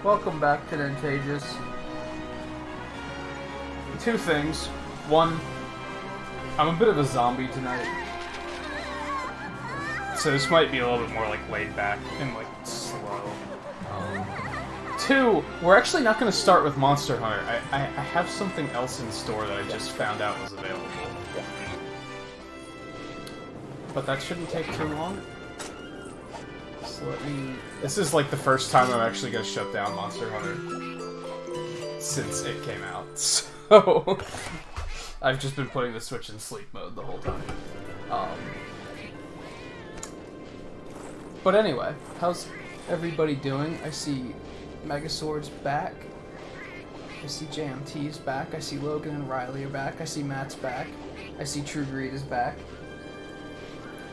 Welcome back to Nintagious. Two things. One, I'm a bit of a zombie tonight. So this might be a little bit more like laid back and like slow. Two, we're actually not going to start with Monster Hunter. I have something else in store that I just found out was available. But that shouldn't take too long. So let me... This is like the first time I'm actually going to shut down Monster Hunter since it came out. So I've just been putting the Switch in sleep mode the whole time. But anyway, how's everybody doing? I see Megasword's back. I see JMT's back. I see Logan and Riley are back. I see Matt's back. I see True Greed is back.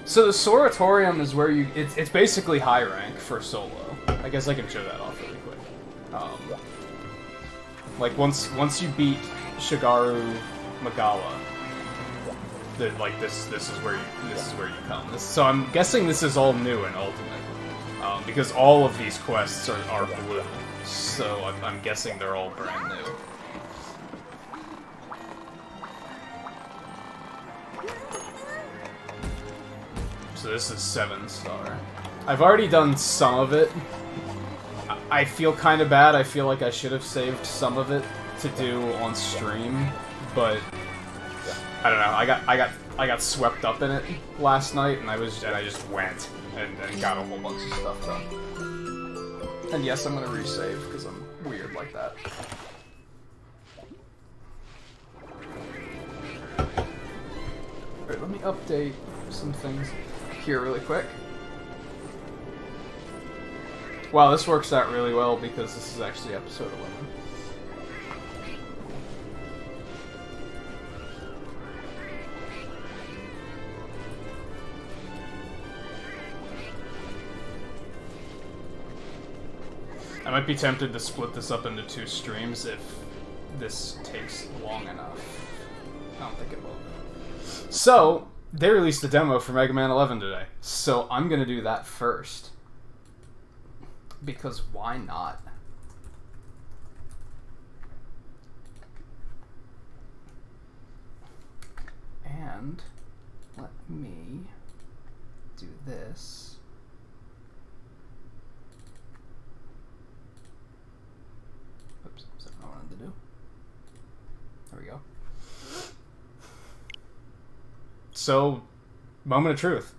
So the Soratorium is where you... It's basically high rank for solo. I guess I can show that off really quick. Like once you beat Shigaru Magawa, then like this is where you come. So I'm guessing this is all new in Ultimate, because all of these quests are blue. So I'm guessing they're all brand new. So this is 7-star. I've already done some of it. I feel kind of bad. I feel like I should have saved some of it to do on stream, but I don't know. I got swept up in it last night, and I just went and got a whole bunch of stuff done. And yes, I'm gonna resave because I'm weird like that. Alright, let me update some things here really quick. Wow, this works out really well because this is actually episode 11. I might be tempted to split this up into 2 streams if this takes long enough. I don't think it will. So, they released a demo for Mega Man 11 today, so I'm gonna do that first. Because why not? And let me do this. Oops, is that what I wanted to do? There we go. So, moment of truth.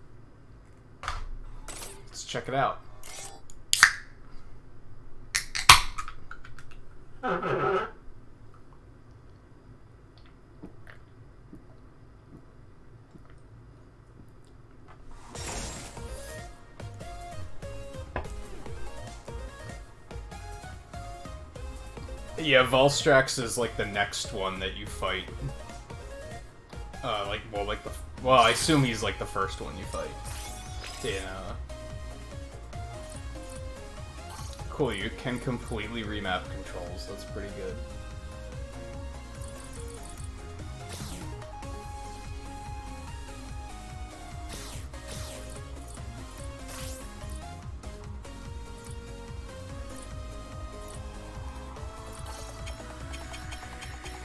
Let's check it out. Yeah, Volstrax is like the next one that you fight. Well, I assume he's like the first one you fight. Yeah. Cool, you can completely remap controls. That's pretty good.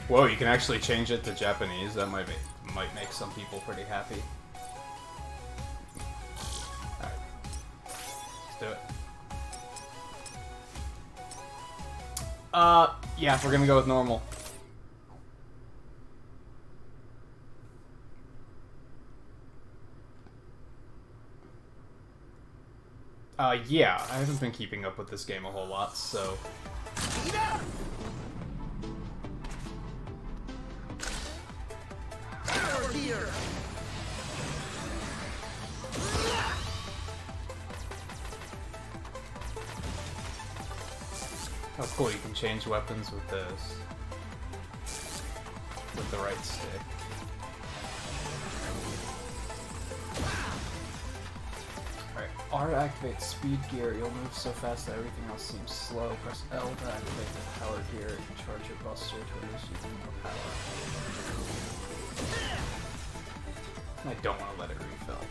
Whoa, you can actually change it to Japanese. That might make some people pretty happy. Alright. Let's do it. Yeah, we're gonna go with normal. Yeah, I haven't been keeping up with this game a whole lot, so... Oh cool, you can change weapons with this. With the right stick. Alright, R to activate speed gear. You'll move so fast that everything else seems slow. Press L to activate the power gear and charge your buster to reduce your power. I don't want to let it refill.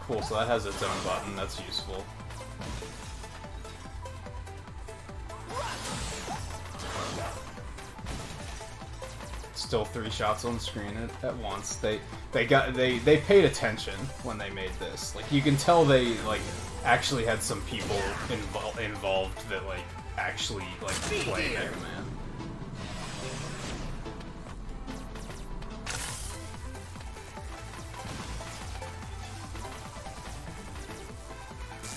Cool, so that has its own button. That's useful. Still 3 shots on screen at once. They paid attention when they made this. Like, you can tell they like actually had some people involved that like actually like play Mega Man.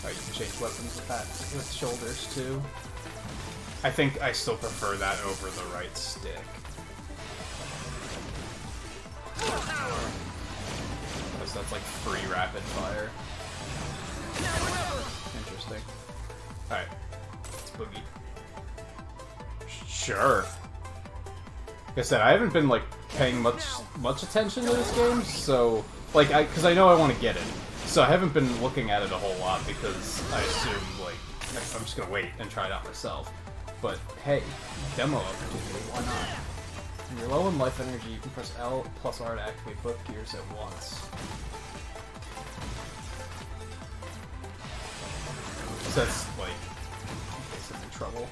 Oh, you can change weapons with shoulders too. I think I still prefer that over the right stick. Because that's like free rapid fire. Interesting. Alright. Let's boogie. Sure. Like I said, I haven't been like paying much attention to this game, so like because I know I want to get it. So I haven't been looking at it a whole lot because I assume like I'm just gonna wait and try it out myself. But hey, demo opportunity, why not? When you're low in life energy, you can press L plus R to activate both gears at once. So that's like in case I'm in trouble.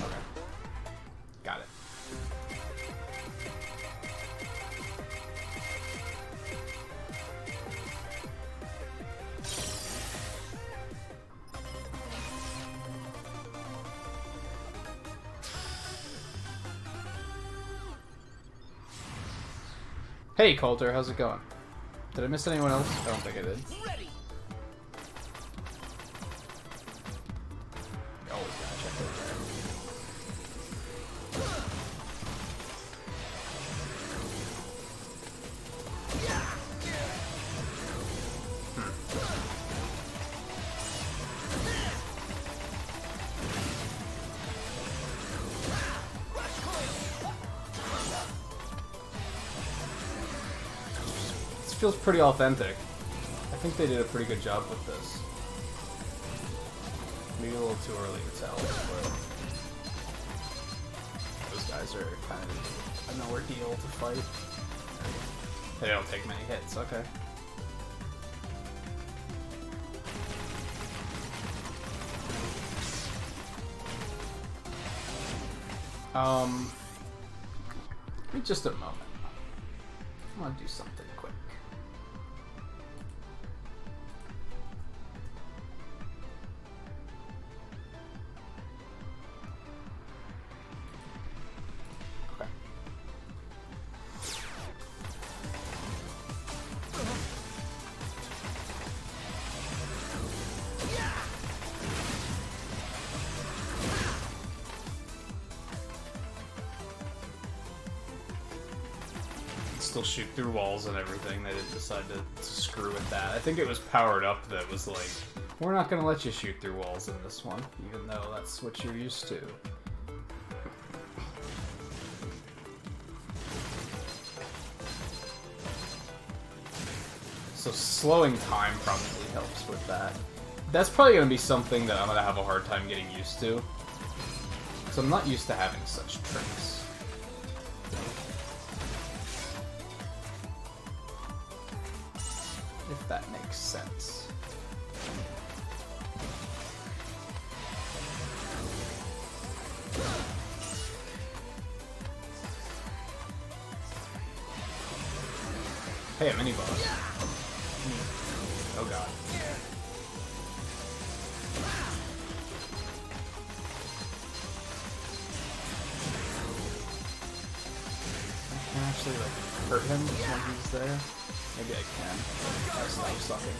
Okay. Got it. Hey Coulter, how's it going? Did I miss anyone else? I don't think I did. Always gotta check over there. Feels pretty authentic. I think they did a pretty good job with this. Maybe a little too early to tell, but those guys are kind of an ordeal to fight. They don't take many hits, okay. Give me just a moment. I want to do something quick. Still shoot through walls and everything. They didn't decide to screw with that. I think it was powered up that was like, we're not going to let you shoot through walls in this one, even though that's what you're used to. So slowing time probably helps with that. That's probably going to be something that I'm going to have a hard time getting used to. Because I'm not used to having such tricks. If that makes sense. Hey, a mini boss. Oh god. I can actually like hurt him when he's there. Maybe I can. I'll stop sucking.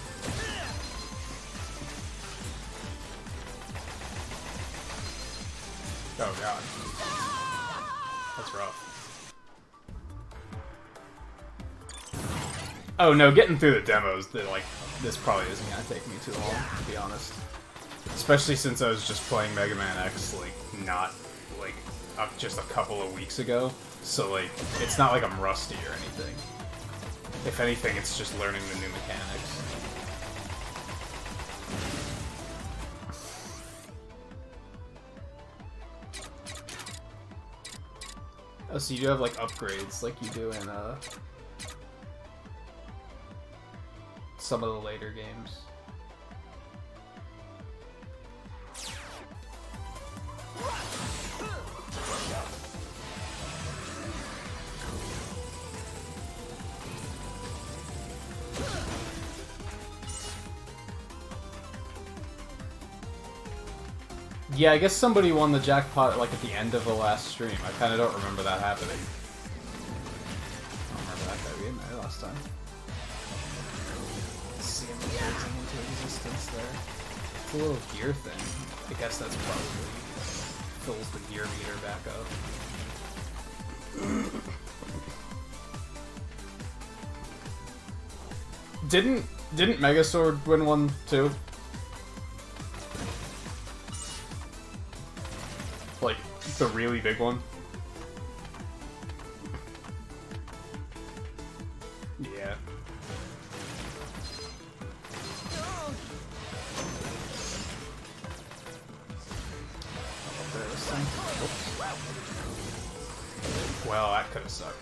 Oh god. That's rough. Oh no, getting through the demos, like, this probably isn't gonna take me too long, to be honest. Especially since I was just playing Mega Man X, like, not, like, just a couple of weeks ago. So, like, it's not like I'm rusty or anything. If anything, it's just learning the new mechanics. Oh, so you do have, like, upgrades like you do in, some of the later games. Yeah, I guess somebody won the jackpot, like, at the end of the last stream. I kind of don't remember that happening. I don't remember that guy being there last time. Let's see him rising into existence there. It's a little gear thing. I guess that's probably fills the gear meter back up. Didn't Megasword win one too? Like, the really big one? Yeah. Well, that could've sucked.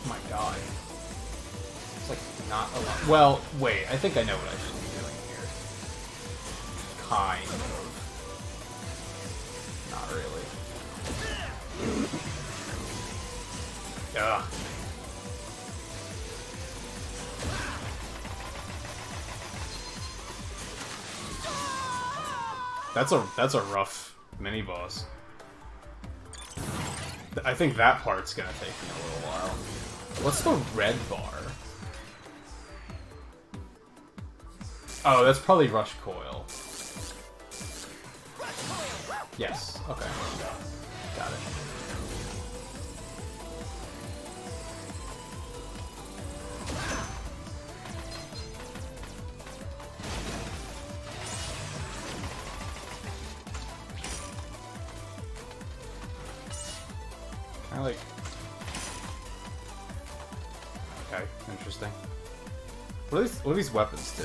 Oh my god. It's like not a lot. Well, wait, I think I know what I should be doing here. Kind of. Not really. Ugh. That's a rough mini boss. I think that part's gonna take me a little while. What's the red bar? Oh, that's probably Rush Coil. Yes, okay. Got it. I like... Okay, interesting. What do these weapons do?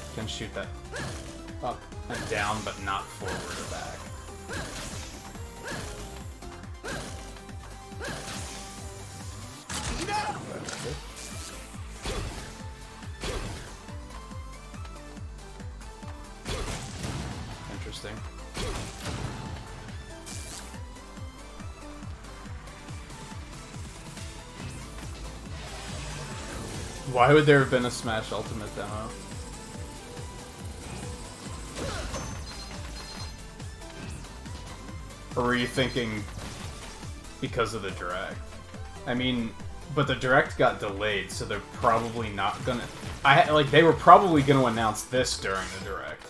You can shoot that up and down, but not forward or back. Interesting. Why would there have been a Smash Ultimate demo? Or were you thinking because of the Direct? I mean, but the Direct got delayed, so they're probably not gonna... they were probably gonna announce this during the Direct.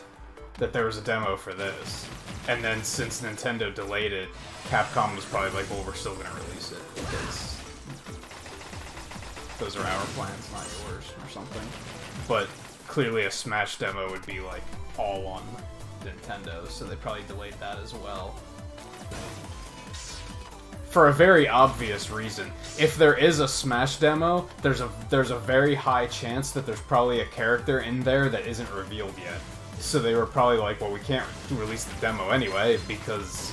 That there was a demo for this. And then since Nintendo delayed it, Capcom was probably like, well, we're still gonna release it, because those are our plans, not yours, or something. But clearly a Smash demo would be like all on Nintendo, so they probably delayed that as well. For a very obvious reason. If there is a Smash demo, there's a very high chance that there's probably a character in there that isn't revealed yet. So they were probably like, well, we can't release the demo anyway, because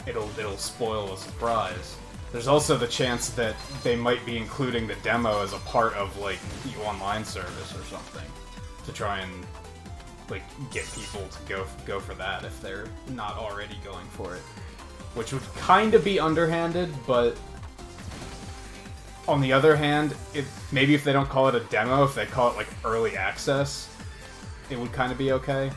it'll spoil the surprise. There's also the chance that they might be including the demo as a part of, like, the online service or something, to try and, like, get people to go for that if they're not already going for it. Which would kind of be underhanded, but on the other hand, maybe if they don't call it a demo, if they call it, like, early access, it would kind of be okay.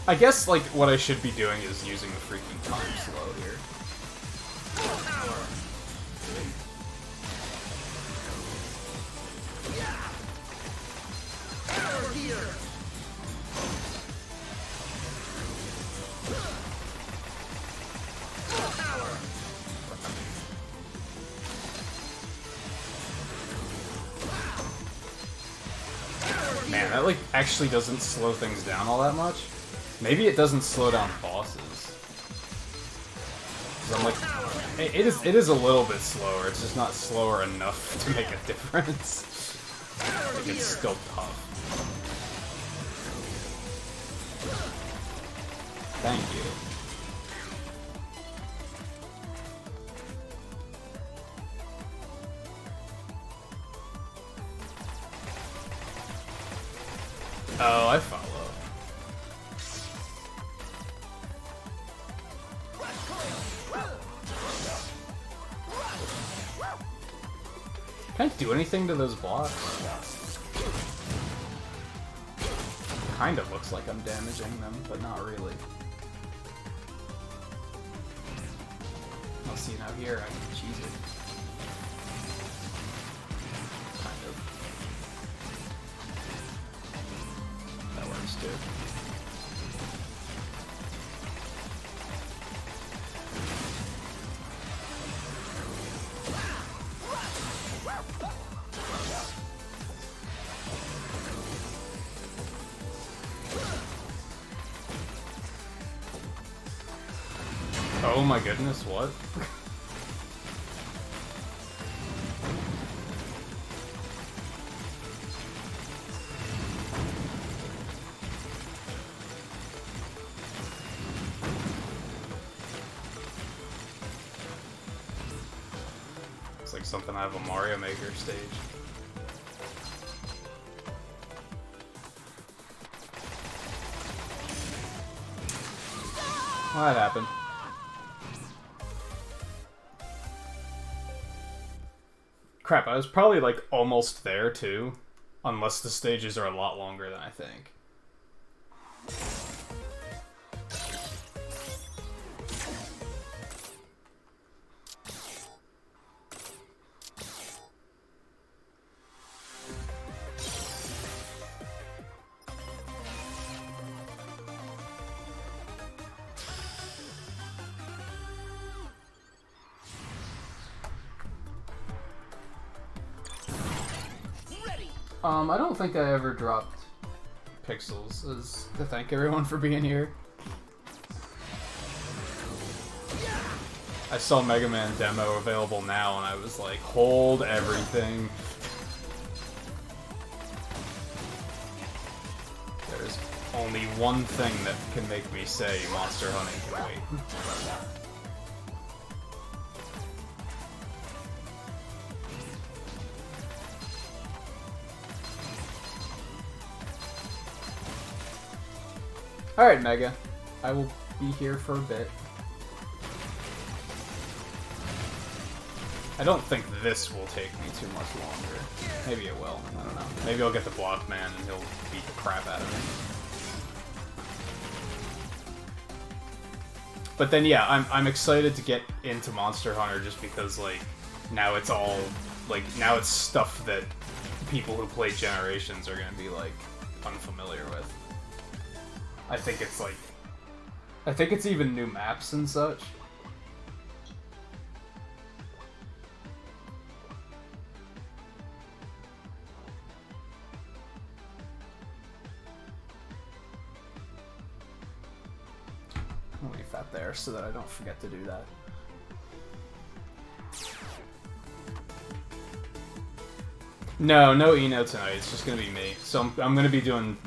I guess, like, what I should be doing is using the freaking time slow here. Man, that, like, actually doesn't slow things down all that much. Maybe it doesn't slow down bosses. 'Cause I'm like, it is a little bit slower. It's just not slower enough to make a difference. Like, it's still tough. Thank you. Oh, I follow. Can I do anything to those blocks? Kind of looks like I'm damaging them, but not really. I'll see now here, I can cheese it. Kind of. That works too. Oh my goodness, what? It's like something out of a Mario Maker stage. Well, that happened. Crap, I was probably, like, almost there, too. Unless the stages are a lot longer than I think. I don't think I ever dropped pixels as to thank everyone for being here. I saw Mega Man demo available now and I was like, hold everything. There's only one thing that can make me say Monster Hunting can wait. Alright, Mega. I will be here for a bit. I don't think this will take me too much longer. Maybe it will. I don't know. Maybe I'll get the Block Man and he'll beat the crap out of me. But then, yeah, I'm excited to get into Monster Hunter just because, like, now it's all, like, now it's stuff that people who play Generations are gonna be, like, unfamiliar with. I think it's like... I think it's even new maps and such. I'll leave that there so that I don't forget to do that. No Eno tonight. It's just gonna be me. So I'm gonna be doing...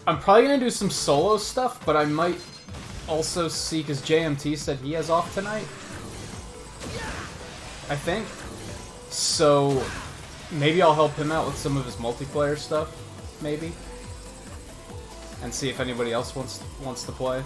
I'm probably gonna do some solo stuff, but I might also see, because JMT said he has off tonight. I think. So maybe I'll help him out with some of his multiplayer stuff, maybe. And see if anybody else wants to play.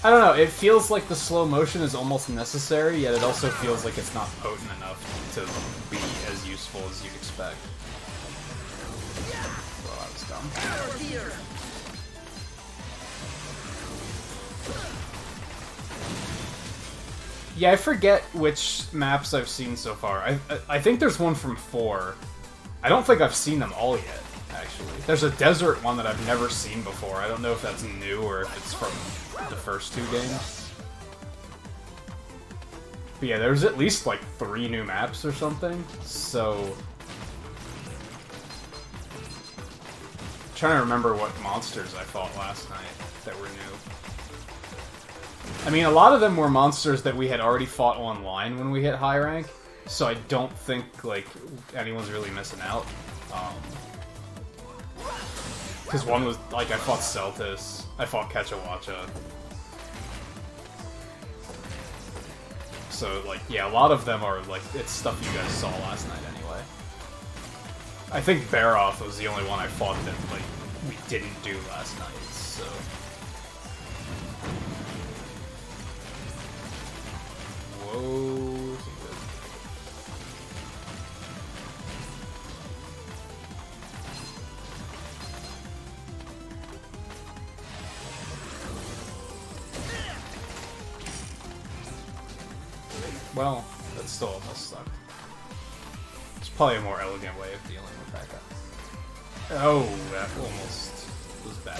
I don't know, it feels like the slow motion is almost necessary, yet it also feels like it's not potent enough to be as useful as you'd expect. Well, that was dumb. Yeah, I forget which maps I've seen so far. I think there's one from 4. I don't think I've seen them all yet, actually. There's a desert one that I've never seen before. I don't know if that's new or if it's from the first 2 games. But yeah, there's at least like 3 new maps or something, so... I'm trying to remember what monsters I fought last night that were new. I mean, a lot of them were monsters that we had already fought online when we hit high rank, so I don't think, like, anyone's really missing out. Because one was, like, I fought Celtis, I fought Kechawacha. So, like, yeah, a lot of them are, like, it's stuff you guys saw last night anyway. I think Baroth was the only one I fought that, like, we didn't do last night, so... Whoa... Well, that still almost sucked. There's probably a more elegant way of dealing with that guy. Oh, that almost was bad.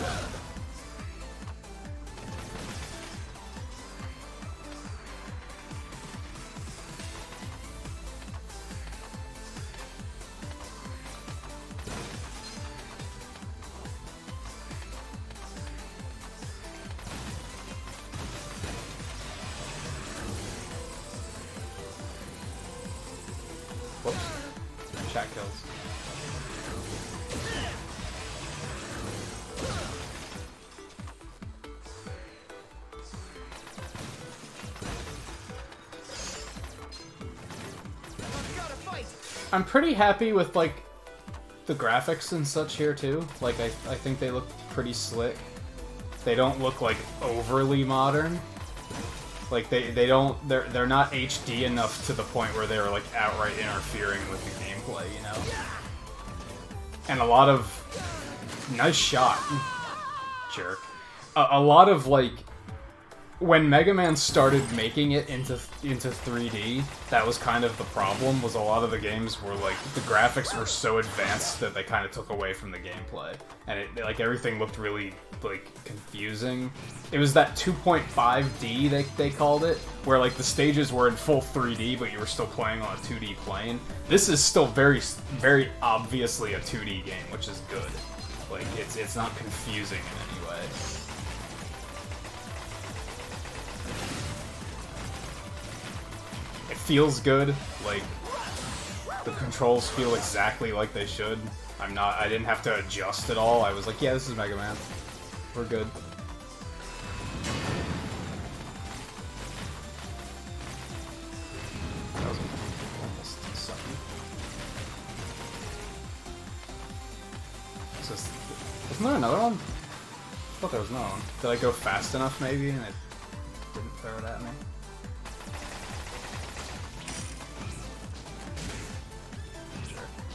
Whoops. Chat kills. I'm pretty happy with, like, the graphics and such here, too. Like, I think they look pretty slick. They don't look, like, overly modern. Like, they're not HD enough to the point where they're, like, outright interfering with the gameplay, you know? And a lot of... Nice shot. Jerk. A lot of, like... When Mega Man started making it into 3D, that was kind of the problem, was a lot of the games were, like, the graphics were so advanced that they kind of took away from the gameplay. And, like, everything looked really, like, confusing. It was that 2.5D, they called it, where, like, the stages were in full 3D, but you were still playing on a 2D plane. This is still very, very obviously a 2D game, which is good. Like, it's not confusing in any way. It feels good, like, the controls feel exactly like they should. I didn't have to adjust at all. I was like, yeah, this is Mega Man. We're good. That was almost sucky. Wasn't there another one? I thought there was another one. Did I go fast enough, maybe, and it didn't throw it at me?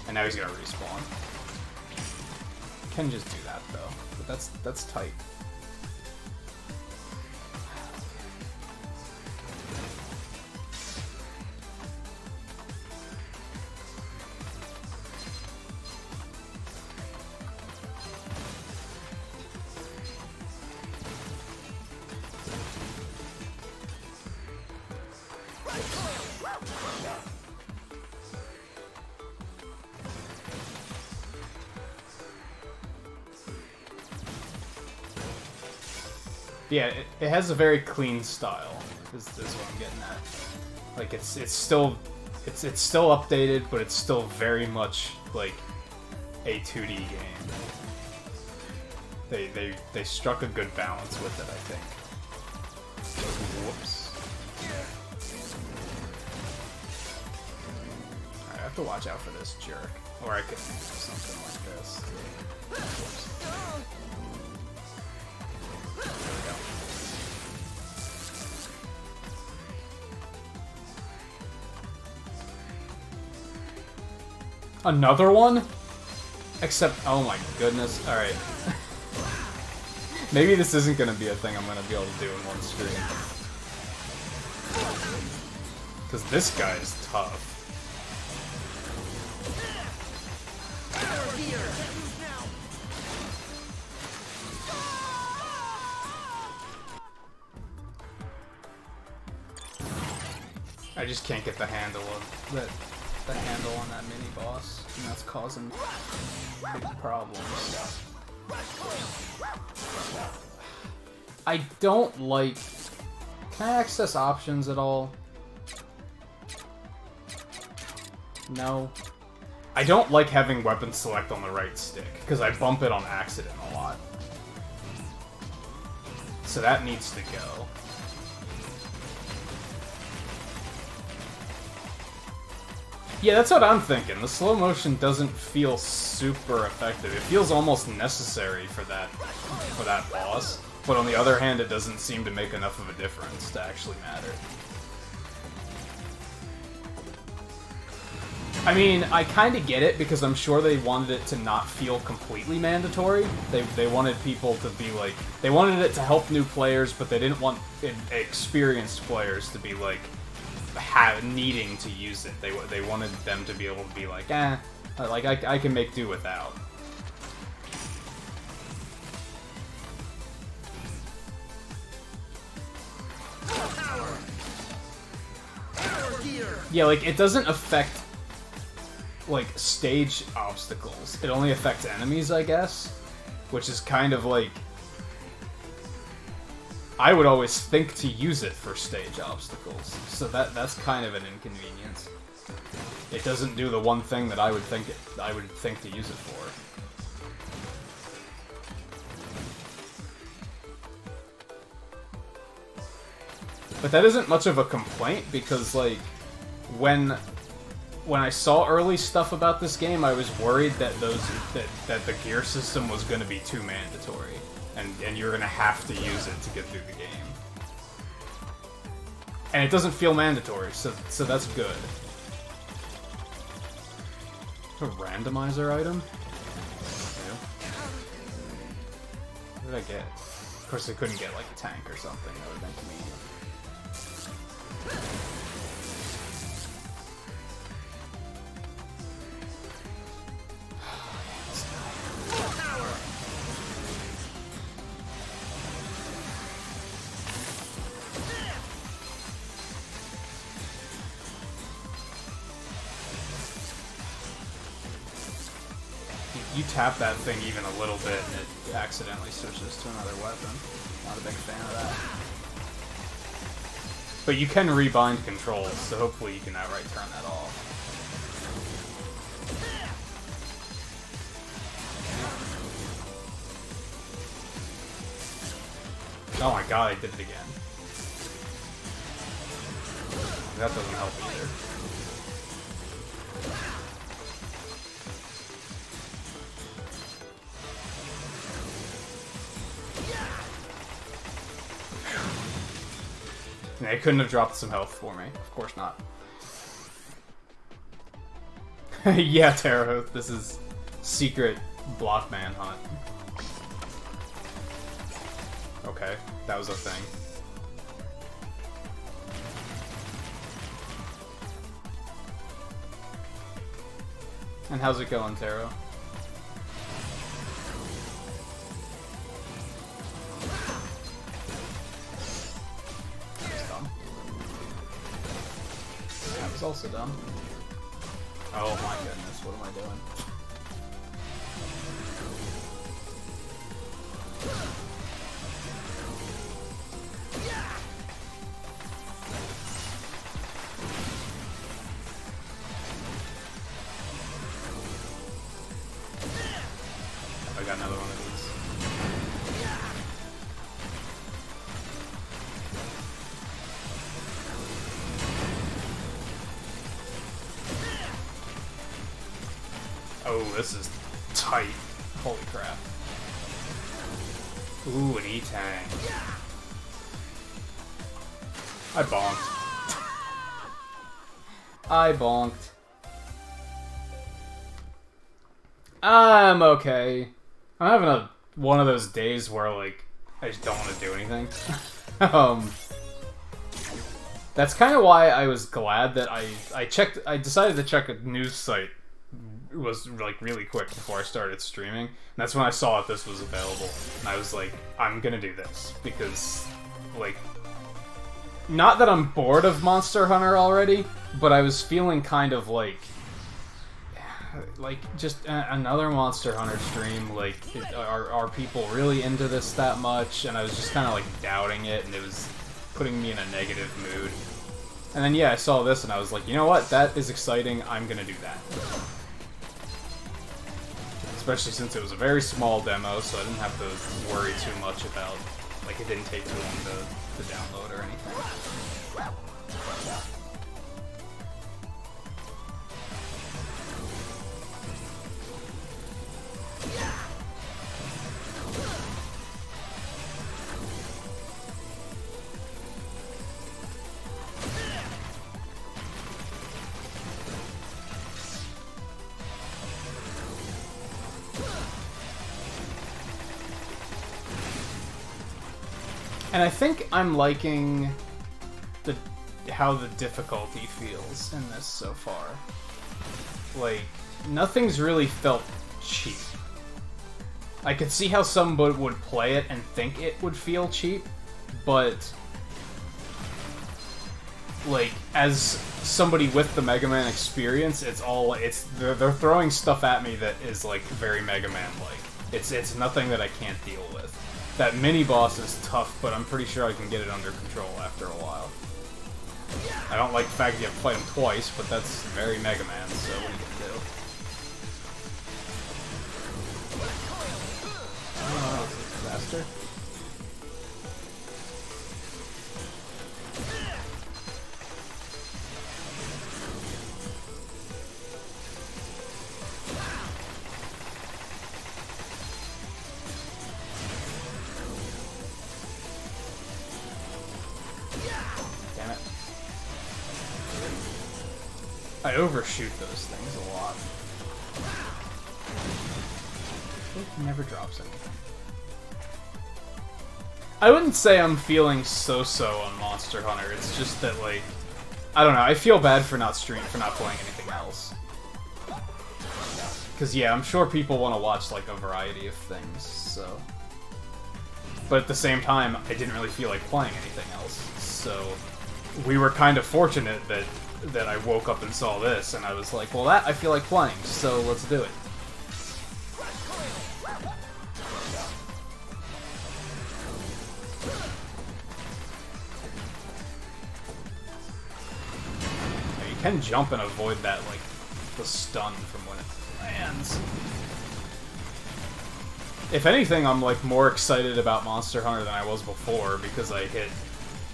And now he's gonna respawn. Can just do that though, but that's tight. Yeah, it has a very clean style. Is what I'm getting at. Like it's still updated, but it's still very much like a 2D game. They struck a good balance with it, I think. Whoops. Alright, I have to watch out for this jerk, or I could do something like this. Whoops. There we go. Another one? Except, oh my goodness. Alright. Maybe this isn't gonna be a thing I'm gonna be able to do in one stream. Because this guy is tough. I just can't get the handle of that. The handle on that mini boss, and that's causing big problems. I don't like... Can I access options at all? No. I don't like having weapon select on the right stick, because I bump it on accident a lot. So that needs to go. Yeah, that's what I'm thinking. The slow motion doesn't feel super effective. It feels almost necessary for that boss. But on the other hand, it doesn't seem to make enough of a difference to actually matter. I mean, I kind of get it, because I'm sure they wanted it to not feel completely mandatory. They wanted people to be like... They wanted it to help new players, but they didn't want experienced players to be like... needing to use it. They wanted them to be able to be like, like I can make do without. Yeah, like it doesn't affect like stage obstacles. It only affects enemies, I guess, which is kind of like I would always think to use it for stage obstacles, so that's kind of an inconvenience. It doesn't do the one thing that I would think to use it for. But that isn't much of a complaint, because like when I saw early stuff about this game, I was worried that that the gear system was going to be too mandatory. And you're gonna have to use it to get through the game. And it doesn't feel mandatory, so that's good. A randomizer item? What did I get? Of course I couldn't get like a tank or something, that would have been convenient. You tap that thing even a little bit and it accidentally switches to another weapon. Not a big fan of that. But you can rebind controls, so hopefully you can outright turn that off. Oh my god, I did it again. That doesn't help either. They couldn't have dropped some health for me. Of course not. Yeah, Terra, this is secret block manhunt. Okay, that was a thing. And how's it going, Terra? That was also dumb. Oh my goodness, what am I doing? I got another one of these. Oh, this is tight. Holy crap. Ooh, an E-Tang. I bonked. I bonked. I'm okay. I'm having one of those days where, like, I just don't want to do anything. That's kind of why I was glad that I decided to check a news site. It was, like, really quick before I started streaming. And that's when I saw that this was available. And I was like, I'm gonna do this. Because, like, not that I'm bored of Monster Hunter already, but I was feeling kind of like just another Monster Hunter stream. Like, are people really into this that much? And I was just kind of like doubting it, and it was putting me in a negative mood. And then yeah, I saw this, and I was like, you know what? That is exciting. I'm gonna do that. Especially since it was a very small demo, so I didn't have to worry too much about, like, it didn't take too long to download or anything. And I think I'm liking how the difficulty feels in this so far. Like, nothing's really felt cheap. I could see how somebody would play it and think it would feel cheap, but like, as somebody with the Mega Man experience, they're throwing stuff at me that is like very Mega Man-like. It's nothing that I can't deal with. That mini-boss is tough, but I'm pretty sure I can get it under control after a while. I don't like the fact that you have to fight him twice, but that's very Mega Man, so what are you gonna do? Oh, faster. Damn it. I overshoot those things a lot. It never drops anything. I wouldn't say I'm feeling so-so on Monster Hunter, it's just that, like, I don't know, I feel bad for not playing anything else. Because, yeah, I'm sure people want to watch, like, a variety of things, so... But at the same time, I didn't really feel like playing anything else, so... We were kind of fortunate that I woke up and saw this, and I was like, well, that I feel like playing, so let's do it. Now, you can jump and avoid that, like, the stun from when it lands. If anything, I'm, like, more excited about Monster Hunter than I was before, because I hit...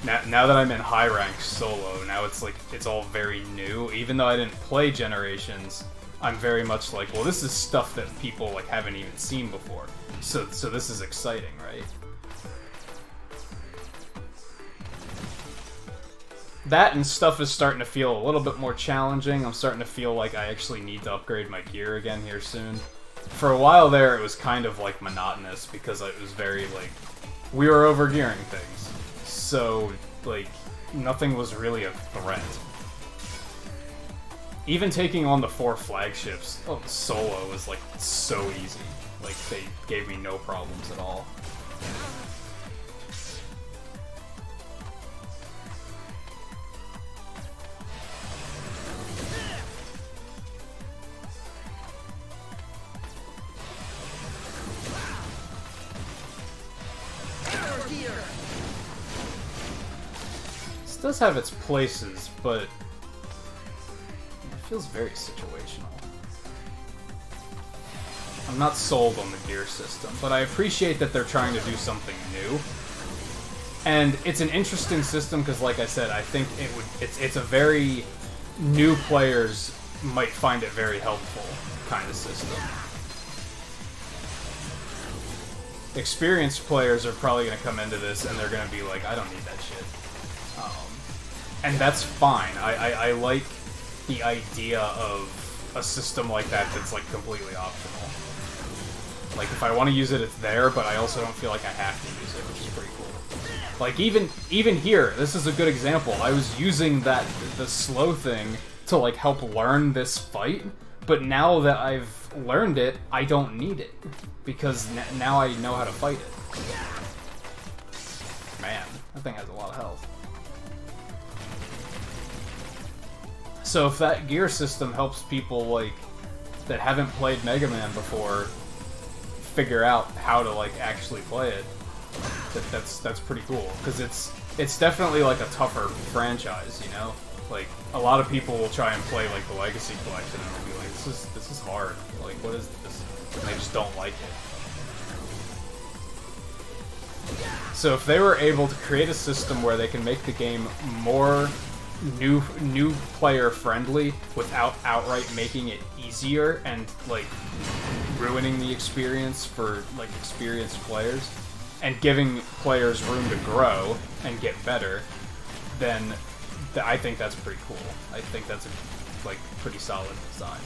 Now that I'm in high rank solo, now it's like, it's all very new. Even though I didn't play Generations, I'm very much like, well, this is stuff that people, like, haven't even seen before. So this is exciting, right? That and stuff is starting to feel a little bit more challenging. I'm starting to feel like I actually need to upgrade my gear again here soon. For a while there, it was kind of, like, monotonous, because it was very, like, we were overgearing things. So, like, nothing was really a threat. Even taking on the 4 flagships solo was, like, so easy. Like, they gave me no problems at all. It does have its places, but it feels very situational. I'm not sold on the gear system, but I appreciate that they're trying to do something new. And it's an interesting system because, like I said, I think it's a very new players might find it very helpful kind of system. Experienced players are probably going to come into this and they're going to be like, I don't need that shit. And that's fine. I like the idea of a system like that that's like completely optional. Like if I want to use it, it's there, but I also don't feel like I have to use it, which is pretty cool. Like even here, this is a good example. I was using the slow thing to like help learn this fight, but now that I've learned it, I don't need it because now I know how to fight it. Man, that thing has a lot of health. So if that gear system helps people like that haven't played Mega Man before figure out how to like actually play it, that's pretty cool because it's definitely like a tougher franchise, you know. Like a lot of people will try and play like the Legacy Collection and they'll be like, this is hard. Like what is this? And they just don't like it. So if they were able to create a system where they can make the game more new player friendly without outright making it easier and like ruining the experience for like experienced players and giving players room to grow and get better, then I think that's pretty cool. I think that's a like pretty solid design.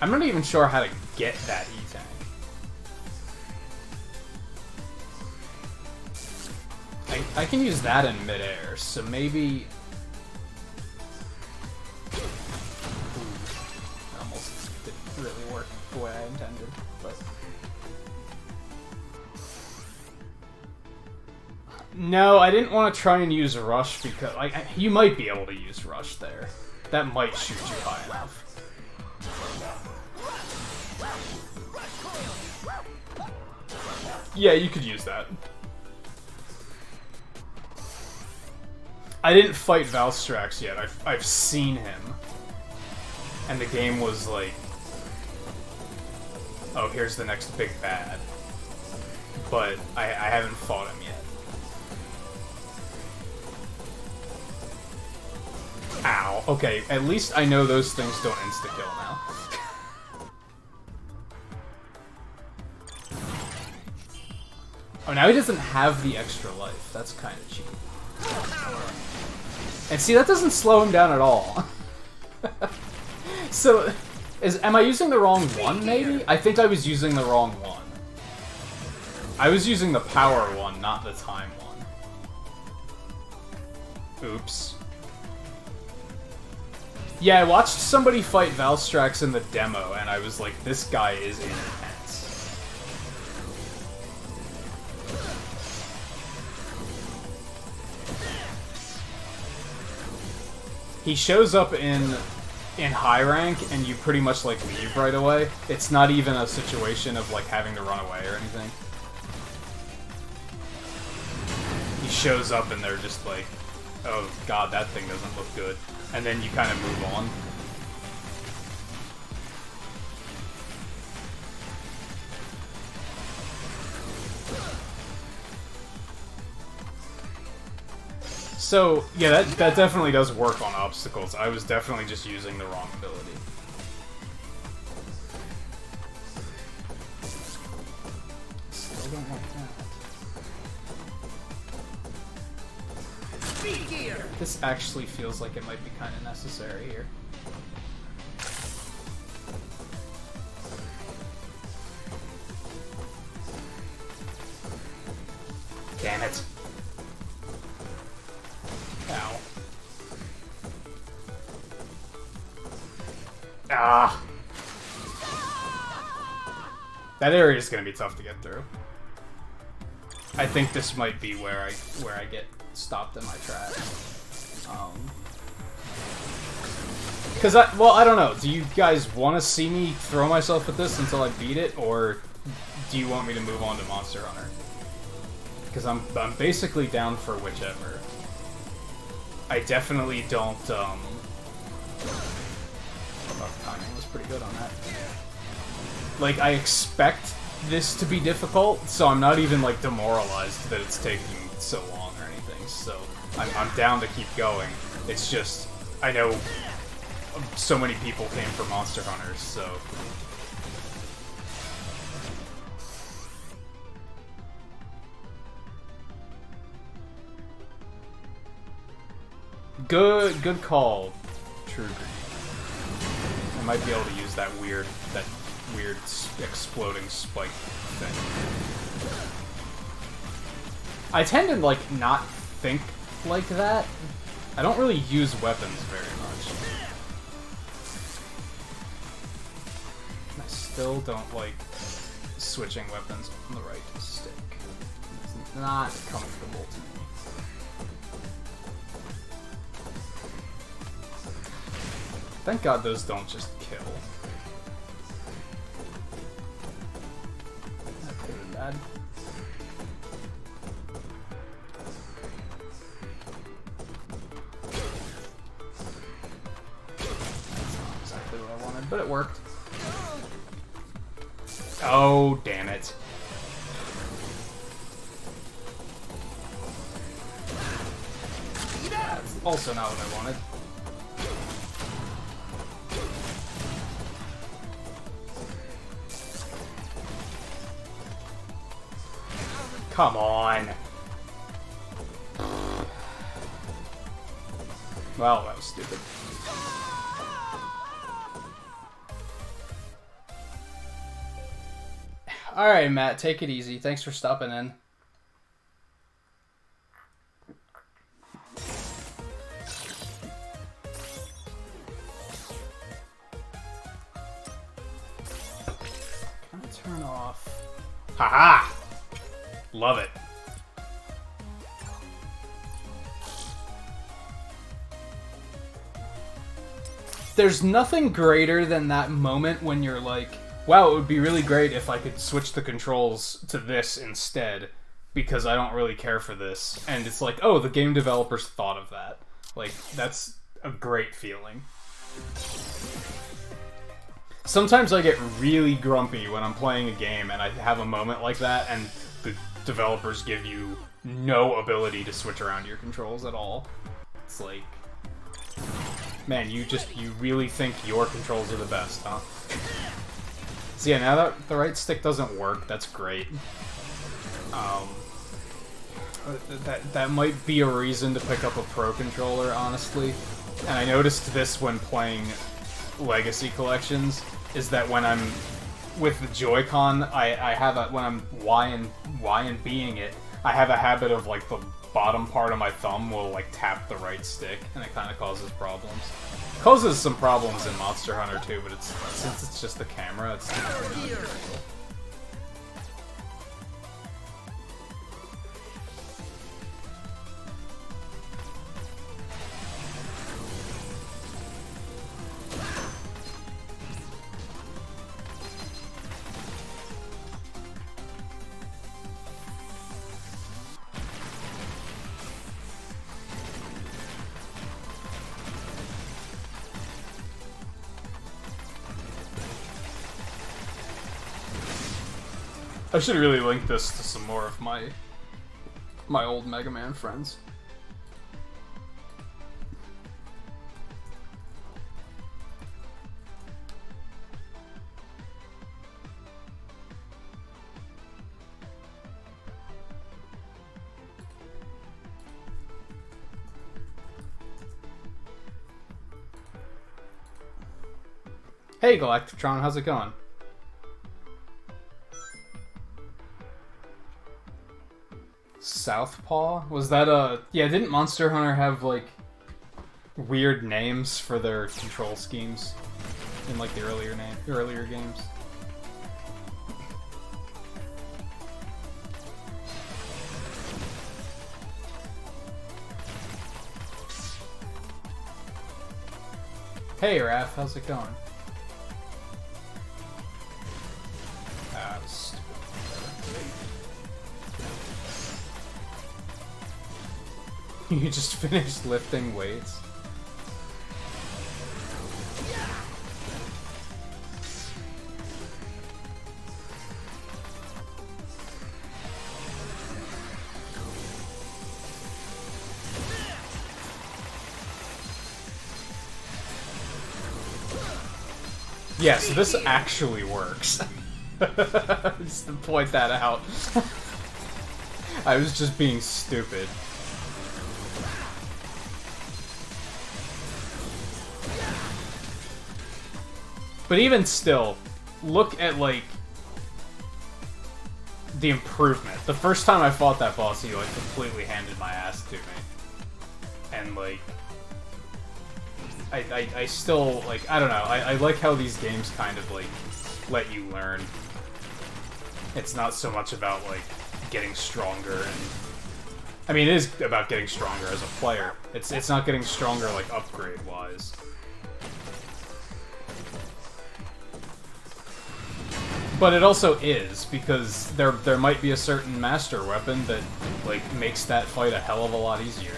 I'm not even sure how to get that E-Tank. I can use that in midair, so maybe... Almost didn't really work the way I intended, but... No, I didn't want to try and use Rush because... you might be able to use Rush there. That might shoot you high enough. Yeah, you could use that. I didn't fight Valstrax yet. I've seen him. And the game was like... Oh, here's the next big bad. But I haven't fought him yet. Ow. Okay, at least I know those things don't insta-kill now. Oh, now he doesn't have the extra life. That's kind of cheap. And see, that doesn't slow him down at all. So, am I using the wrong one, maybe? I think I was using the wrong one. I was using the power one, not the time one. Oops. Yeah, I watched somebody fight Valstrax in the demo, and I was like, this guy is intense. He shows up in high rank, and you pretty much like leave right away. It's not even a situation of like having to run away or anything. He shows up and they're just like, oh god, that thing doesn't look good. And then you kind of move on. So, yeah, that definitely does work on obstacles. I was definitely just using the wrong ability. Still don't like that. This actually feels like it might be kind of necessary here. Damn it. Ow. Ah! That area is going to be tough to get through. I think this might be where I get stopped in my tracks. Because I don't know. Do you guys want to see me throw myself at this until I beat it, or do you want me to move on to Monster Hunter? Because I'm basically down for whichever. I definitely don't, oh, timing was pretty good on that. Like, I expect this to be difficult, so I'm not even, like, demoralized that it's taking so long or anything, so I'm down to keep going. It's just, I know so many people came for Monster Hunters, so... Good call, True Green. I might be able to use that weird exploding spike thing. I tend to, like, not think like that. I don't really use weapons very much. I still don't like switching weapons on the right stick. It's not comfortable to me. Thank God those don't just kill. That could have been bad. That's not exactly what I wanted, but it worked. Oh, damn it. That's also not what I wanted. Come on. Well, that was stupid. Alright, Matt, take it easy. Thanks for stopping in. Can I turn off? Haha! Love it. There's nothing greater than that moment when you're like, wow, it would be really great if I could switch the controls to this instead, because I don't really care for this. And it's like, oh, the game developers thought of that. Like, that's a great feeling. Sometimes I get really grumpy when I'm playing a game and I have a moment like that, and the developers give you no ability to switch around your controls at all. It's like, man, you really think your controls are the best, huh? So yeah, now that the right stick doesn't work, that's great. That might be a reason to pick up a Pro Controller, honestly. And I noticed this when playing Legacy Collections, is that when I'm with the Joy-Con, I have a, when I'm Y and B'ing it, I have a habit of, like, the bottom part of my thumb will, like, tap the right stick, and it kind of causes problems. Causes some problems in Monster Hunter too, but it's, since it's just the camera, it's not really critical. I should really link this to some more of my old Mega Man friends. Hey Galactron, how's it going? Southpaw? Was that a... Yeah, didn't Monster Hunter have, like, weird names for their control schemes in, like, the earlier games? Hey, Raph, how's it going? You just finished lifting weights. Yeah, so this actually works. Just to point that out. I was just being stupid. But even still, look at, like, the improvement. The first time I fought that boss, he, like, completely handed my ass to me. And, like, I still, like, I don't know, I like how these games kind of, like, let you learn. It's not so much about, like, getting stronger and... I mean, it is about getting stronger as a player. It's not getting stronger, like, upgrade-wise. But it also is, because there might be a certain master weapon that, like, makes that fight a hell of a lot easier.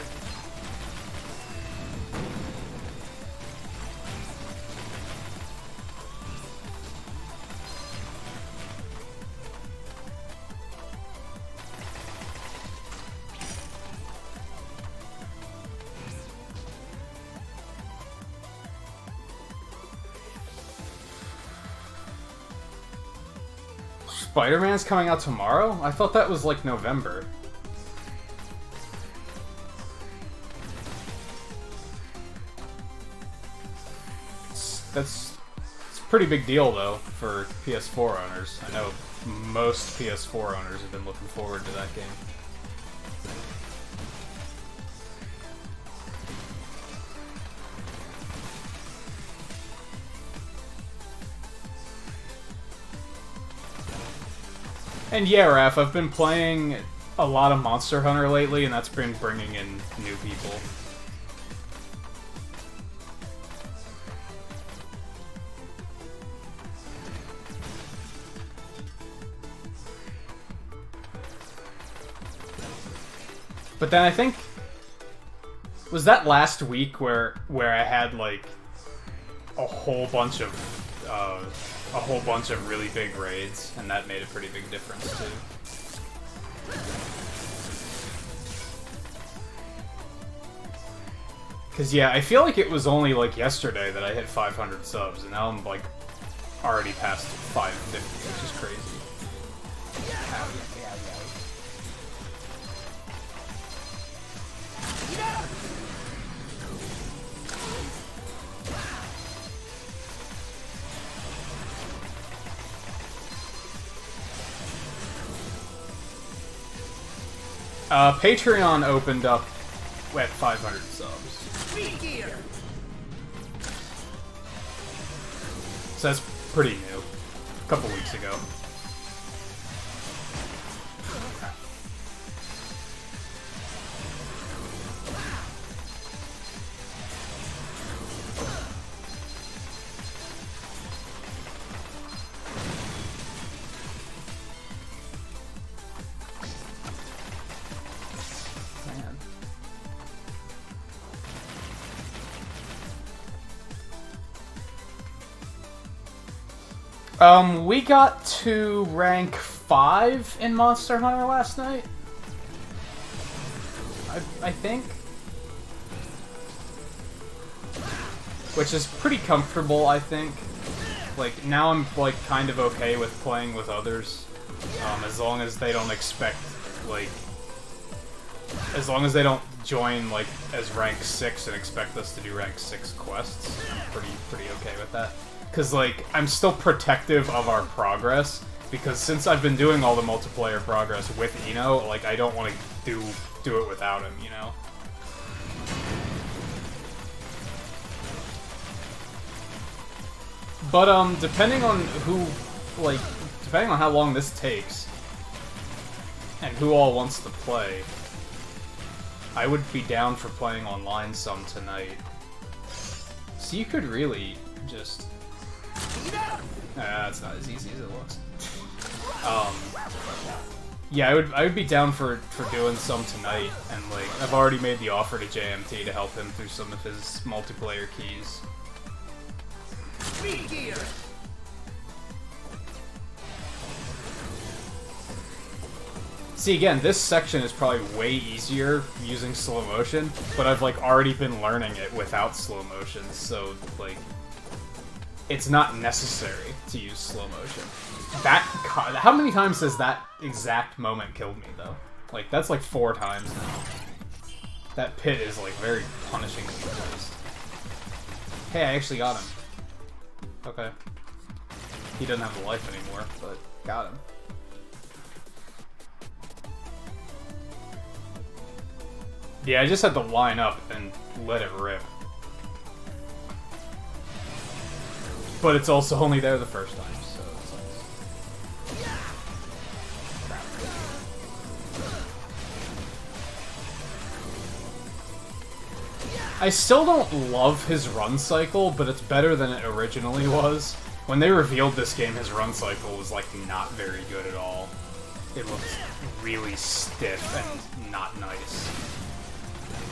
Spider-Man's coming out tomorrow? I thought that was, like, November. It's a pretty big deal, though, for PS4 owners. I know most PS4 owners have been looking forward to that game. And yeah, Raph, I've been playing a lot of Monster Hunter lately, and that's been bringing in new people. But then I think... Was that last week where I had, like, a whole bunch of really big raids, and that made a pretty big difference too. Cause yeah, I feel like it was only like yesterday that I hit 500 subs, and now I'm like already past 550, which is crazy. Patreon opened up at 500 subs. So that's pretty new. A couple weeks ago. We got to rank 5 in Monster Hunter last night. I think. Which is pretty comfortable, I think. Like, now I'm, like, kind of okay with playing with others. As long as they don't expect, like... As long as they don't join, like, as rank 6 and expect us to do rank 6 quests. I'm pretty okay with that. Because, like, I'm still protective of our progress, because since I've been doing all the multiplayer progress with Eno, like, I don't want to do it without him, you know? But, depending on depending on how long this takes, and who all wants to play, I would be down for playing online some tonight. So you could really just... it's not as easy as it looks. Yeah, I would be down for doing some tonight, and like I've already made the offer to JMT to help him through some of his multiplayer keys. See, again, this section is probably way easier using slow motion, but I've like already been learning it without slow motion, so like it's not necessary to use slow motion. How many times has that exact moment killed me, though? Like, that's like 4 times now. That pit is, like, very punishingly placed. Hey, I actually got him. Okay. He doesn't have the life anymore, but got him. Yeah, I just had to line up and let it rip. But it's also only there the first time, so it's nice. I still don't love his run cycle, but it's better than it originally was. When they revealed this game, his run cycle was, like, not very good at all. It looked really stiff and not nice.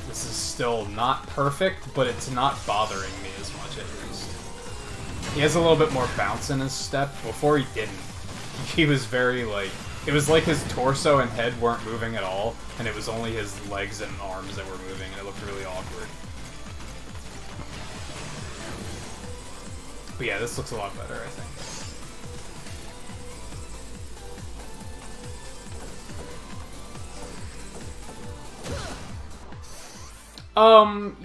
This is still not perfect, but it's not bothering me as much, at least. He has a little bit more bounce in his step. Before he didn't. He was very, like... It was like his torso and head weren't moving at all, and it was only his legs and arms that were moving, and it looked really awkward. But yeah, this looks a lot better, I think.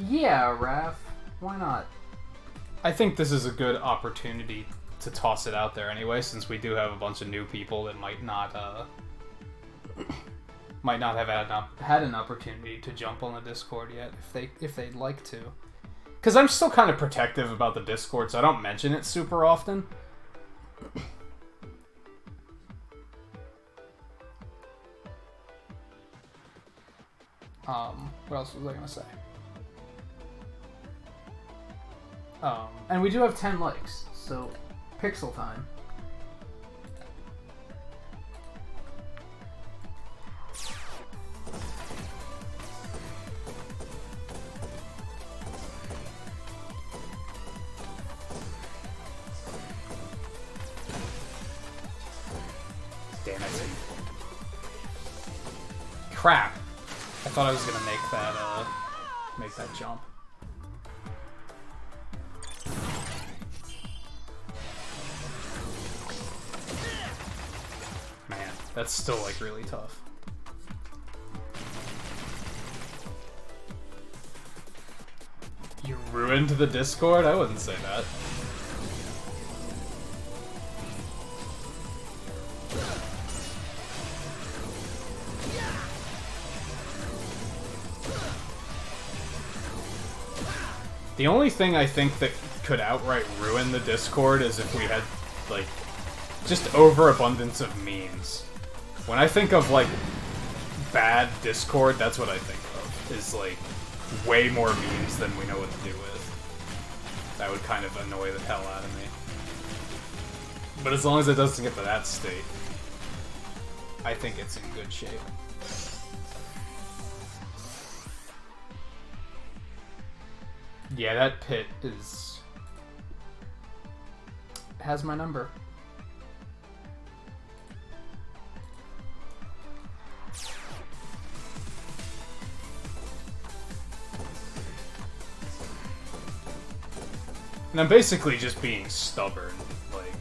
Yeah, Raph. Why not? I think this is a good opportunity to toss it out there anyway, since we do have a bunch of new people that might not have had an opportunity to jump on the Discord yet, if they'd like to. Because I'm still kind of protective about the Discord, so I don't mention it super often. What else was I gonna say? And we do have 10 likes, so pixel time. Damn it. Crap. I thought I was gonna make that jump. Man, that's still, like, really tough. You ruined the Discord? I wouldn't say that. The only thing I think that could outright ruin the Discord is if we had, like, just overabundance of memes. When I think of, like, bad Discord, that's what I think of. Is, like, way more memes than we know what to do with. That would kind of annoy the hell out of me. But as long as it doesn't get to that state, I think it's in good shape. Yeah, that pit has my number. And I'm basically just being stubborn, like...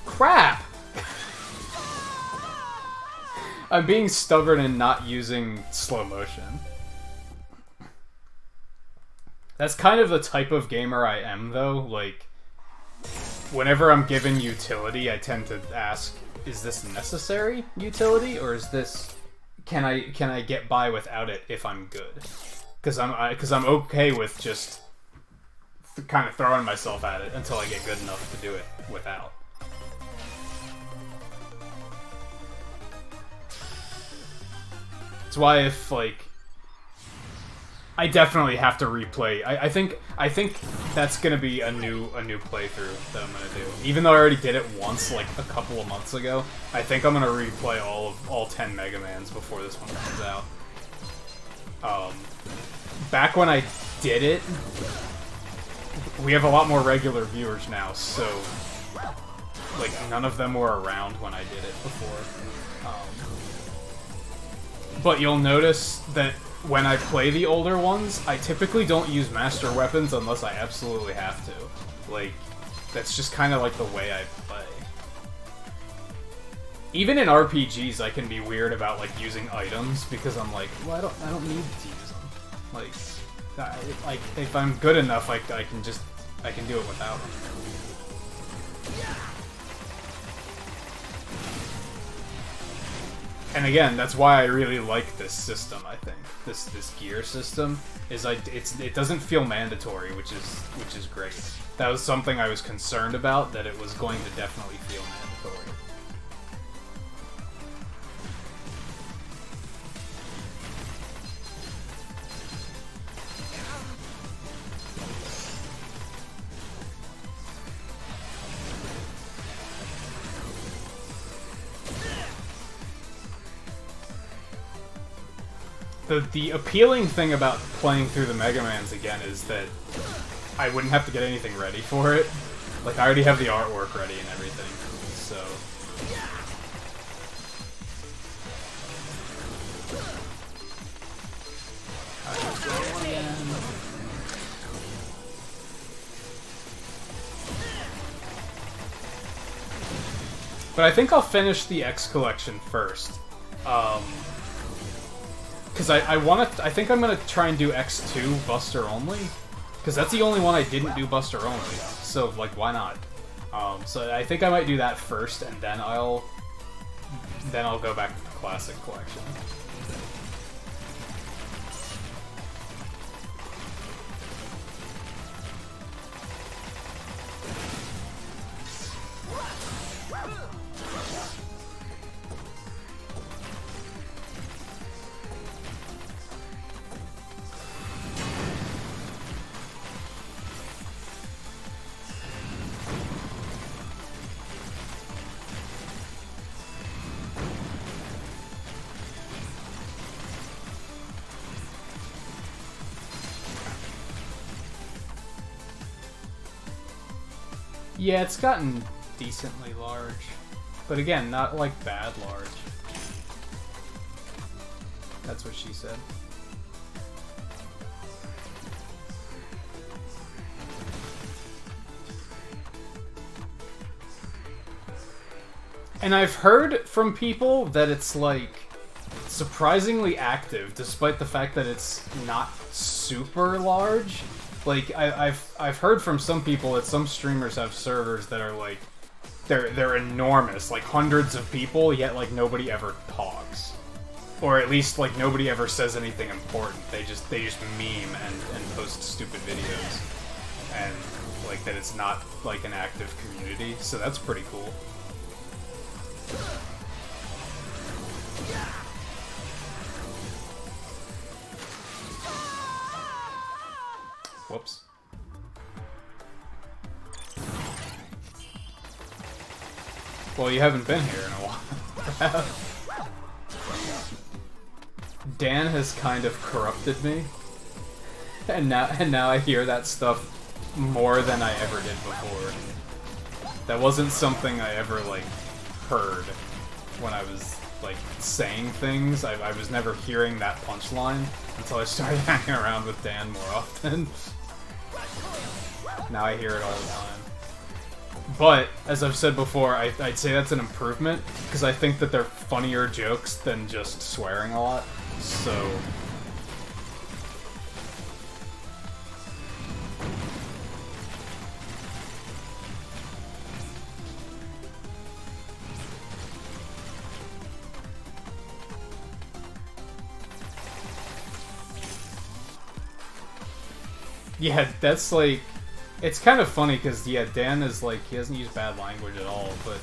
Crap! I'm being stubborn and not using slow motion. That's kind of the type of gamer I am, though. Like, whenever I'm given utility, I tend to ask, is this necessary utility, or is this... Can I get by without it if I'm good? Because I'm okay with just kind of throwing myself at it until I get good enough to do it without. That's why if, like... I definitely have to replay. I think that's gonna be a new playthrough that I'm gonna do. Even though I already did it once, like a couple of months ago, I think I'm gonna replay all 10 Mega Mans before this one comes out. Back when I did it, we have a lot more regular viewers now, so like none of them were around when I did it before. But you'll notice that when I play the older ones, I typically don't use master weapons unless I absolutely have to. Like, that's just kind of like the way I play. Even in RPGs, I can be weird about, like, using items, because I'm like, well, I don't need to use them. Like, if I'm good enough, I can do it without them. And again, that's why I really like this system. I think this gear system is it doesn't feel mandatory, which is great. That was something I was concerned about, that it was going to definitely feel mandatory. The appealing thing about playing through the Mega Mans again is that I wouldn't have to get anything ready for it. Like, I already have the artwork ready and everything, so... But I think I'll finish the X collection first. Because I think I'm gonna try and do X2 Buster only. Because that's the only one I didn't do Buster only. So, like, why not? So I think I might do that first, and then I'll go back to the Classic collection. Yeah, it's gotten decently large. But again, not like bad large. That's what she said. And I've heard from people that it's like surprisingly active, despite the fact that it's not super large. Like, I've heard from some people that some streamers have servers that are like, they're enormous, like hundreds of people, yet like nobody ever talks, or at least like nobody ever says anything important. They just meme and post stupid videos, and like that it's not like an active community. So that's pretty cool. Whoops. Well, you haven't been here in a while. Dan has kind of corrupted me, and now I hear that stuff more than I ever did before. That wasn't something I ever like heard when I was like saying things. I was never hearing that punchline until I started hanging around with Dan more often. Now I hear it all the time. But, as I've said before, I'd say that's an improvement, because I think that they're funnier jokes than just swearing a lot, so... Yeah, that's like... It's kind of funny, because, yeah, Dan is like, he doesn't use bad language at all, but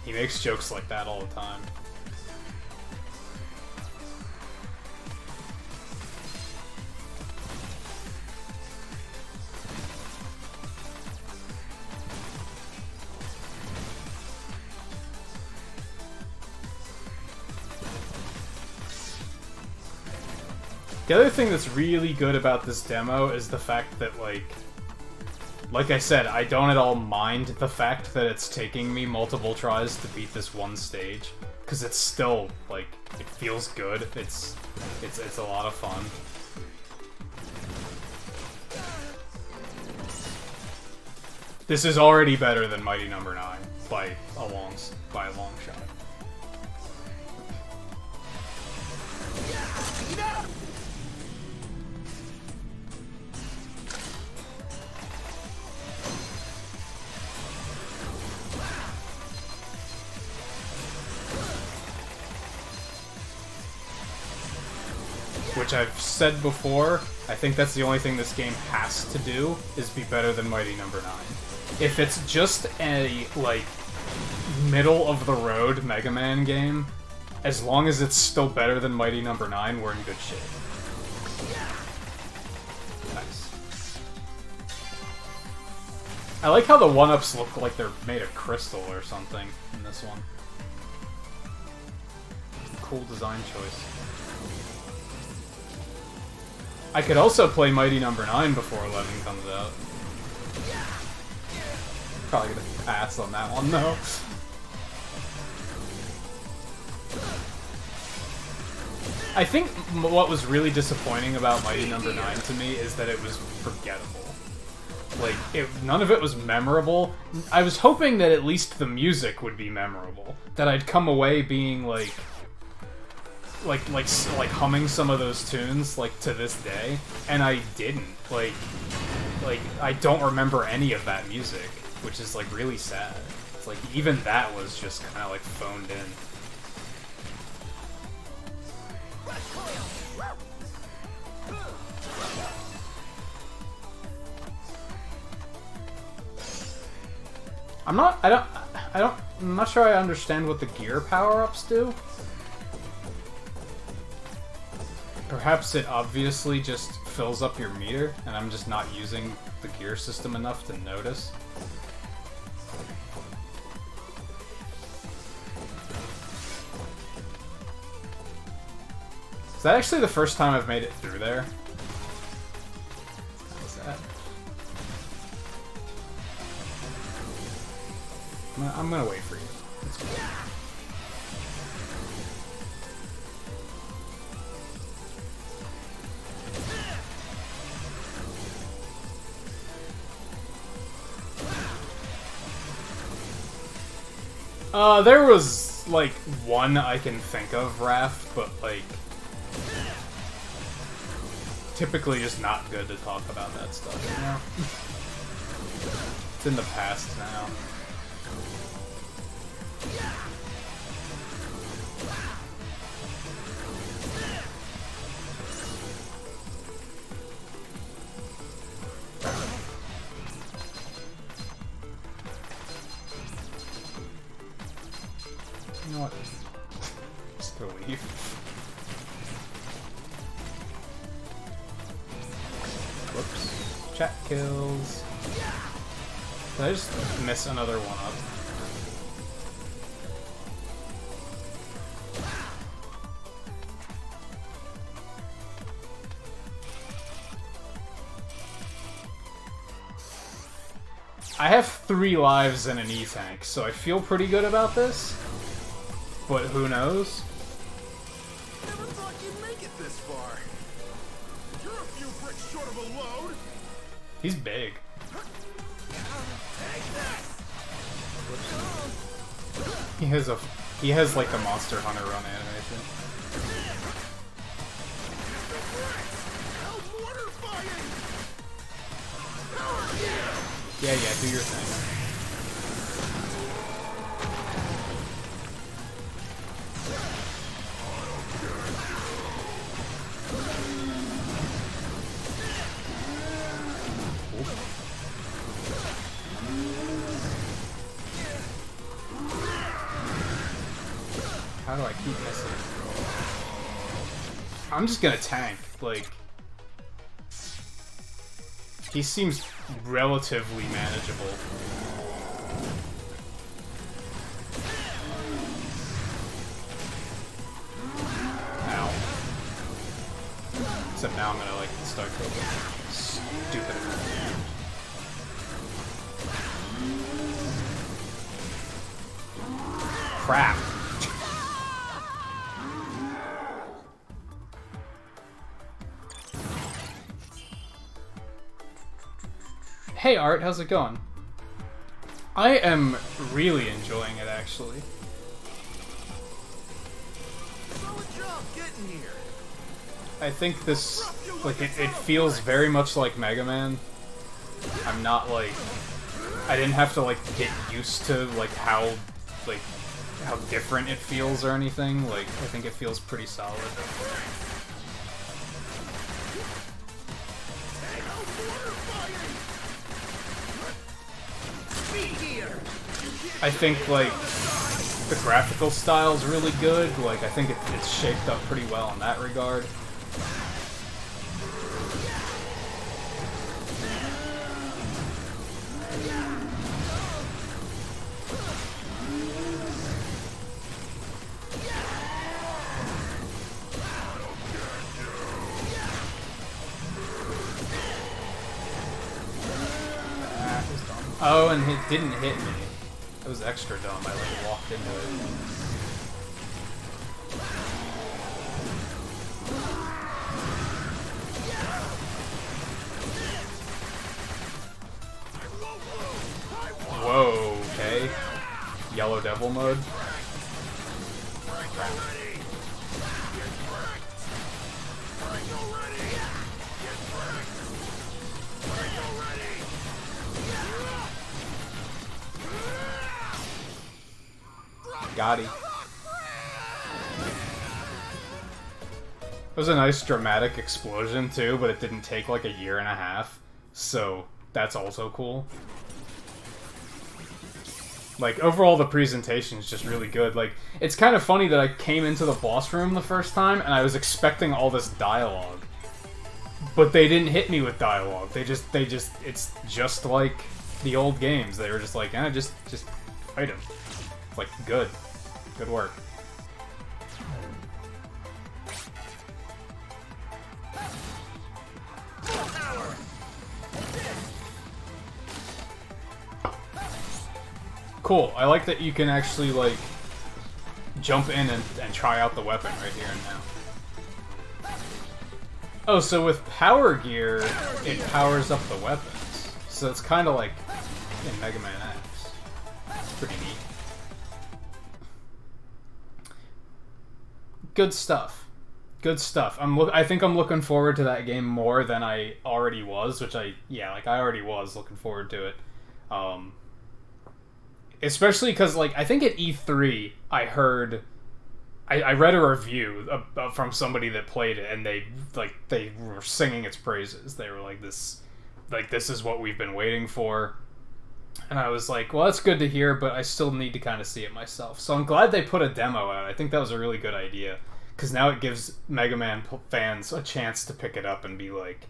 he makes jokes like that all the time. The other thing that's really good about this demo is the fact that, like I said, I don't at all mind the fact that it's taking me multiple tries to beat this one stage, because it's still, like, it feels good. It's a lot of fun. This is already better than Mighty No. 9 by a long shot. which I've said before, I think that's the only thing this game has to do, is be better than Mighty Number 9. If it's just a, like, middle-of-the-road Mega Man game, as long as it's still better than Mighty Number 9, we're in good shape. Nice. I like how the 1-ups look like they're made of crystal or something in this one. Cool design choice. I could also play Mighty Number 9 before 11 comes out. Probably gonna pass on that one, though. I think what was really disappointing about Mighty Number 9 to me is that it was forgettable. Like, none of it was memorable. I was hoping that at least the music would be memorable. That I'd come away being, like humming some of those tunes, like, to this day. And I didn't. Like, I don't remember any of that music, which is, like, really sad. It's like, even that was just kind of, like, phoned in. I'm not sure I understand what the gear power-ups do. Perhaps it obviously just fills up your meter, and I'm just not using the gear system enough to notice. Is that actually the first time I've made it through there? What's that? I'm gonna wait for you. That's cool. There was, like, one I can think of, Raph, but, like, typically just not good to talk about that stuff, you know? It's in the past now. You know what? Just go leave. Whoops. Chat kills. Did I just miss another one up? I have 3 lives and an E-tank, so I feel pretty good about this. But who knows? Never thought you'd make it this far. You're a few bricks short of a load. He's big. He has like the Monster Hunter run animation. Yeah, do your thing. How do I keep missing? I'm just gonna tank, like... He seems relatively manageable. Ow. Except now I'm gonna, like, start going stupid. Crap. Hey Art, how's it going? I am really enjoying it, actually. Solid job getting here. I think this, like, it feels very much like Mega Man. I'm not, like... I didn't have to, like, get used to, like, how different it feels or anything. Like, I think it feels pretty solid. I think, like, the graphical style is really good. Like, I think it's shaped up pretty well in that regard. Oh, and it didn't hit me. It was extra dumb. I like walked into it. Whoa, okay. Yellow Devil mode. Got it. It was a nice dramatic explosion too, but it didn't take like a year and a half, so that's also cool. Like, overall the presentation is just really good. Like, it's kind of funny that I came into the boss room the first time and I was expecting all this dialogue, but they didn't hit me with dialogue. It's just like the old games. They were just like, just fight him. Like, good work. Cool. I like that you can actually, like, jump in and try out the weapon right here and now. Oh, so with power gear, it powers up the weapons. So it's kind of like in Mega Man X. It's pretty neat. Good stuff. Good stuff. I think I'm looking forward to that game more than I already was, which I already was looking forward to it. Especially because, like, I think at E3, I read a review from somebody that played it, and they were singing its praises. They were like, this is what we've been waiting for. And I was like, well, that's good to hear, but I still need to kind of see it myself. So I'm glad they put a demo out. I think that was a really good idea, because now it gives Mega Man fans a chance to pick it up and be like,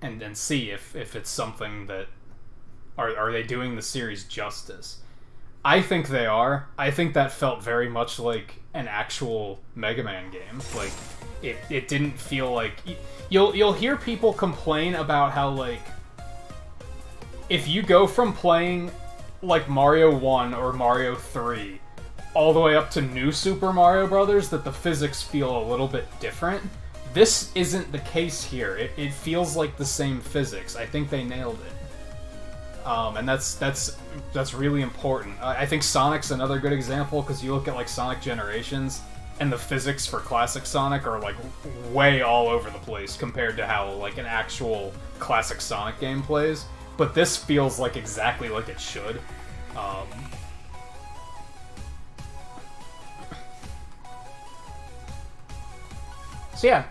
and see if it's something that, are they doing the series justice? I think they are. I think that felt very much like an actual Mega Man game. Like, it didn't feel like... You'll hear people complain about how, like, if you go from playing, like, Mario 1 or Mario 3 all the way up to New Super Mario Brothers, that the physics feel a little bit different. This isn't the case here. It feels like the same physics. I think they nailed it. And that's really important. I think Sonic's another good example, because you look at, like, Sonic Generations, and the physics for classic Sonic are, like, way all over the place compared to how, like, an actual classic Sonic game plays. But this feels like exactly like it should. So yeah.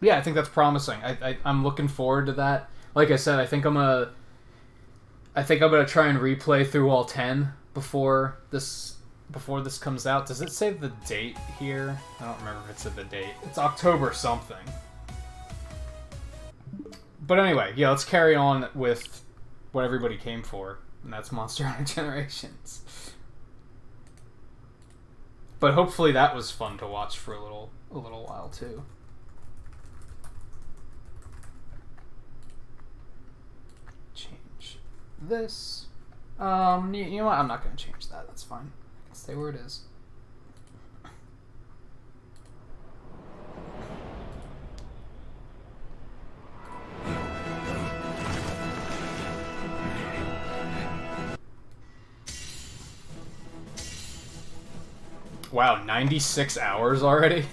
Yeah, I think that's promising. I'm looking forward to that. Like I said, I think I'm gonna try and replay through all 10 before this comes out. Does it say the date here? I don't remember if it said the date. It's October something. But anyway, yeah, let's carry on with what everybody came for, and that's Monster Hunter Generations. But hopefully that was fun to watch for a little while too. Change this. You know what? I'm not going to change that. That's fine. Let's stay where it is. Wow, 96 hours already?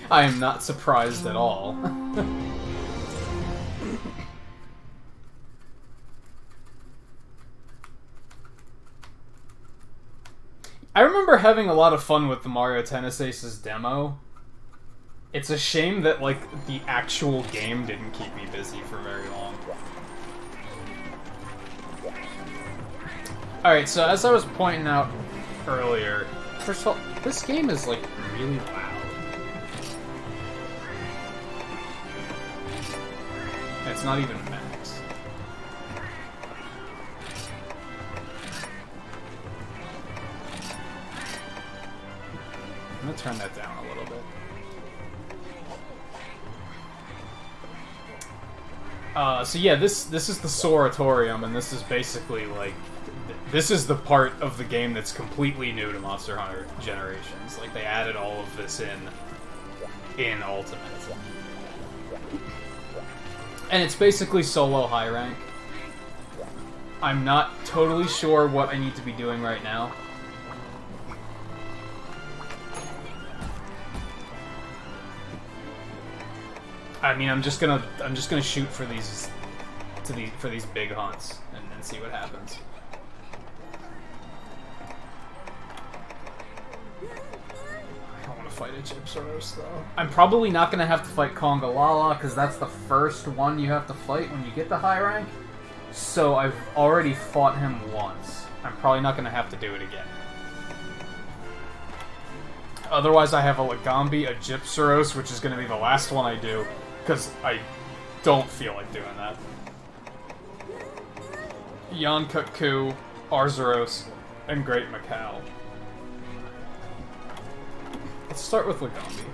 I am not surprised at all. I remember having a lot of fun with the Mario Tennis Aces demo. It's a shame that, like, the actual game didn't keep me busy for very long. Alright, so as I was pointing out earlier, first of all, this game is, like, really loud. It's not even max. I'm gonna turn that down a little bit. So yeah, this is the Soratorium, and this is basically, like, this is the part of the game that's completely new to Monster Hunter Generations. Like, they added all of this in Ultimate. And it's basically solo high rank. I'm not totally sure what I need to be doing right now. I mean, I'm just gonna shoot for these big hunts and see what happens. I don't want to fight a Gypsaros though. I'm probably not gonna have to fight Conga Lala because that's the first one you have to fight when you get the high rank. So I've already fought him once. I'm probably not gonna have to do it again. Otherwise, I have a Lagambi, a Gypsaros, which is gonna be the last one I do. Because I don't feel like doing that. Yankutku, Arzuros, and Great Macau. Let's start with Lagambi.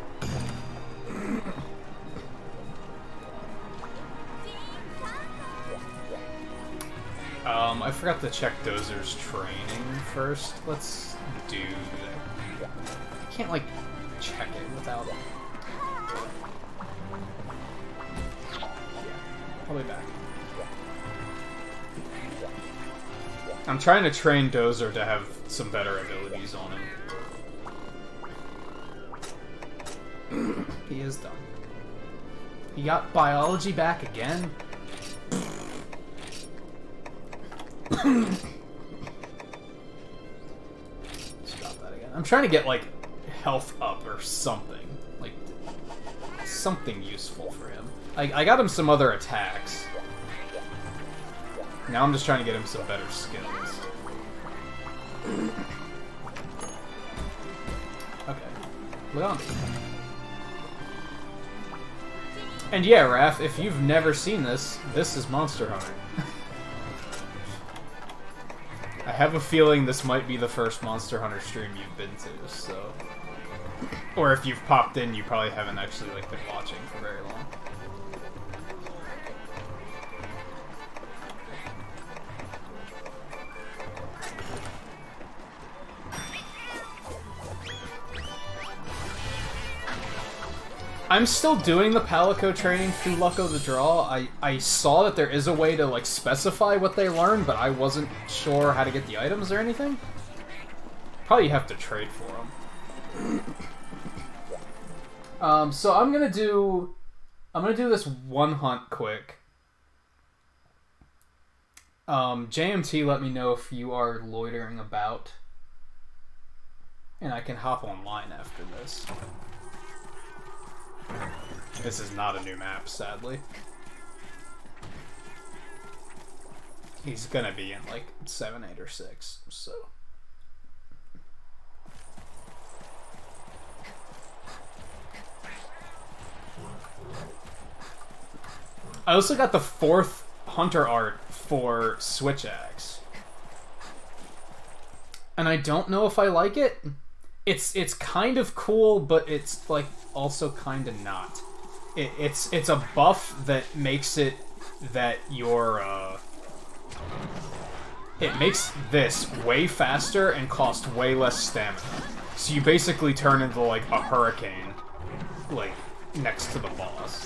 I forgot to check Dozer's training first. Let's do that. I can't, like, check it without... I'll be back. I'm trying to train Dozer to have some better abilities on him. He is done. He got biology back again? Stop that again. I'm trying to get, like, health up or something. Like, something useful for him. I got him some other attacks. Now I'm just trying to get him some better skills. Okay. Lagambi. And yeah, Raph, if you've never seen this, this is Monster Hunter. I have a feeling this might be the first Monster Hunter stream you've been to, so... Or if you've popped in, you probably haven't actually, like, been watching for very long. I'm still doing the Palico training through Lucko the Draw. I saw that there is a way to, like, specify what they learn, but I wasn't sure how to get the items or anything. Probably have to trade for them. So I'm gonna do this one hunt quick. JMT, let me know if you are loitering about, and I can hop online after this. This is not a new map, sadly. He's gonna be in, like, 7, 8, or 6, so... I also got the 4th Hunter art for Switch Axe. And I don't know if I like it. It's kind of cool, but it's, like, also kind of not. It's a buff that makes it that your, it makes this way faster and cost way less stamina. So you basically turn into, like, a hurricane, like, next to the boss.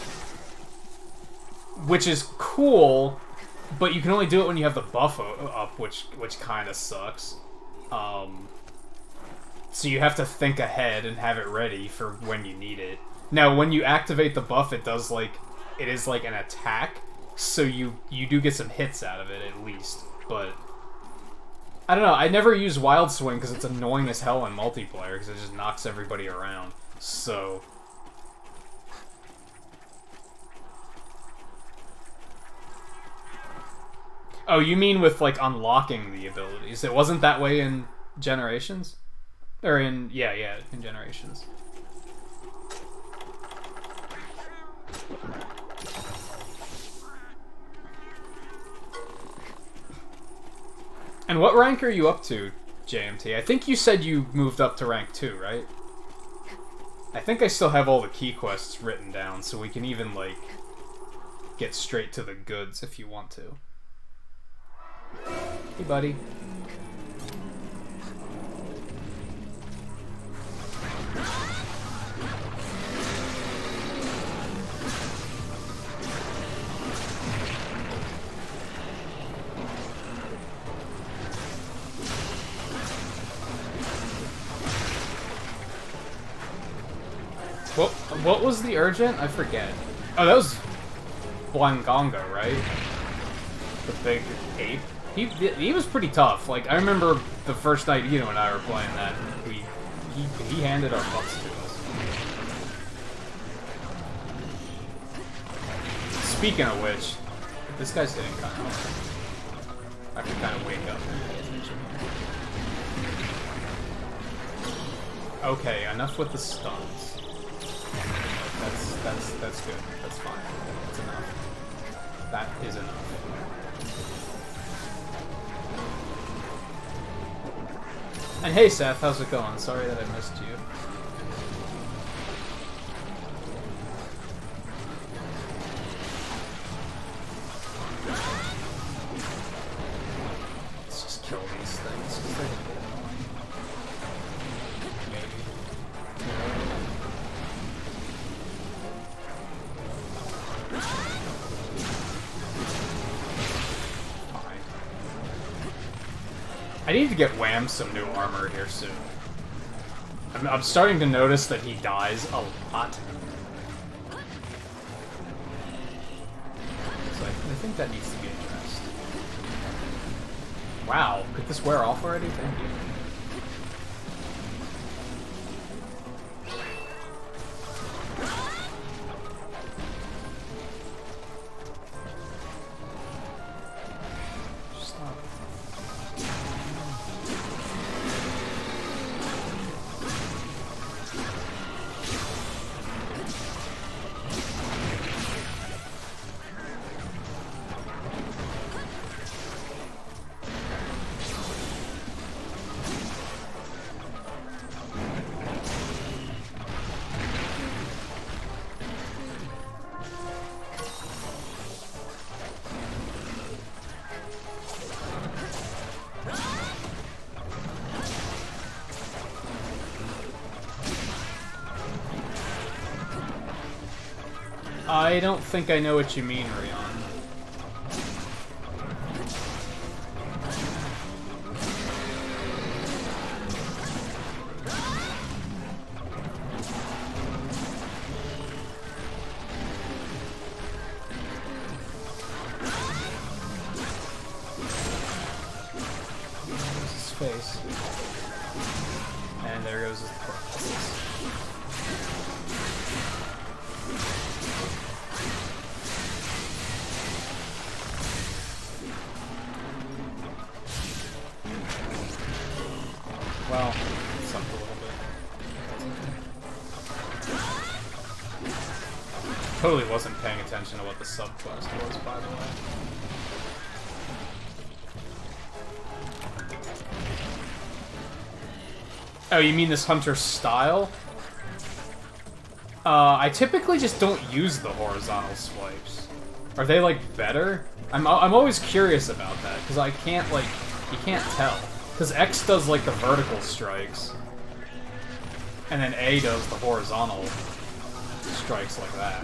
Which is cool, but you can only do it when you have the buff up, which kind of sucks. So you have to think ahead and have it ready for when you need it. Now, when you activate the buff, it is like an attack, so you do get some hits out of it at least. But I don't know. I never use Wild Swing because it's annoying as hell in multiplayer because it just knocks everybody around. So Oh, you mean with, like, unlocking the abilities. It wasn't that way in Generations? Or in... Yeah, in Generations. And what rank are you up to, JMT? I think you said you moved up to rank 2, right? I think I still have all the key quests written down, so we can even, like, get straight to the goods if you want to. Hey, buddy. What was the urgent? I forget. Oh, that was Blangonga, right? The big ape. He was pretty tough. Like, I remember the first night Eno and I were playing that. He handed our butts to us. Speaking of which, this guy's hitting kind of hard. I can kind of wake up and pay attention here. Okay, enough with the stuns. That's good. That's fine. That's enough. That is enough. And hey Seth, how's it going? Sorry that I missed you. Let's just kill these things. I need to get Wham some new armor here soon. I'm starting to notice that he dies a lot. So I think that needs to be addressed. Wow, could this wear off already? Thank you. I don't think I know what you mean, Rion. There's his face. And there goes his corpse. Well, sucked a little bit. Totally wasn't paying attention to what the subquest was, by the way. Oh, you mean this hunter's style? I typically just don't use the horizontal swipes. Are they, like, better? I'm always curious about that, because I can't, like, you can't tell. Because X does, like, the vertical strikes. And then A does the horizontal strikes like that.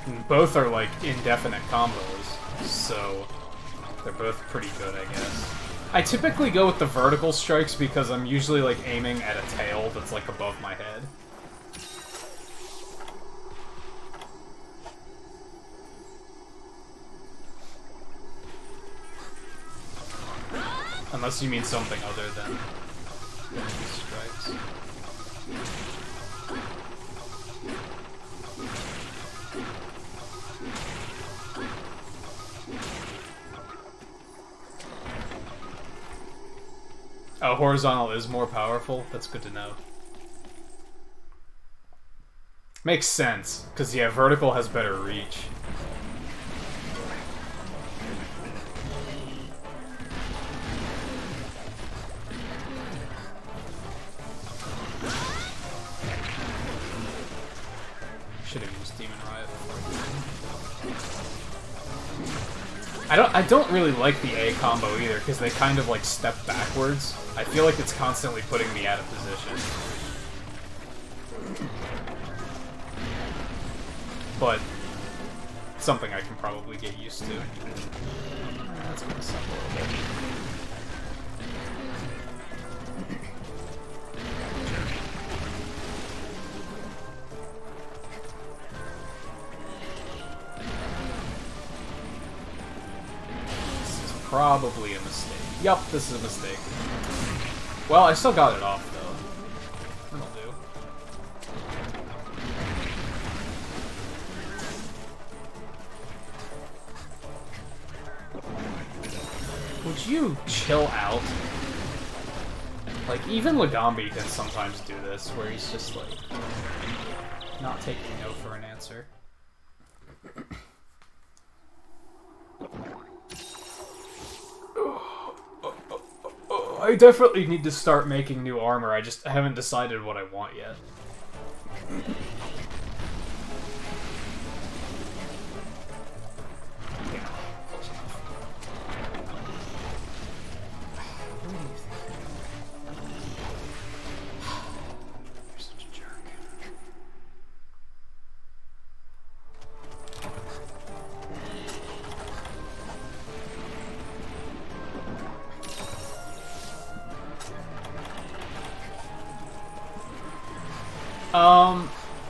And both are, like, indefinite combos, so they're both pretty good, I guess. I typically go with the vertical strikes because I'm usually, like, aiming at a tail that's, like, above my head. Unless you mean something other than these strikes. Oh, horizontal is more powerful? That's good to know. Makes sense, because yeah, vertical has better reach. Should have used Demon Riot before. I don't really like the A combo either, because they kind of like step backwards. I feel like it's constantly putting me out of position. But something I can probably get used to. That's gonna suck a little bit. This is probably a mistake. Yup, this is a mistake. Well, I still got it off though. That'll do. Would you chill out? Like, even Lagambi can sometimes do this, where he's just, like, not taking no for an answer. I definitely need to start making new armor, I haven't decided what I want yet.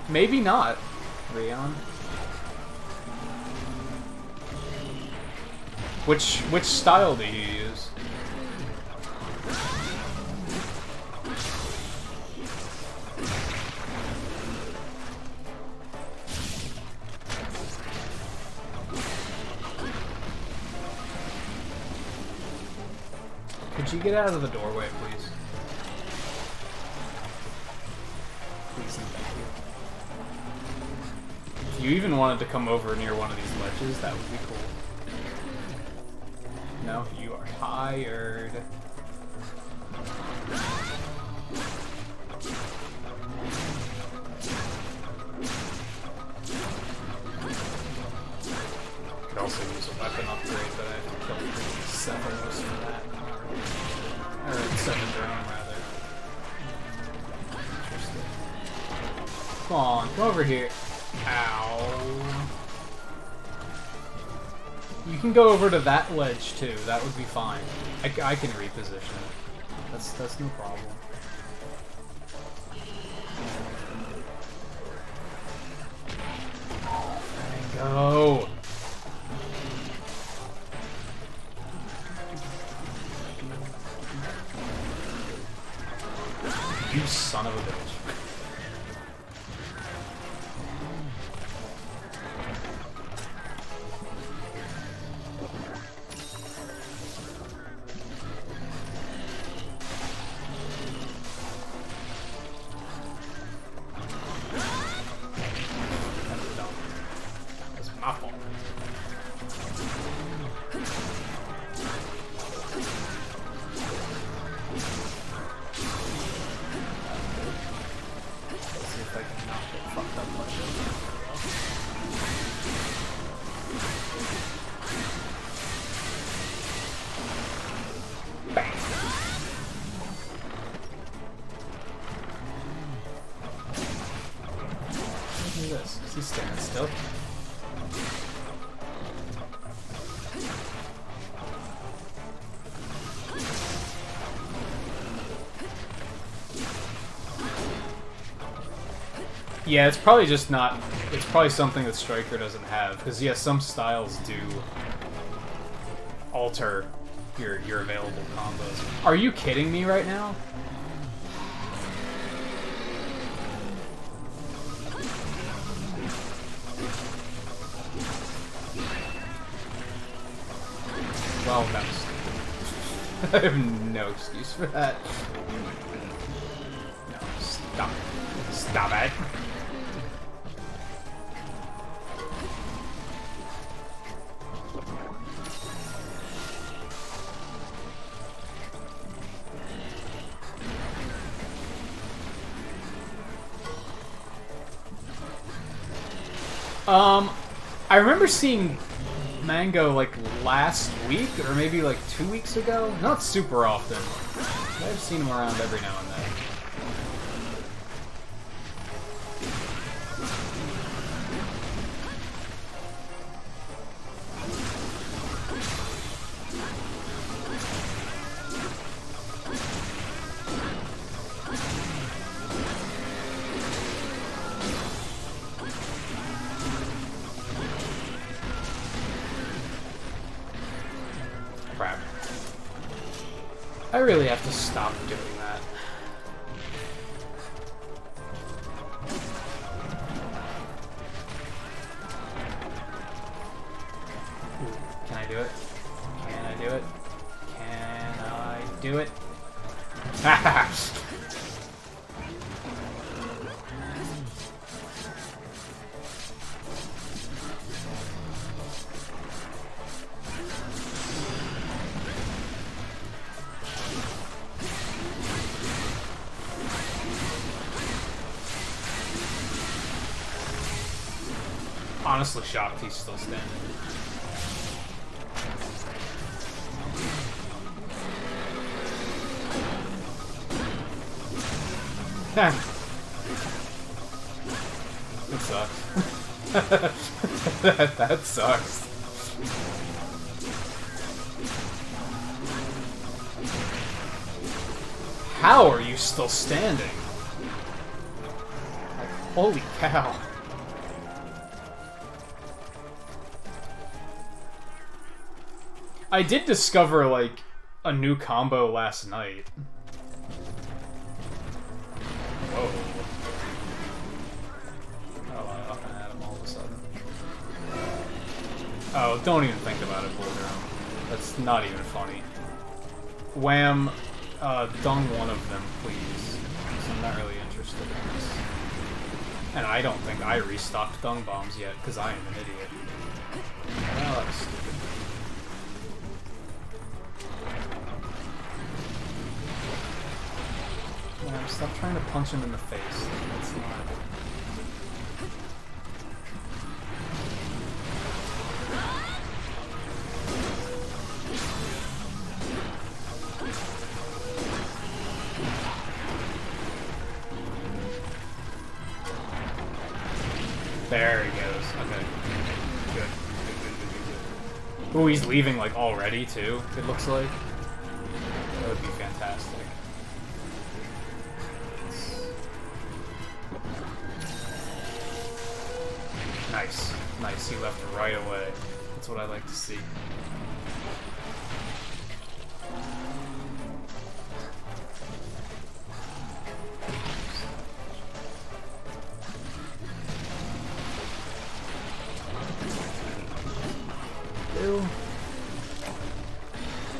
Maybe not, Rion. Which style do you use? Could you get out of the doorway, please? Please and thank you. If you even wanted to come over near one of these ledges, that would be cool. No, you are tired. Could also use a weapon upgrade, but I have to kill 7 for that. Or 7 drone, rather. Interesting. Come on, come over here. Ow. You can go over to that ledge too. That would be fine. I can reposition it. That's no problem. Go. You son of a bitch. He's standing still. Yeah, it's probably just not... It's probably something that Striker doesn't have. Because, yeah, some styles do alter your available combos. Are you kidding me right now? Well, that was stupid. I have no excuse for that. No, stop. Stop it. I remember seeing Mango like last week, or maybe like 2 weeks ago. Not super often. I've seen him around every now and then. I really have to stop doing that. Ooh, can I do it? Can I do it? Can I do it? Honestly shocked he's still standing. That sucks. that sucks. How are you still standing? Like, holy cow. I did discover, like, a new combo last night. Whoa. Oh, I up and at him all of a sudden. Oh, don't even think about it, Boulder. That's not even funny. Wham, dung one of them, please. Because I'm not really interested in this. And I don't think I restocked dung bombs yet, because I am an idiot. Oh, that was stupid. Man, stop trying to punch him in the face. That's not... There he goes. Okay. Good. Ooh, he's leaving, like, already, too, it looks like. That would be fantastic. Nice. Nice, he left right away. That's what I like to see.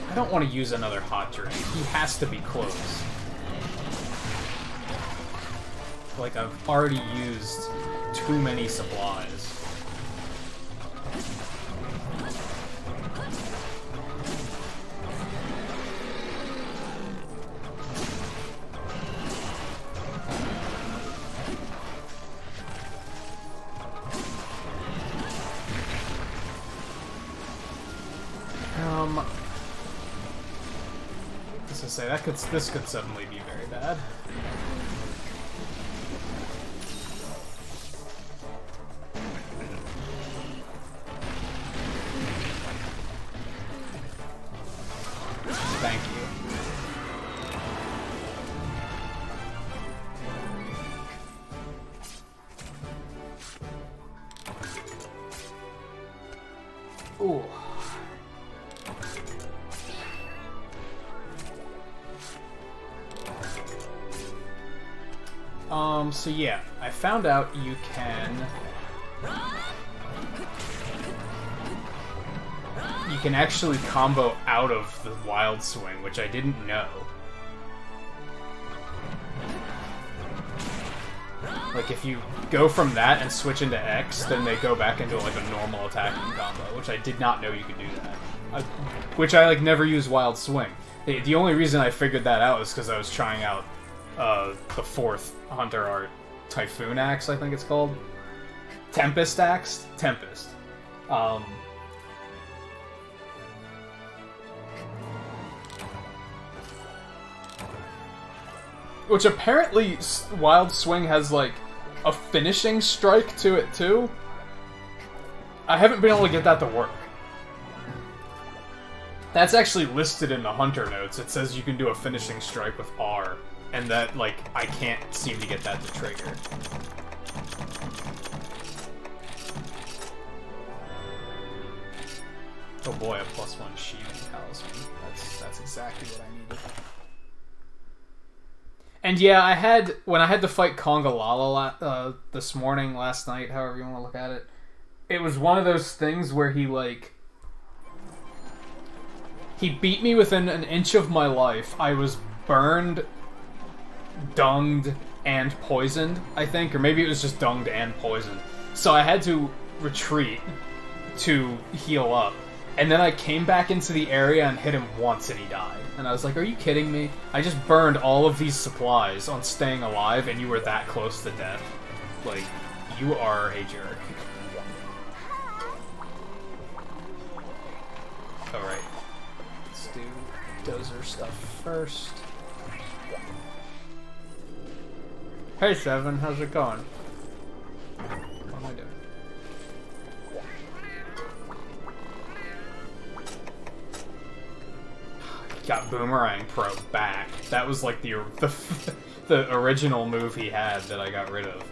I don't want to use another hot drink. He has to be close. Like, I've already used too many supplies. Say this could suddenly be very bad. Thank you. Ooh. So yeah, I found out you can can actually combo out of the wild swing, which I didn't know. Like, if you go from that and switch into X, then they go back into, like, a normal attacking combo, which I did not know you could do that. Which I, like, never use Wild Swing. The only reason I figured that out was because I was trying out the 4th Hunter Art Typhoon Axe, I think it's called. Tempest Axe? Tempest. Which apparently Wild Swing has, like, a finishing strike to it, too. I haven't been able to get that to work. That's actually listed in the Hunter notes. It says you can do a finishing strike with R, and that, like, I can't seem to get that to trigger. Oh boy, a +1 sheathing talisman. That's exactly what I needed. And yeah, when I had to fight Conga Lala this morning, last night, however you want to look at it, it was one of those things where he beat me within an inch of my life. I was burned, dunged, and poisoned, I think, or maybe it was just dunged and poisoned. So I had to retreat to heal up. And then I came back into the area and hit him once and he died. And I was like, are you kidding me? I just burned all of these supplies on staying alive and you were that close to death. Like, you are a jerk. Alright. Let's do Dozer stuff first. Hey Seven, how's it going? What am I doing? Got Boomerang Pro back. That was like the original move he had that I got rid of.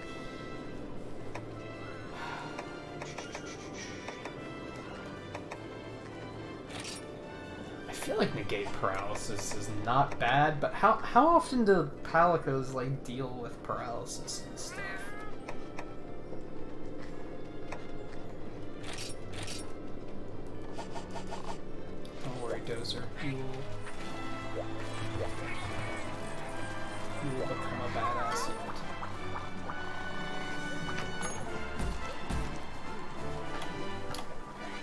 I feel like negate paralysis is not bad, but how often do Palicos like deal with paralysis and stuff? Don't worry, Dozer. You will become a badass yet.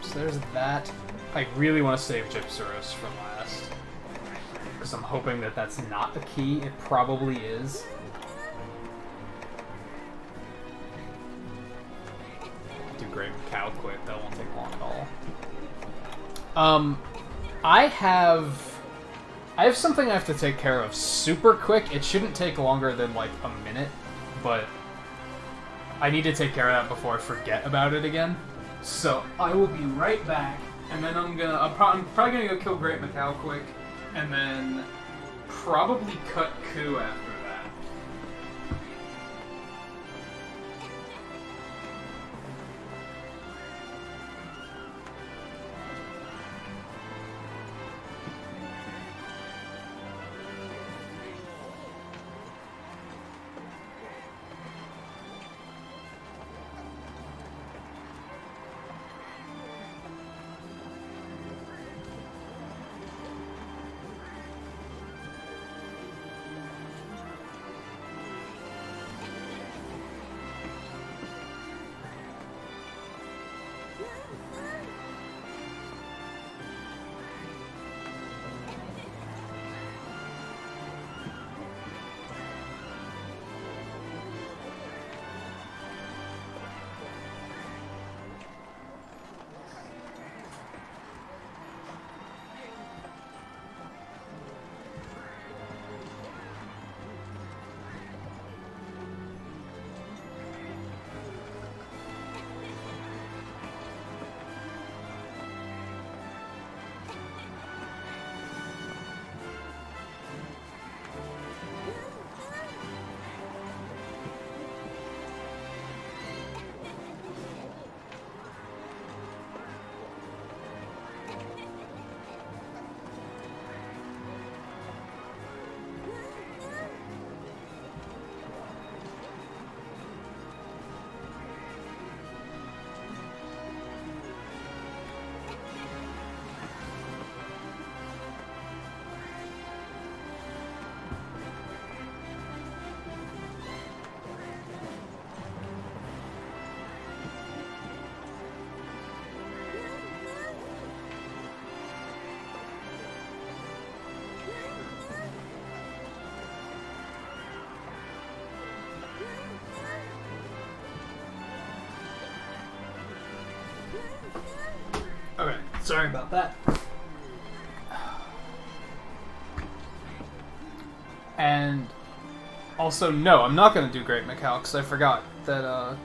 So there's that. I really want to save Gypsaros for last. Because I'm hoping that that's not the key. It probably is. Do Great Cow quick. That won't take long at all. I have something I have to take care of super quick. It shouldn't take longer than, like, a minute, but I need to take care of that before I forget about it again. So, I will be right back, and then I'm probably gonna go kill Great Macau quick, and then probably cut Ku after that. Okay, sorry about that. And also, no, I'm not going to do Great Macau because I forgot that,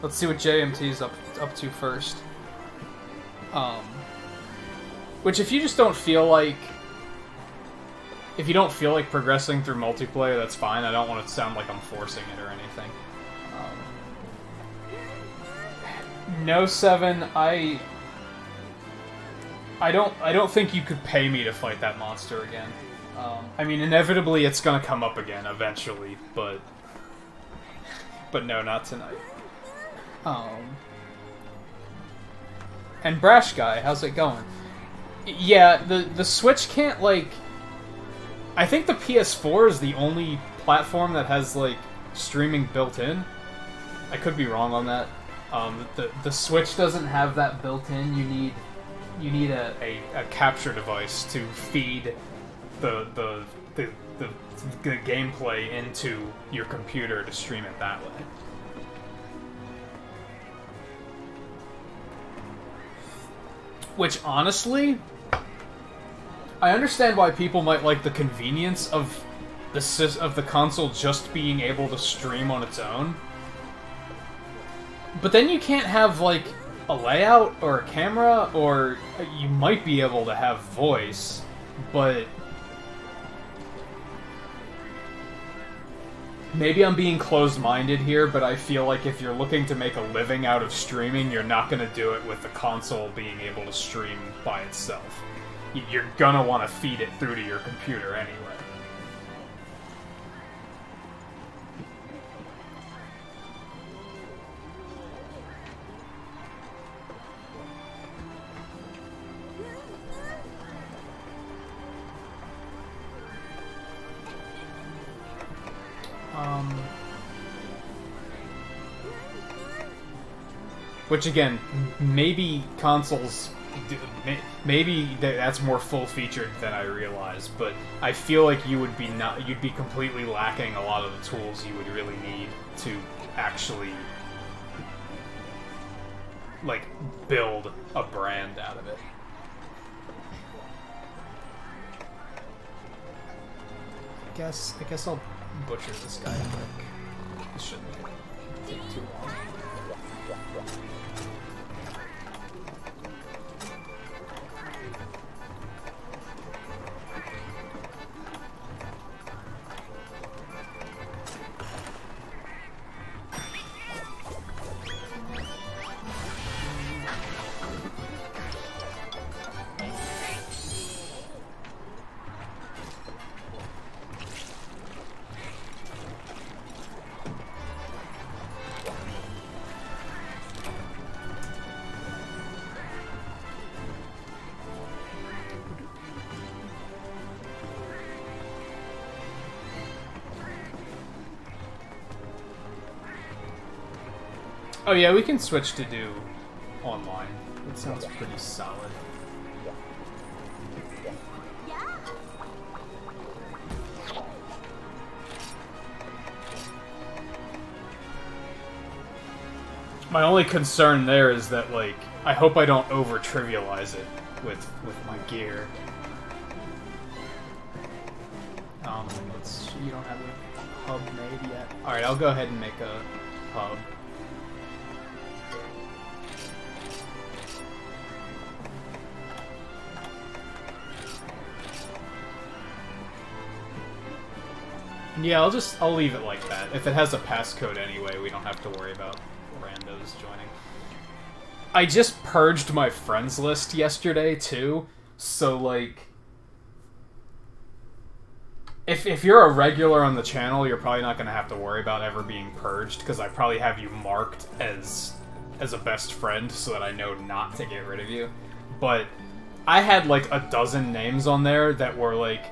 let's see what JMT's up to first. Which if you just don't feel like... If you don't feel like progressing through multiplayer, that's fine. I don't want it to sound like I'm forcing it or anything. No, 7, I don't think you could pay me to fight that monster again. I mean, inevitably it's gonna come up again eventually, but no, not tonight. And Brash Guy, how's it going? Yeah, the Switch can't, like... I think the PS4 is the only platform that has, like, streaming built in. I could be wrong on that. The Switch doesn't have that built in. You need a capture device to feed the gameplay into your computer to stream it that way. Which, honestly, I understand why people might like the convenience of the console just being able to stream on its own. But then you can't have, like, a layout or a camera, or you might be able to have voice, but... Maybe I'm being closed-minded here, but I feel like if you're looking to make a living out of streaming, you're not going to do it with the console being able to stream by itself. You're gonna want to feed it through to your computer anyway. Which again, maybe consoles, maybe that's more full-featured than I realize, but I feel like you'd be completely lacking a lot of the tools you would really need to actually, like, build a brand out of it. I guess I'll butcher this guy quick. This shouldn't take too long. Oh yeah, we can switch to do online. It sounds pretty solid. My only concern there is that, like, I hope I don't over-trivialize it with my gear. You don't have a hub made yet. Alright, I'll go ahead and make a hub. Yeah, I'll leave it like that. If it has a passcode anyway, we don't have to worry about randos joining. I just purged my friends list yesterday, too, so, like... If you're a regular on the channel, you're probably not going to have to worry about ever being purged, because I probably have you marked as a best friend, so that I know not to get rid of you. But I had, like, a dozen names on there that were, like...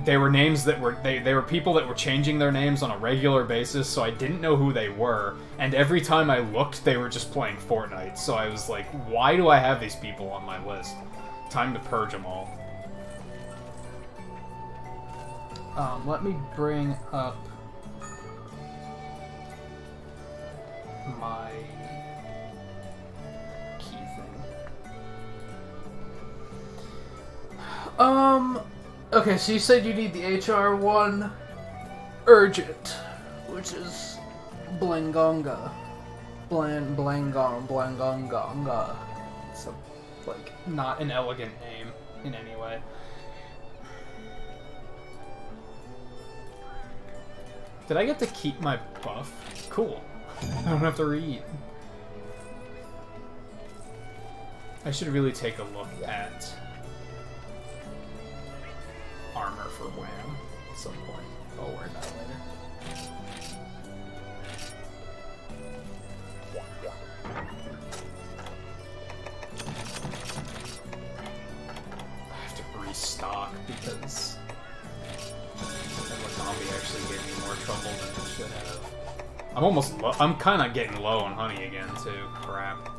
They were names that were... They were people that were changing their names on a regular basis, so I didn't know who they were. And every time I looked, they were just playing Fortnite. So I was like, why do I have these people on my list? Time to purge them all. Let me bring up my Okay, so you said you need the HR1 Urgent, which is Blangonga. Blangonga. It's a, like, not an elegant name in any way. Did I get to keep my buff? Cool. I don't have to read. I should really take a look at armor for Wham at some point. I'll worry about it later. I have to restock because Zombie actually gave me more trouble than it should have. I'm almost low. I'm kind of getting low on honey again, too. Crap.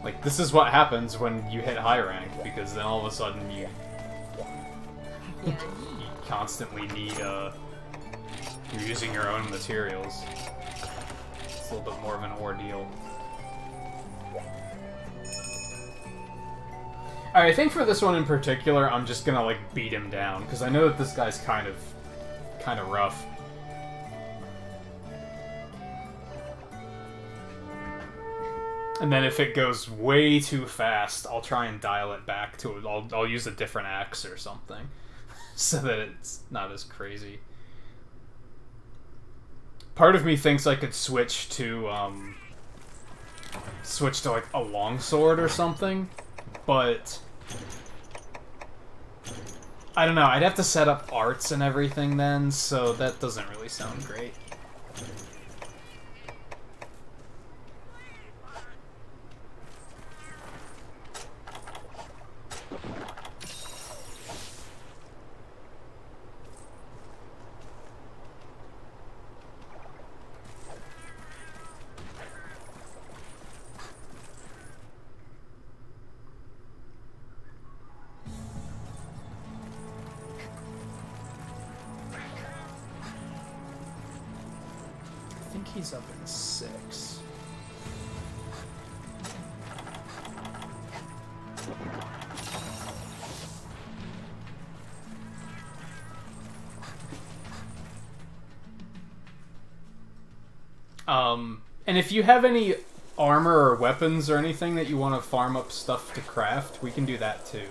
Like, this is what happens when you hit high rank, because then all of a sudden you constantly need, you're using your own materials. It's a little bit more of an ordeal. Alright, I think for this one in particular, I'm just gonna, like, beat him down, because I know that this guy's kind of rough. And then if it goes way too fast, I'll try and dial it back to it. I'll use a different axe or something, so that it's not as crazy. Part of me thinks I could switch to like a longsword or something, but I don't know. I'd have to set up arts and everything then, so that doesn't really sound great. He's up in 6. And if you have any armor or weapons or anything that you want to farm up stuff to craft, we can do that too.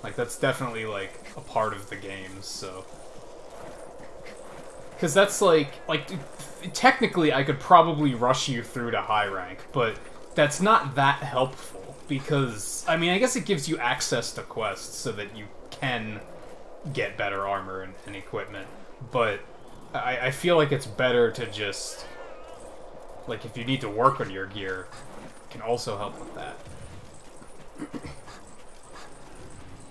Like, that's definitely, like, a part of the game, so... Because that's like, technically I could probably rush you through to high rank, but that's not that helpful, because, I mean, I guess it gives you access to quests so that you can get better armor and equipment, but I feel like it's better to just, like, if you need to work on your gear, it can also help with that.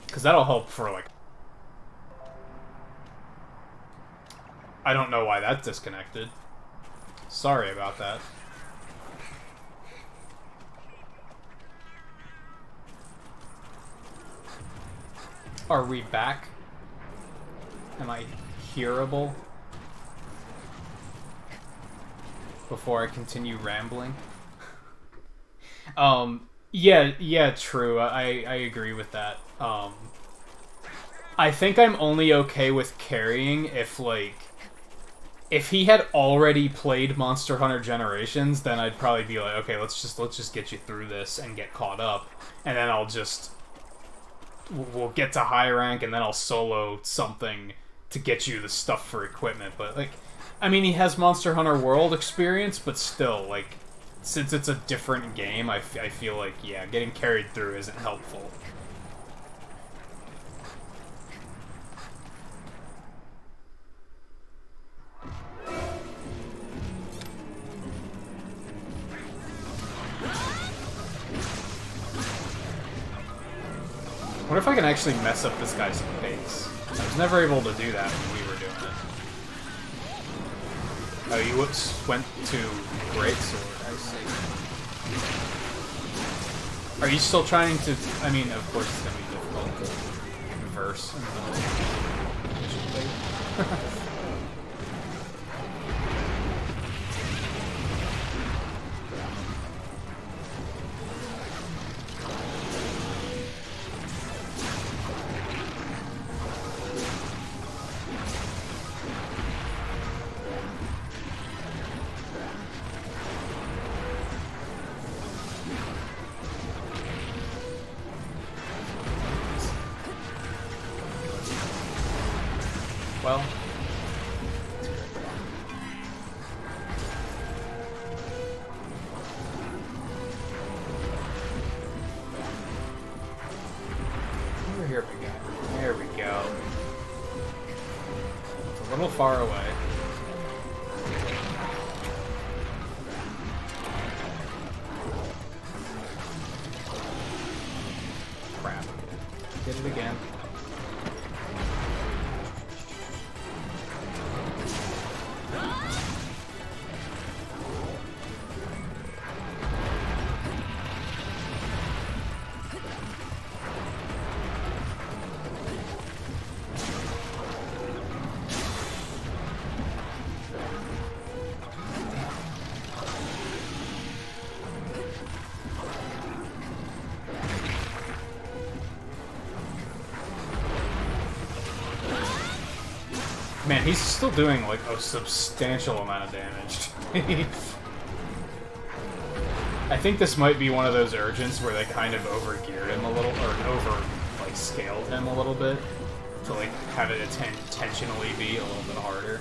Because that'll help for, like, I don't know why that disconnected. Sorry about that. Are we back? Am I hearable? Before I continue rambling? Yeah, true. I agree with that. I think I'm only okay with carrying if, like, if he had already played Monster Hunter Generations, then I'd probably be like, okay, let's just get you through this and get caught up, and then we'll get to high rank, and then I'll solo something to get you the stuff for equipment. But, like, I mean, he has Monster Hunter World experience, but still, like, since it's a different game, I feel like, yeah, getting carried through isn't helpful. I wonder if I can actually mess up this guy's pace. I was never able to do that when we were doing it. Oh, you went to Greatsword, I see. Are you still trying to... I mean, of course it's going to be difficult to converse in the... far away. Crap. Did it again. Man, he's still doing, like, a substantial amount of damage. I think this might be one of those urgents where they kind of over-geared him a little, or like, scaled him a little bit to, like, have it intentionally be a little bit harder.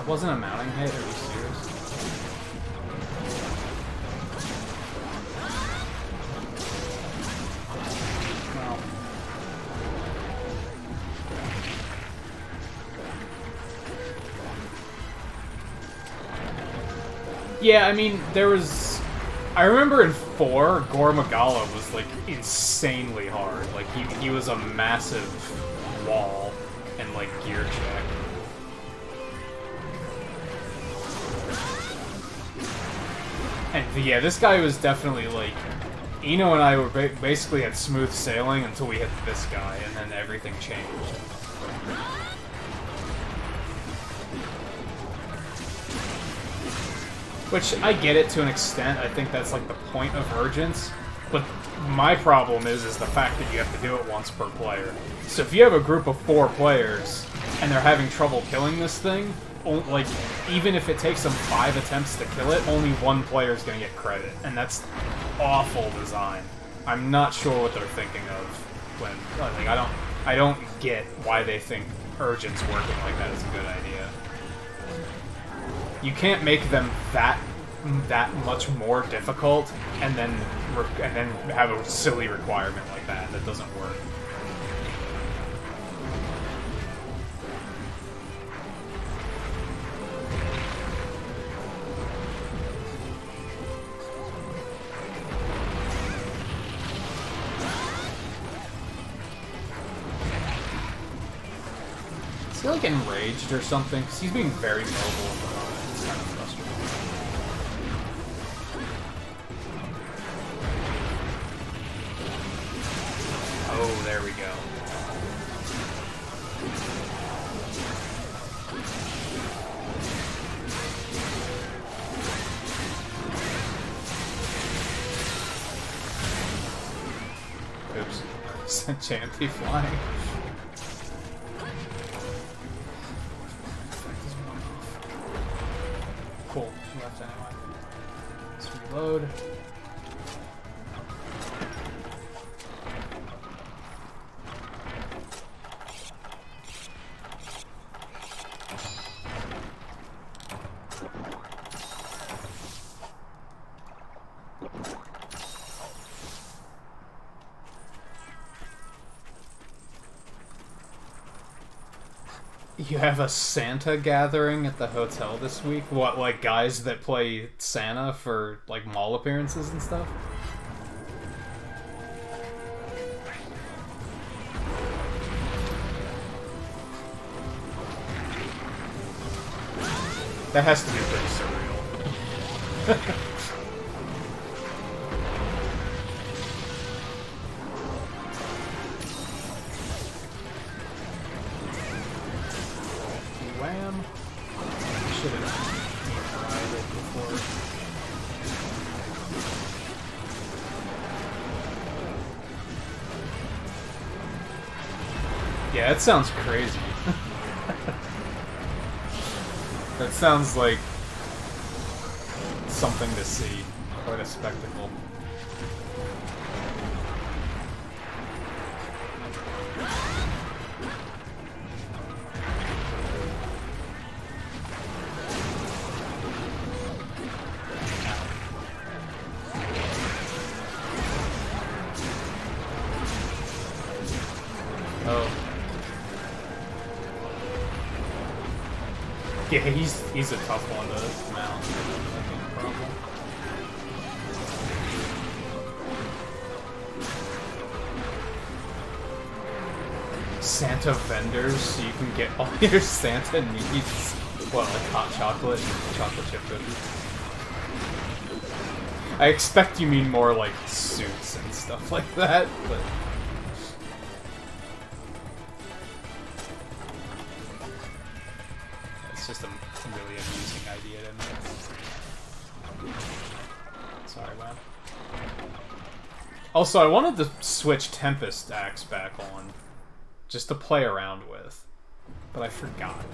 Wasn't a mounting hit, are you serious? Well. Yeah, I mean, there was... I remember in 4, Gore Magala was, like, insanely hard. Like, he was a massive wall and, like, gear check. And yeah, this guy was definitely like... Eno and I were basically at smooth sailing until we hit this guy, and then everything changed. Which, I get it to an extent. I think that's like the point of Urgence. But my problem is the fact that you have to do it once per player. So if you have a group of 4 players, and they're having trouble killing this thing, like, even if it takes them 5 attempts to kill it, only 1 player is going to get credit, and that's awful design. I'm not sure what they're thinking of when, like, I don't get why they think Urgent's working like that is a good idea. You can't make them that much more difficult, and then have a silly requirement like that. That doesn't work. Is he, like, enraged or something? Because he's being very mobile at the moment. It's kind of frustrating. Oh, there we go. Oops. Sent Chanty flying. Cool. Left anyway. Let's reload. You have a Santa gathering at the hotel this week? What, like guys that play Santa for, like, mall appearances and stuff? That has to be pretty surreal. Wham! Should have tried it before. Yeah, it sounds crazy. That sounds like something to see. Quite a spectacle. Oh. Yeah, he's a tough one to mount. That'd be a problem. Santa vendors, so you can get all your Santa needs. What, like hot chocolate and chocolate chip cookies? I expect you mean more like suits and stuff like that, but... It's just a really amusing idea to me. Sorry, man. Also, I wanted to switch Tempest Axe back on, just to play around with, but I forgot.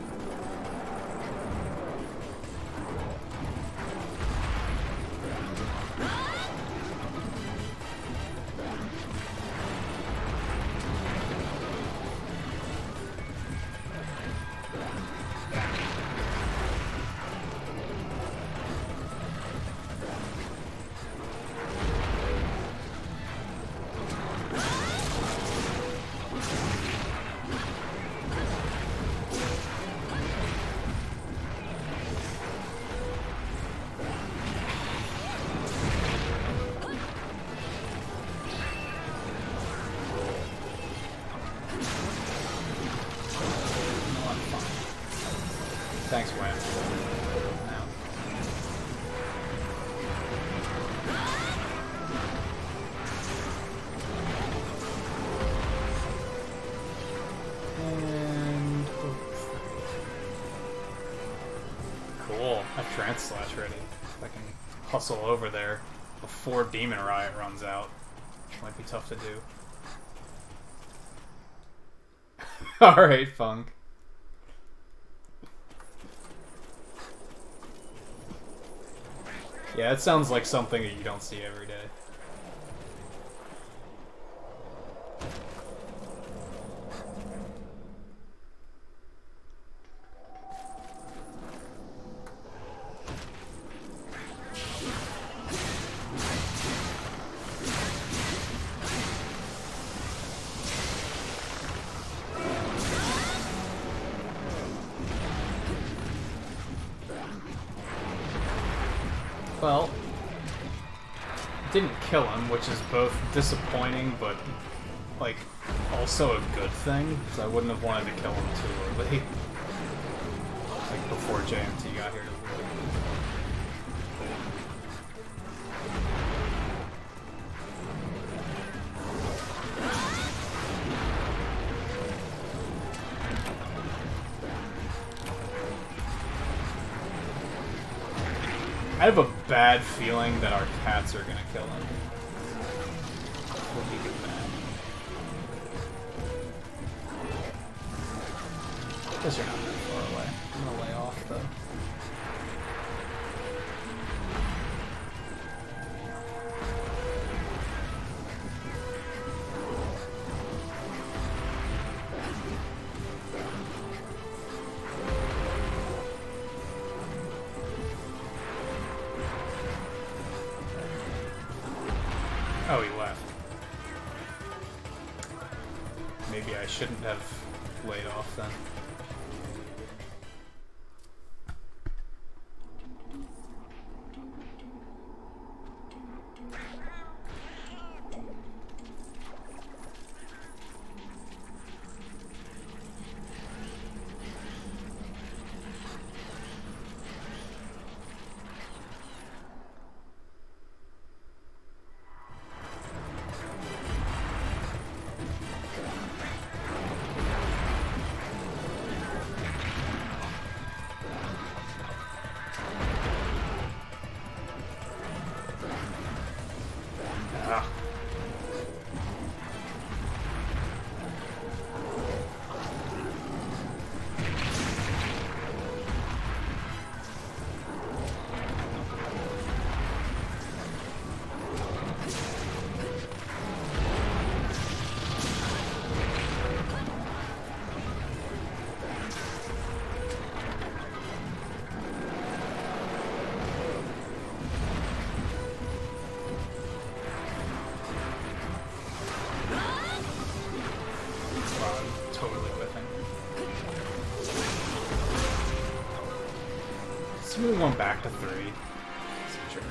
Thanks, Wham. And... Cool. I have Trance Slash ready. I can hustle over there before Demon Riot runs out. Might be tough to do. Alright, Funk. Yeah, it sounds like something that you don't see every day. Well, didn't kill him, which is both disappointing, but, like, also a good thing, because I wouldn't have wanted to kill him too early. Like, before JMT got here. I have a bad feeling that our cats are gonna kill him. We'll be good bad. Guess you're not that far away. I'm gonna lay off though. Oh, he left. Maybe I shouldn't have laid off then. He's really going back to 3. He's a jerk.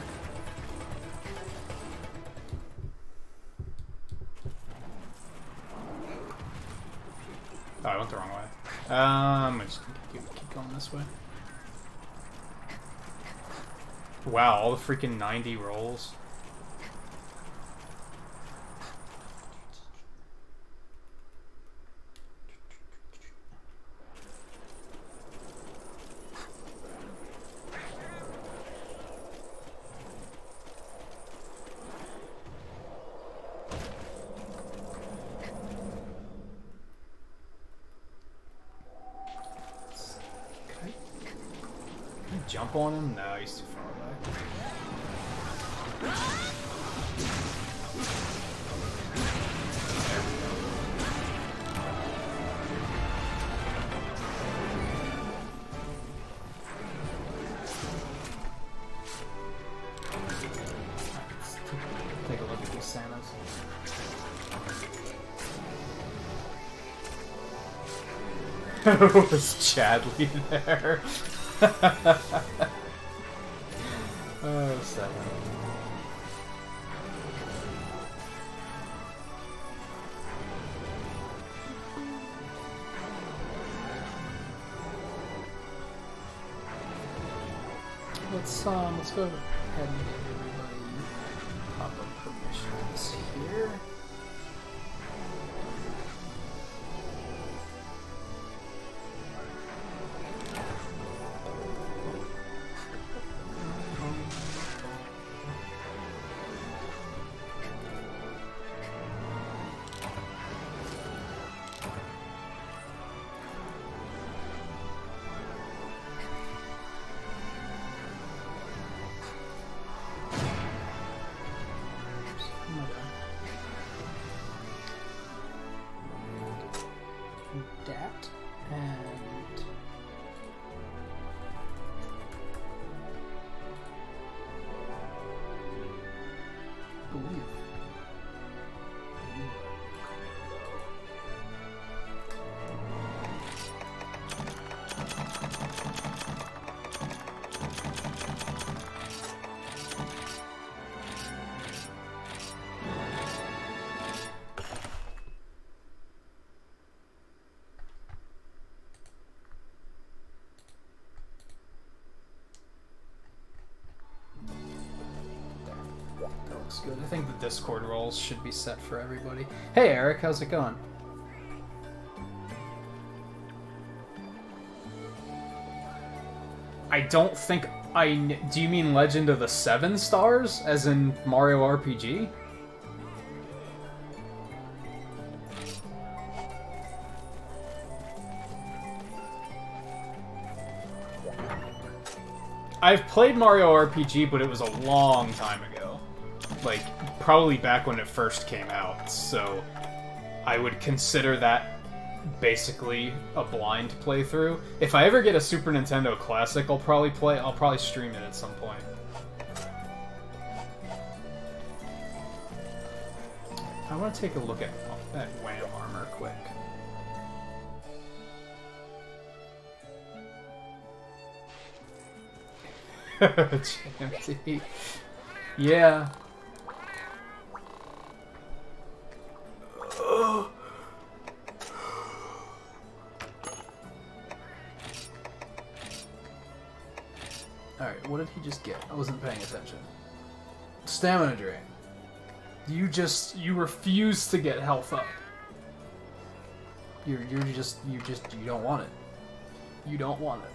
Oh, I went the wrong way. I'm just gonna keep going this way. Wow, all the freaking 90 rolls. Jump on him? No, he's too far away. Let's take a look at these Santas. Was Chadley there? Oh, 7. Let's go ahead and get everybody pop up permissions here. Dat and believe. Good. I think the Discord roles should be set for everybody. Hey Eric, how's it going? I don't think do you mean Legend of the 7 Stars? As in Mario RPG? I've played Mario RPG, but it was a long time ago. Like, probably back when it first came out, so I would consider that basically a blind playthrough. If I ever get a Super Nintendo Classic, I'll probably stream it at some point. I want to take a look at Wham armor quick. GMT. Yeah. Alright, what did he just get? I wasn't paying attention. Stamina drain. You refuse to get health up. You don't want it. You don't want it.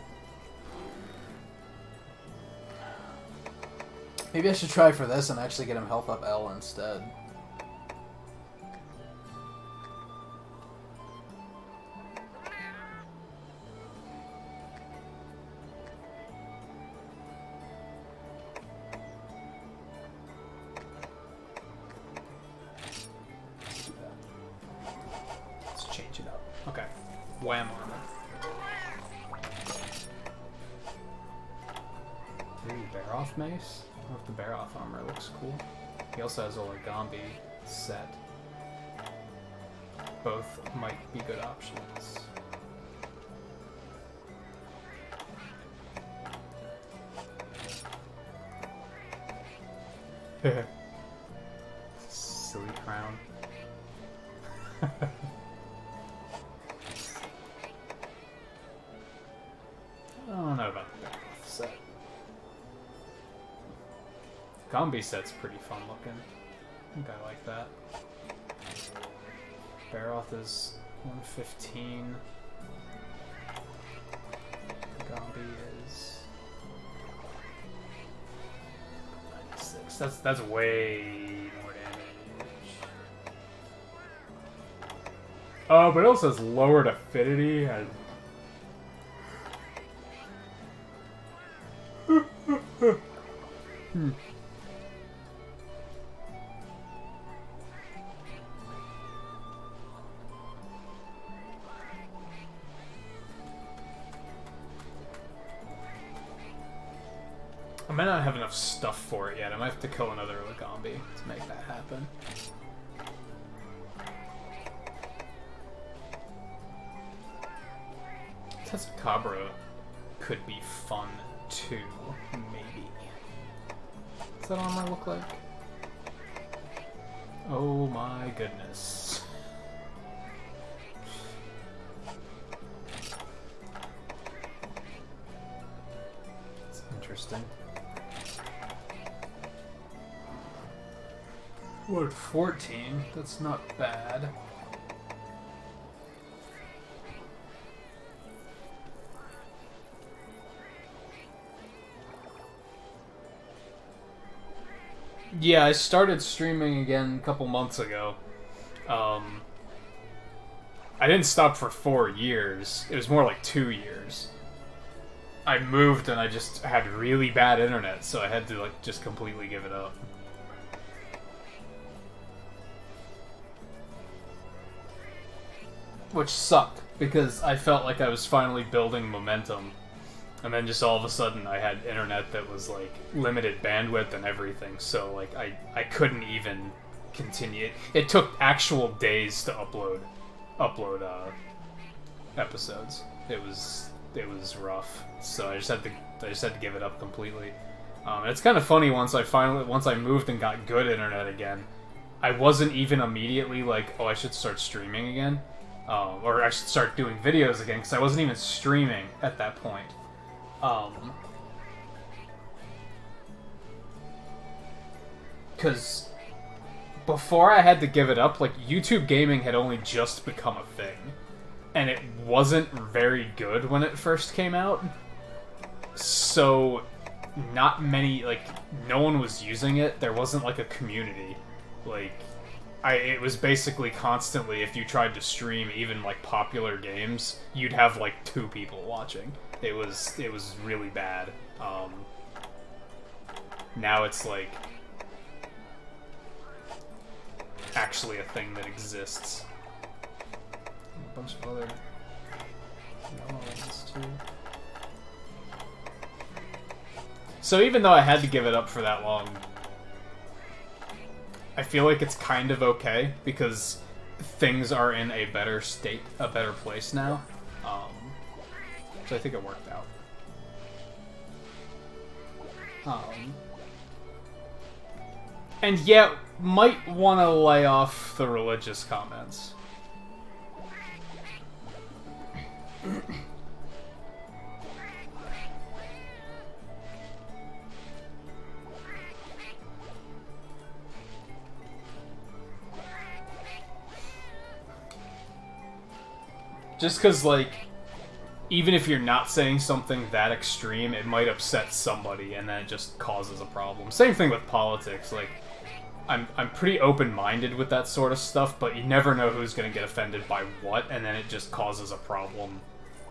Maybe I should try for this and actually get him health up L instead. Let's change it up. Okay. Wham armor. Ooh, bear off mace? I don't know if the bear off armor looks cool. He also has origami set. Both might be good options. Silly crown. I don't know about the Baroth set. Gombi set's pretty fun looking. I think I like that. Baroth is 115. Gombi is 96. That's way more damage. Oh, but it also has lowered affinity. I might not have enough stuff for it yet. I might have to kill another Lagombi to make that happen. Tezcabra could be fun too, maybe. What's that armor look like? Oh my goodness. It's interesting. What, 14? That's not bad. Yeah, I started streaming again a couple months ago. I didn't stop for 4 years. It was more like 2 years. I moved and I just had really bad internet, so I had to like just completely give it up. Which sucked, because I felt like I was finally building momentum. And then just all of a sudden I had internet that was like limited bandwidth and everything, so like I couldn't even continue. It took actual days to upload episodes. It was rough. So I just had to give it up completely. And it's kind of funny, once I moved and got good internet again, I wasn't even immediately like, oh, I should start streaming again. Or I should start doing videos again, because I wasn't even streaming at that point. Because before I had to give it up, like, YouTube gaming had only just become a thing. And it wasn't very good when it first came out. So, not many, like, no one was using it. There wasn't, like, a community. Like, it was basically constantly, if you tried to stream even, like, popular games, you'd have, like, 2 people watching. It was really bad. Now it's, like, actually a thing that exists. A bunch of other ones, too. So even though I had to give it up for that long, I feel like it's kind of okay, because things are in a better state, a better place now. So I think it worked out. And yeah, might want to lay off the religious comments. Just because, like, even if you're not saying something that extreme, it might upset somebody, and then it just causes a problem. Same thing with politics. Like, I'm pretty open-minded with that sort of stuff, but you never know who's going to get offended by what, and then it just causes a problem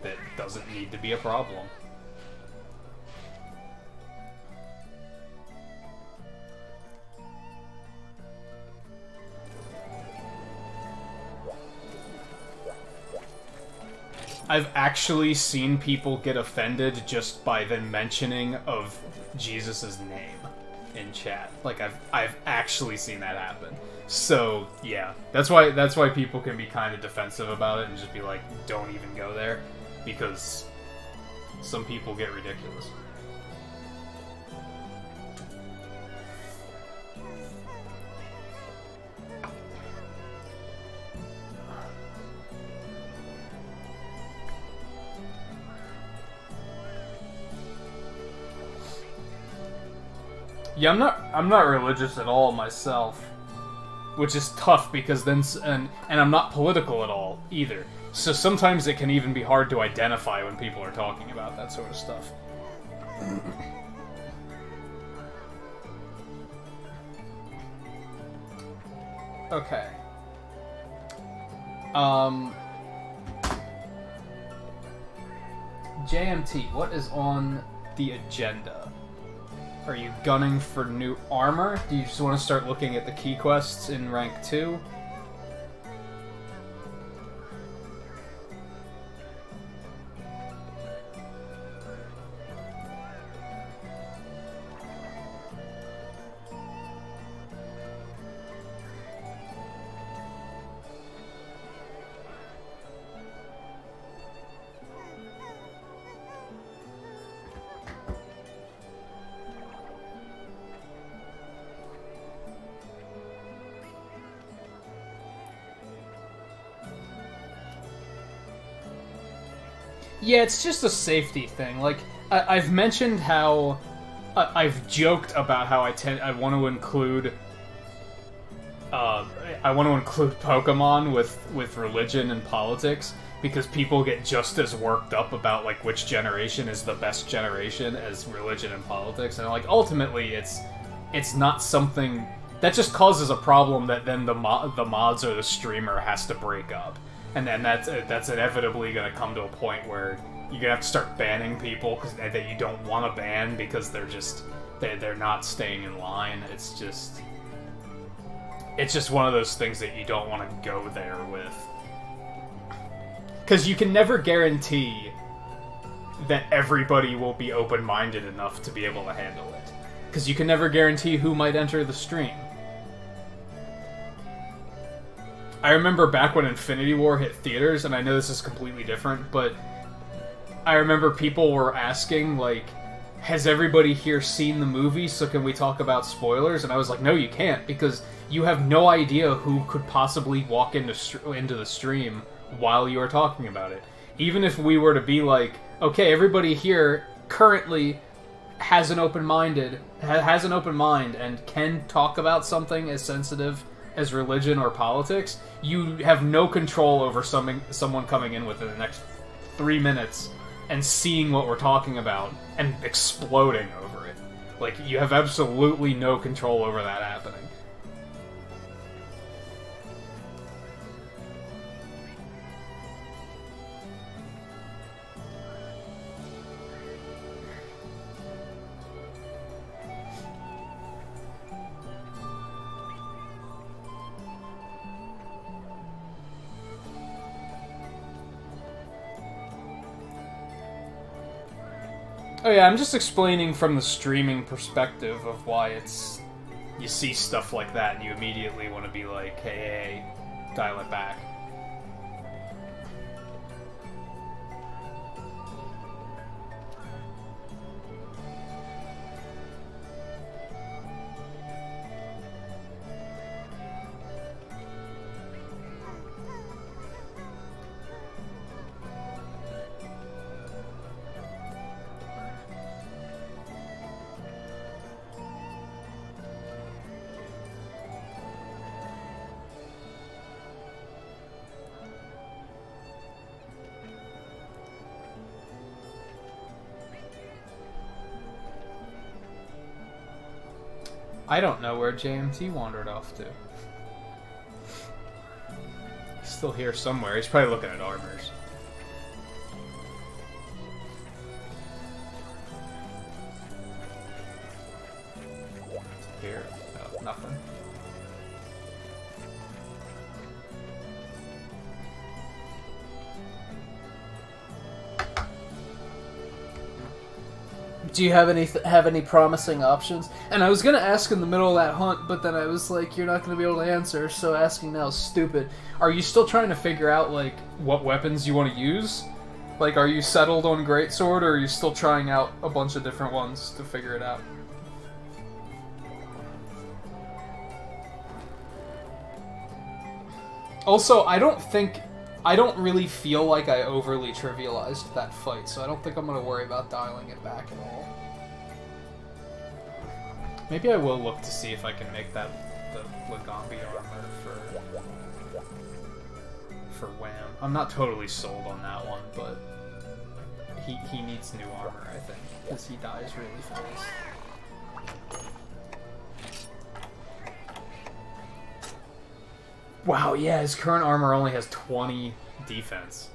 that doesn't need to be a problem. I've actually seen people get offended just by the mentioning of Jesus' name in chat. Like, I've actually seen that happen. So yeah, that's why people can be kind of defensive about it and just be like, don't even go there, because some people get ridiculous. Yeah, I'm not religious at all myself, which is tough because then and I'm not political at all either. So sometimes it can even be hard to identify when people are talking about that sort of stuff. Okay. JMT, what is on the agenda? Are you gunning for new armor? Do you just want to start looking at the key quests in rank 2? Yeah, it's just a safety thing. Like, I've mentioned how I've joked about how I want to include Pokemon with religion and politics because people get just as worked up about like which generation is the best generation as religion and politics, and like ultimately it's not something that just causes a problem that then the mods or the streamer has to break up. And then that's inevitably going to come to a point where you're going to have to start banning people that you don't want to ban because they're not staying in line. It's just one of those things that you don't want to go there with. Because you can never guarantee that everybody will be open-minded enough to be able to handle it. Because you can never guarantee who might enter the stream. I remember back when Infinity War hit theaters, and I know this is completely different, but I remember people were asking, like, has everybody here seen the movie, so can we talk about spoilers? And I was like, no, you can't, because you have no idea who could possibly walk into the stream while you are talking about it. Even if we were to be like, okay, everybody here currently has an open mind and can talk about something as sensitive as religion or politics, you have no control over someone coming in within the next 3 minutes and seeing what we're talking about and exploding over it. Like, you have absolutely no control over that happening. Oh yeah, I'm just explaining from the streaming perspective of why you see stuff like that and you immediately want to be like, hey, dial it back. I don't know where JMT wandered off to. He's still here somewhere. He's probably looking at armors. Here. Oh, nothing. Do you have any promising options? And I was gonna ask in the middle of that hunt, but then I was like, you're not gonna be able to answer, so asking now is stupid. Are you still trying to figure out, like, what weapons you want to use? Like, are you settled on Greatsword, or are you still trying out a bunch of different ones to figure it out? Also, I don't really feel like I overly trivialized that fight, so I don't think I'm going to worry about dialing it back at all. Maybe I will look to see if I can make that the Lagambi armor for Wham. I'm not totally sold on that one, but he needs new armor, I think, because he dies really fast. Wow, yeah, his current armor only has 20 defense.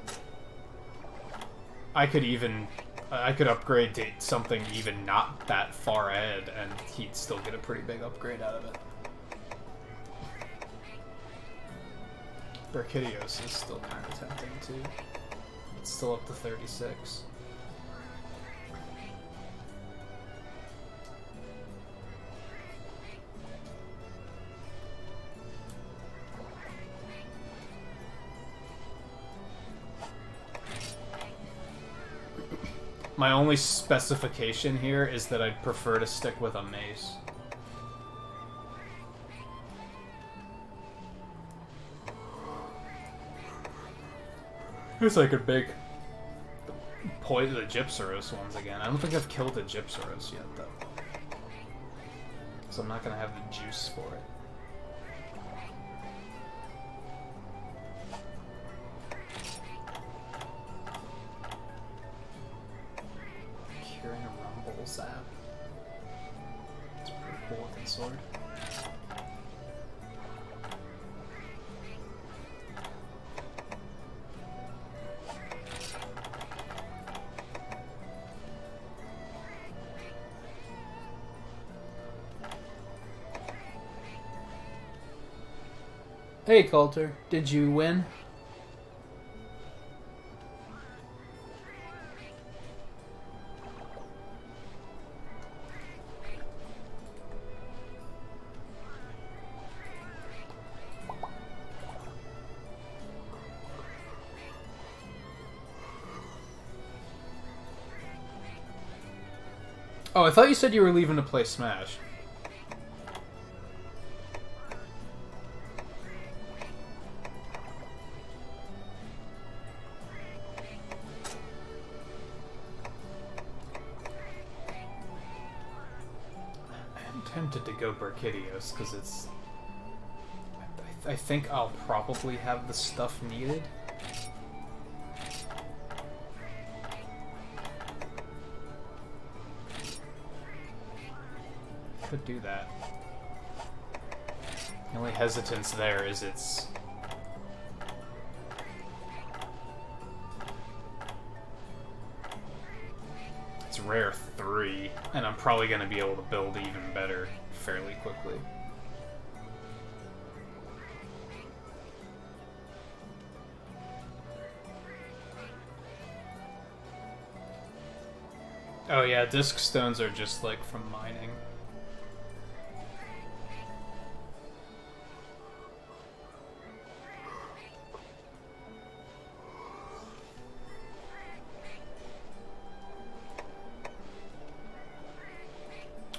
I could upgrade to something even not that far ahead, and he'd still get a pretty big upgrade out of it. Brachydios is still kind of tempting, too. It's still up to 36. My only specification here is that I'd prefer to stick with a mace. It's like a big poison, the Gypsaros ones again. I don't think I've killed a Gypsaros yet, though. So I'm not gonna have the juice for it. Curing a Rumble Zap. It's a pretty cool looking sword. Hey, Coulter. Did you win? Oh, I thought you said you were leaving to play Smash. Tempted to go Brachydios because it's. I think I'll probably have the stuff needed. Could do that. The only hesitance there is it's. It's rare 3, and I'm probably going to be able to build even better fairly quickly. Oh yeah, disc stones are just like from mining.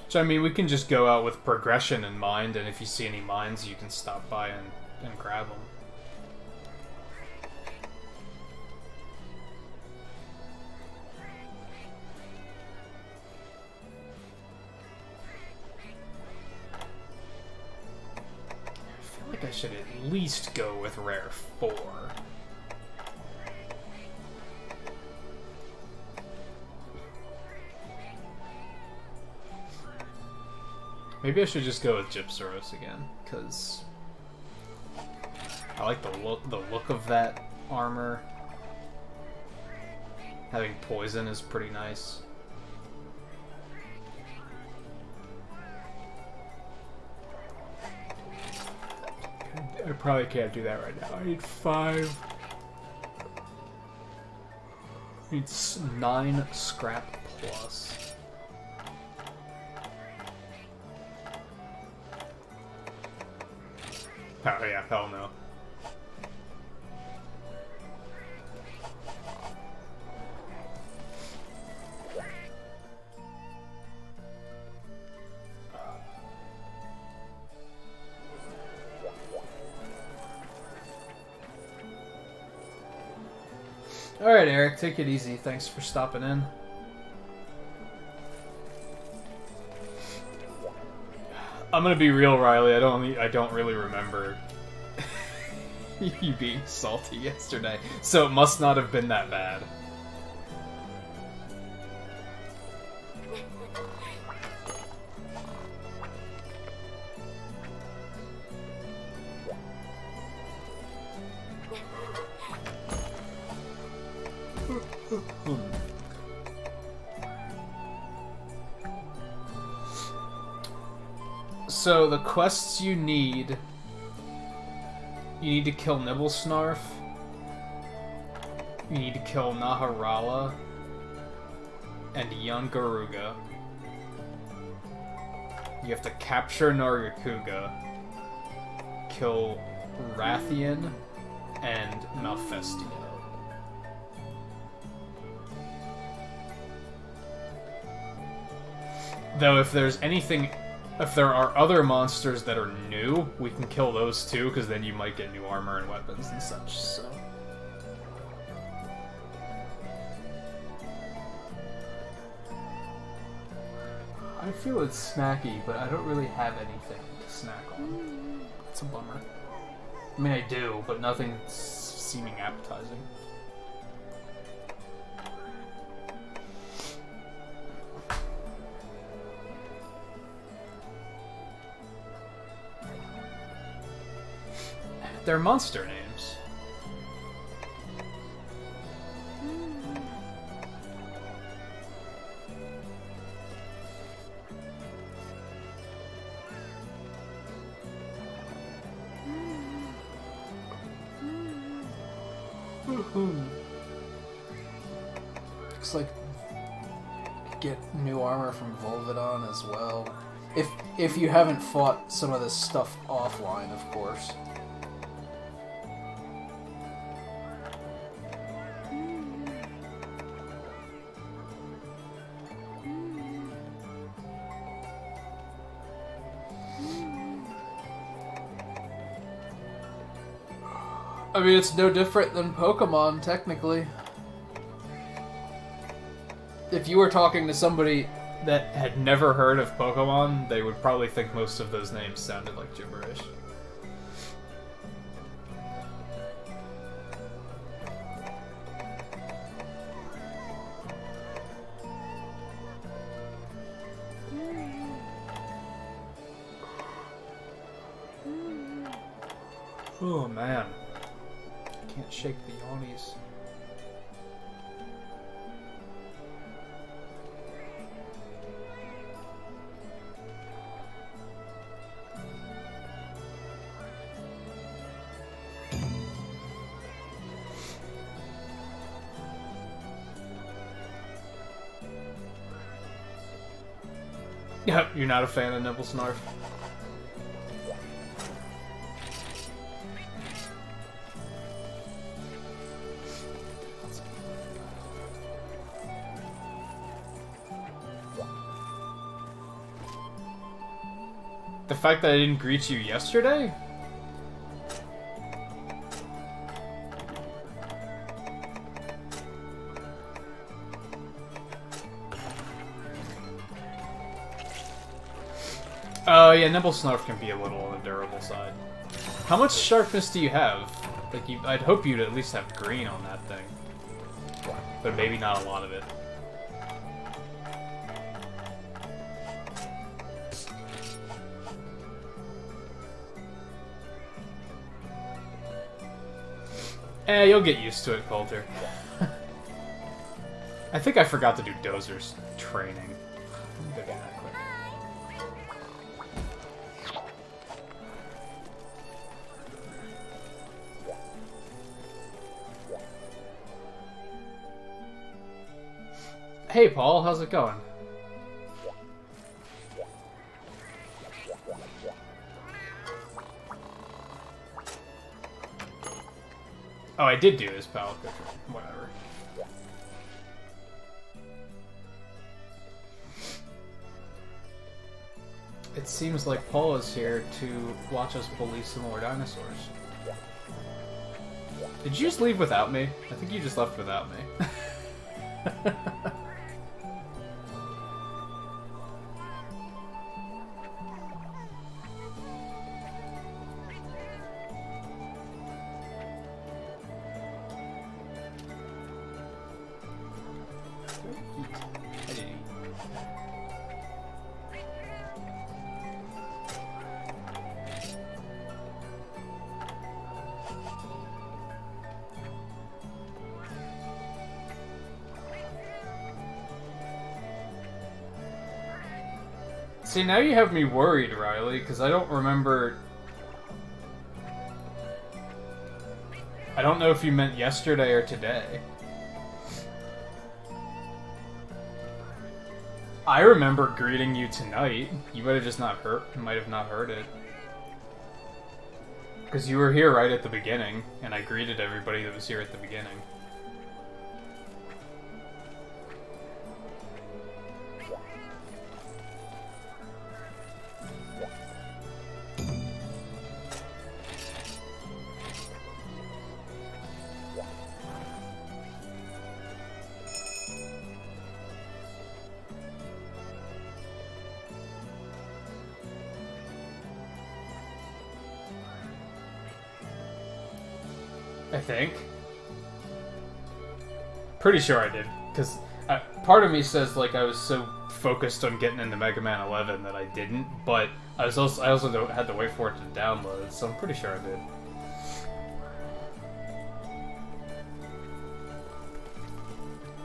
So, I mean, we can just go out with progression in mind, and if you see any mines, you can stop by and grab them. I feel like I should at least go with rare 4. Maybe I should just go with Gypsaros again, because I like the look of that armor. Having poison is pretty nice. I probably can't do that right now. I need 5. I need 9 scrap plus. Oh yeah, hell no. Alright, Eric, take it easy. Thanks for stopping in. I'm gonna be real, Riley. I don't really remember you being salty yesterday, so it must not have been that bad. So the quests you need to kill Nibblesnarf, you need to kill Naharala and young Garuga. You have to capture Nargacuga, kill Rathian and Malfestio. Though if there are other monsters that are new, we can kill those too, because then you might get new armor and weapons and such, so... I feel it's snacky, but I don't really have anything to snack on. It's a bummer. I mean, I do, but nothing seeming appetizing. They're monster names. Looks like get new armor from Volvidon as well. If you haven't fought some of this stuff offline, of course. I mean, it's no different than Pokemon, technically. If you were talking to somebody that had never heard of Pokemon, they would probably think most of those names sounded like gibberish. Oh, man. Can't shake the yawnies. Yep, you're not a fan of Nibblesnarf? The fact that I didn't greet you yesterday? Oh yeah, Nibblesnarf can be a little on the durable side. How much sharpness do you have? Like, I'd hope you'd at least have green on that thing. But maybe not a lot of it. You'll get used to it, Coulter. I think I forgot to do Dozer's training. Let me go do that quick. Hey, Paul, how's it going? Oh, I did do his palette picture. Whatever. It seems like Paul is here to watch us bully some more dinosaurs. Did you just leave without me? I think you just left without me. See, now you have me worried, Riley, because I don't remember... I don't know if you meant yesterday or today. I remember greeting you tonight. You might have just not heard... might have not heard it. Because you were here right at the beginning, and I greeted everybody that was here at the beginning. I think. Pretty sure I did, because part of me says like I was so focused on getting into Mega Man 11 that I didn't, but I also had to wait for it to download, so I'm pretty sure I did.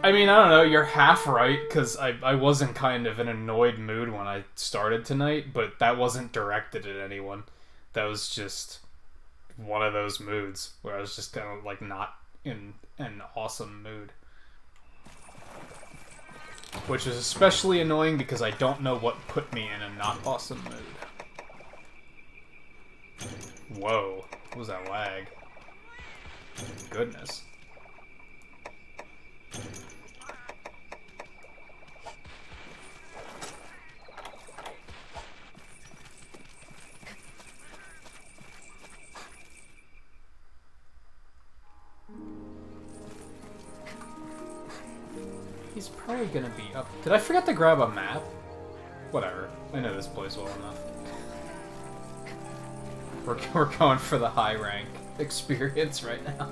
I mean, I don't know, you're half right, because I was in kind of an annoyed mood when I started tonight, but that wasn't directed at anyone. That was just one of those moods where I was just kind of like not in an awesome mood. Which is especially annoying because I don't know what put me in a not awesome mood. Whoa, what was that lag? Goodness. He's probably gonna be up. Did I forget to grab a map? Whatever. I know this place well enough. We're going for the high rank experience right now.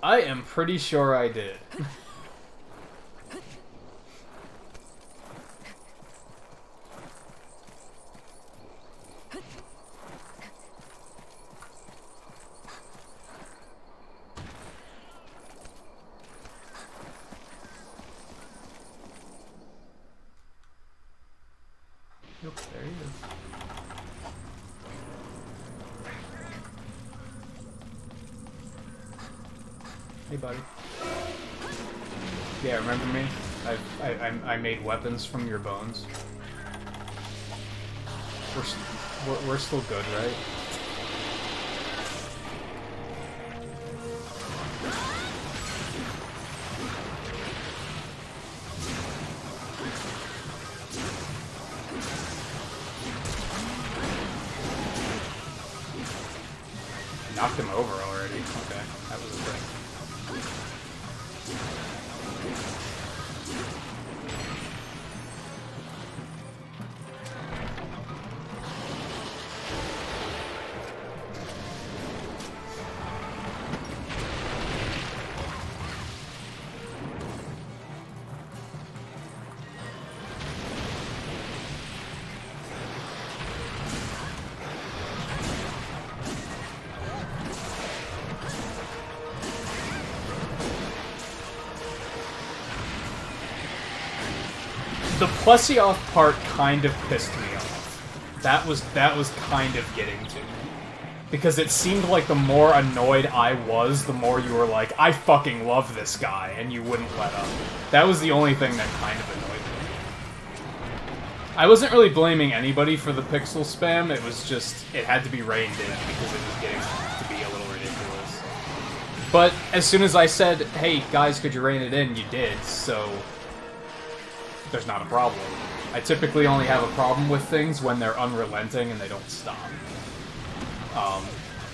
I am pretty sure I did. Nope, there he is. Hey, buddy. Yeah, remember me? I made weapons from your bones. We're still good, right? Knocked him over already. Okay, that was a thing. The Plesioth part kind of pissed me off. That was kind of getting to me. Because it seemed like the more annoyed I was, the more you were like, I fucking love this guy, and you wouldn't let up. That was the only thing that kind of annoyed me. I wasn't really blaming anybody for the pixel spam, it was just, it had to be reined in because it was getting to be a little ridiculous. But as soon as I said, hey guys, could you rein it in, you did, so there's not a problem. I typically only have a problem with things when they're unrelenting and they don't stop.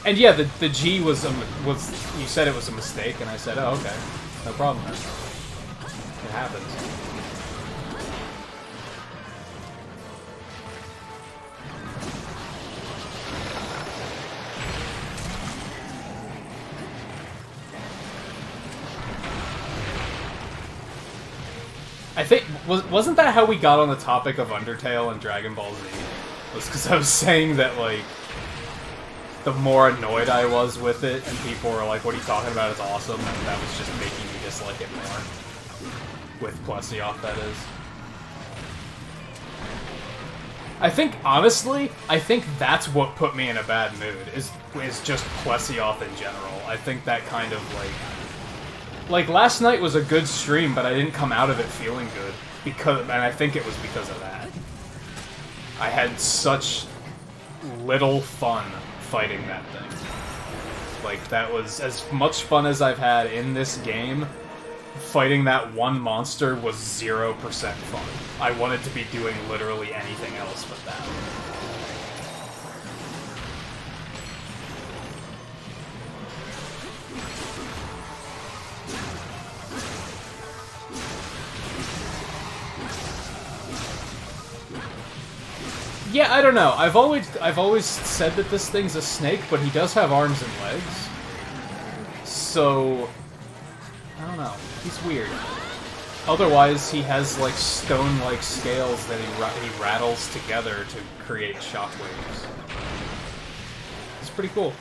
And yeah, the G was you said it was a mistake, and I said, oh, okay, no problem then. It happens. I think wasn't that how we got on the topic of Undertale and Dragon Ball Z? Was because I was saying that like the more annoyed I was with it, and people were like, "What are you talking about? It's awesome," and that was just making me dislike it more. With Plesioth, that is. I think, honestly, that's what put me in a bad mood, is just Plesioth in general. I think that kind of, like, last night was a good stream, but I didn't come out of it feeling good, and I think it was because of that. I had such little fun fighting that thing. Like, that was as much fun as I've had in this game. Fighting that one monster was 0% fun. I wanted to be doing literally anything else but that. Yeah, I don't know. I've always said that this thing's a snake, but he does have arms and legs. So I don't know. He's weird. Otherwise, he has, like, stone-like scales that he rattles together to create shockwaves. It's pretty cool.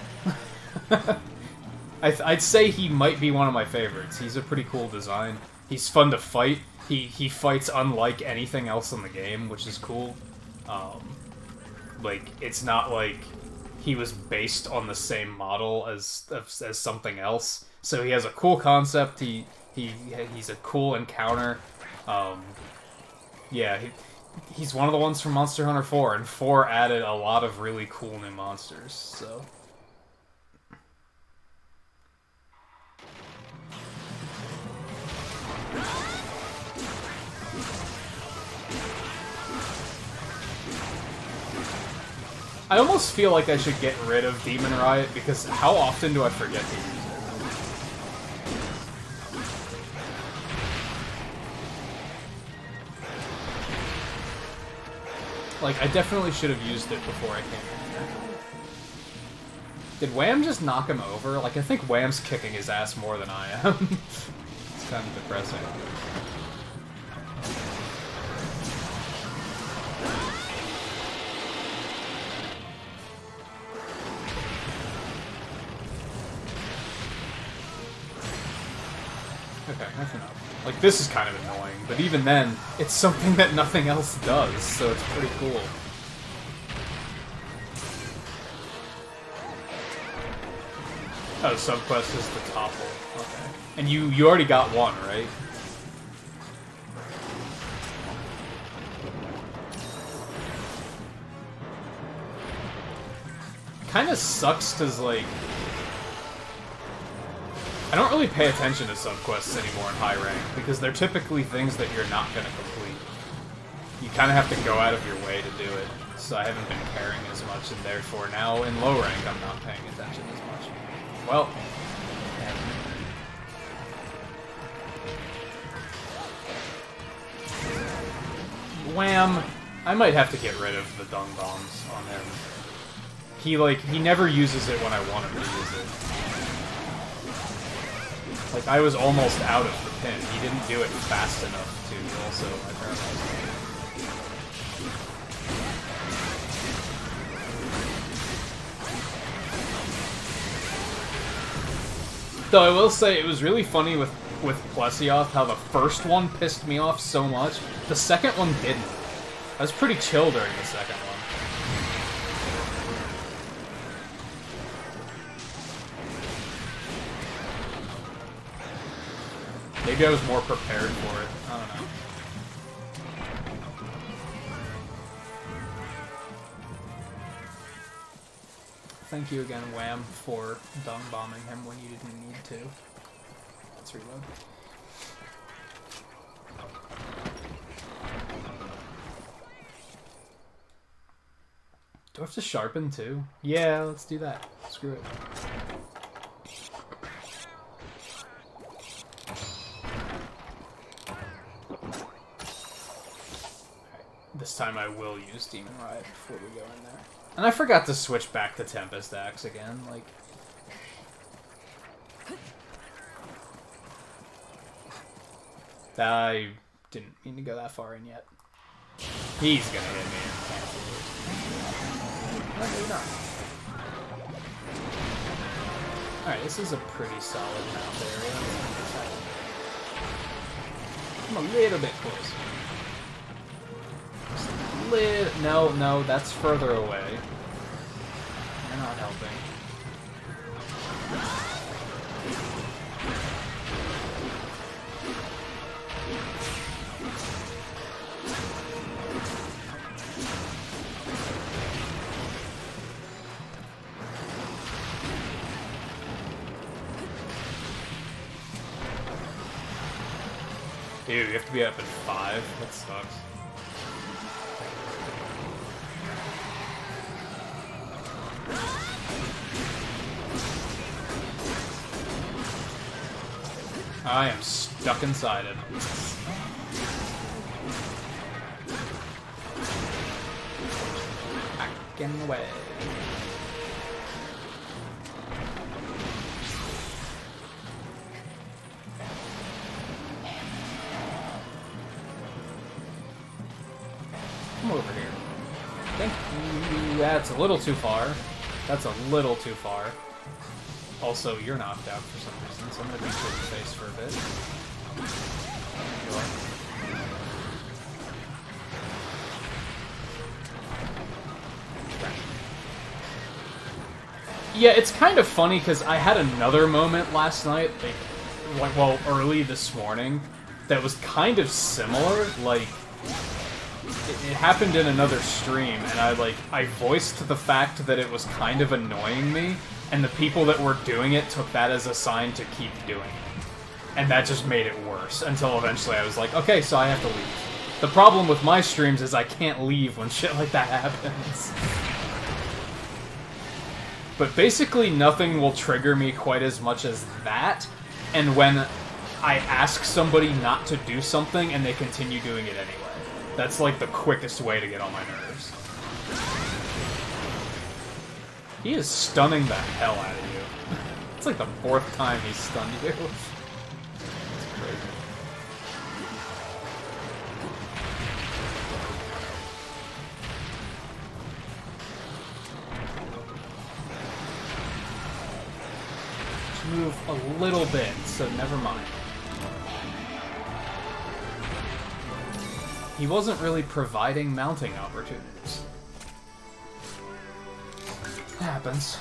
I'd say he might be one of my favorites. He's a pretty cool design. He's fun to fight. He fights unlike anything else in the game, which is cool. Like, it's not like he was based on the same model as something else. So he has a cool concept. He's a cool encounter. Yeah, he's one of the ones from Monster Hunter 4, and 4 added a lot of really cool new monsters. So. I almost feel like I should get rid of Demon Riot, because how often do I forget to use it? Like, I definitely should have used it before I came in here. Did Wham just knock him over? Like, I think Wham's kicking his ass more than I am. It's kind of depressing. Okay, that's enough. Like, this is kind of annoying, but even then, it's something that nothing else does, so it's pretty cool. Oh, subquest is the topple. Okay. And you already got one, right? Kinda sucks, because, like, I don't really pay attention to subquests anymore in high rank, because they're typically things that you're not going to complete. You kind of have to go out of your way to do it, so I haven't been caring as much, and therefore now in low rank I'm not paying attention as much. Well, Wham! I might have to get rid of the dung bombs on him. He never uses it when I want him to use it. Like, I was almost out of the pin. He didn't do it fast enough to also my paralyze. Though I will say, it was really funny with Plesioth how the first one pissed me off so much. The second one didn't. I was pretty chill during the second one. Maybe I was more prepared for it. I don't know. Thank you again, Wham, for dung bombing him when you didn't need to. Let's reload. Do I have to sharpen too? Yeah, let's do that. Screw it. This time I will use Demon Riot before we go in there. And I forgot to switch back to Tempest Axe again, like... I Didn't mean to go that far in yet. He's gonna hit me. No, maybe not. Alright, this is a pretty solid mount area. I'm a little bit closer. No, that's further away. You're not helping. Dude, you have to be up at 5? That sucks. I am stuck inside it. Back in the way. Come over here. Thank you. That's a little too far. That's a little too far. Also, you're knocked out for some reason, so I'm gonna beat you in the face for a bit. Yeah, it's kind of funny because I had another moment last night, well, early this morning, that was kind of similar. Like, it happened in another stream, and I voiced the fact that it was kind of annoying me. And the people that were doing it took that as a sign to keep doing it. And that just made it worse, until eventually I was like, okay, so I have to leave. The problem with my streams is I can't leave when shit like that happens. But basically nothing will trigger me quite as much as that, and when I ask somebody not to do something and they continue doing it anyway. That's like the quickest way to get on my nerves. He is stunning the hell out of you. It's like the 4th time he's stunned you. It's crazy. Just move a little bit, so never mind. He wasn't really providing mounting opportunities. Happens.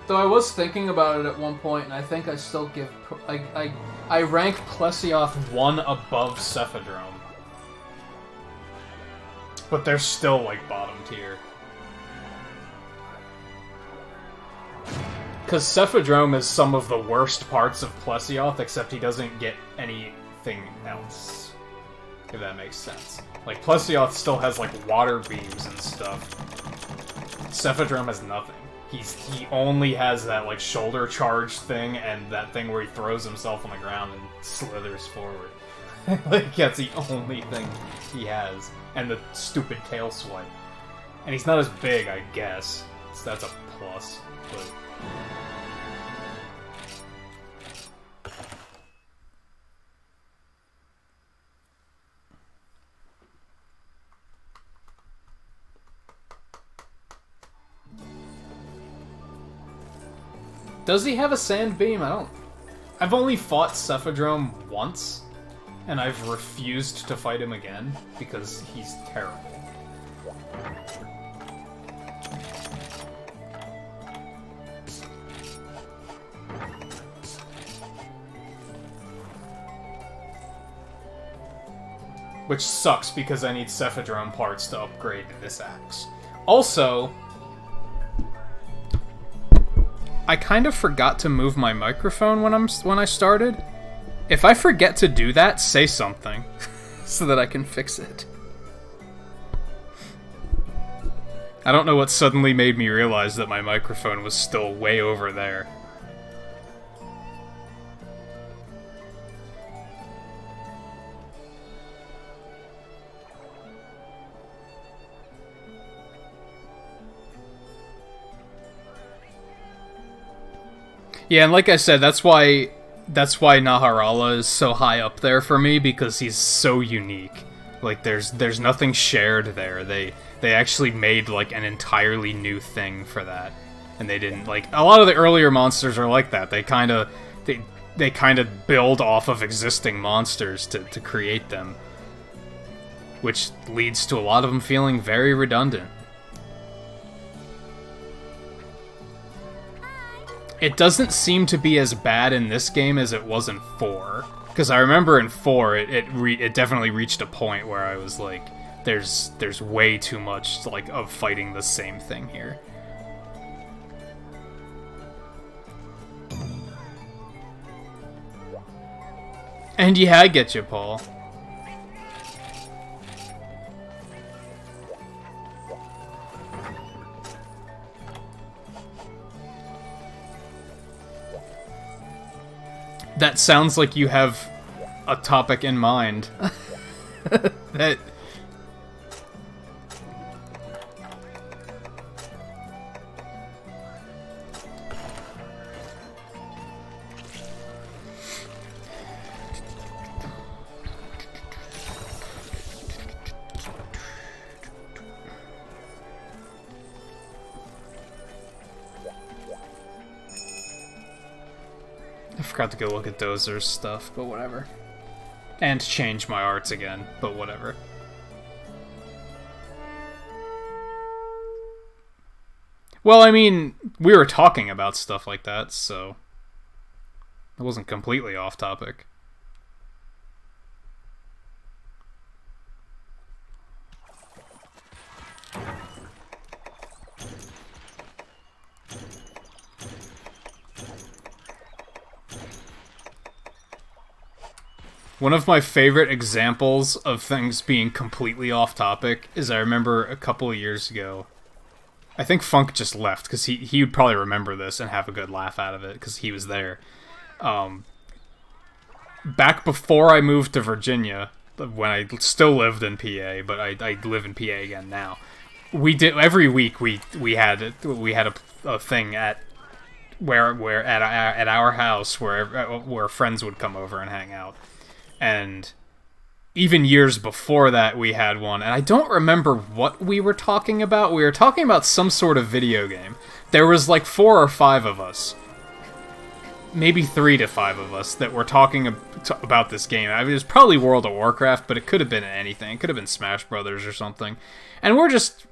Though I was thinking about it at one point, and I think I still give... I rank Plesioth 1 above Cephadrome. But they're still, like, bottom tier. Because Cephadrome is some of the worst parts of Plesioth, except he doesn't get anything else. If that makes sense. Like, Plesioth still has, like, water beams and stuff. Cephadrome has nothing. He only has that, like, shoulder charge thing, and that thing where he throws himself on the ground and slithers forward. Like, that's the only thing he has. And the stupid tail swipe. And he's not as big, I guess. So that's a plus, but... Does he have a sand beam? I don't... I've only fought Cephadrome once, and I've refused to fight him again, because he's terrible. Which sucks because I need Cephadrome parts to upgrade this axe. Also, I kind of forgot to move my microphone when I started. If I forget to do that, say something so that I can fix it. I don't know what suddenly made me realize that my microphone was still way over there. Yeah, and like I said, that's why Naharala is so high up there for me, because he's so unique. Like, there's nothing shared there. They actually made, like, an entirely new thing for that. And they didn't, like, a lot of the earlier monsters are like that. They kind of build off of existing monsters to create them. Which leads to a lot of them feeling very redundant. It doesn't seem to be as bad in this game as it was in 4. Because I remember in 4, it definitely reached a point where I was like, there's way too much, like, of fighting the same thing here. And yeah, I get you, Paul. That sounds like you have a topic in mind. That... I forgot to go look at Dozer's stuff, but whatever. And change my arts again, but whatever. Well, I mean, we were talking about stuff like that, so... it wasn't completely off topic. One of my favorite examples of things being completely off topic is I remember a couple of years ago. I think Funk just left because he would probably remember this and have a good laugh out of it because he was there. Back before I moved to Virginia, when I still lived in PA, but I live in PA again now. We did every week. We had a thing at our house where friends would come over and hang out. And even years before that, we had one, and I don't remember what we were talking about. We were talking about some sort of video game. There was like 4 or 5 of us, maybe 3 to 5 of us, that were talking about this game. I mean, it was probably World of Warcraft, but it could have been anything. It could have been Smash Brothers or something. And we're just,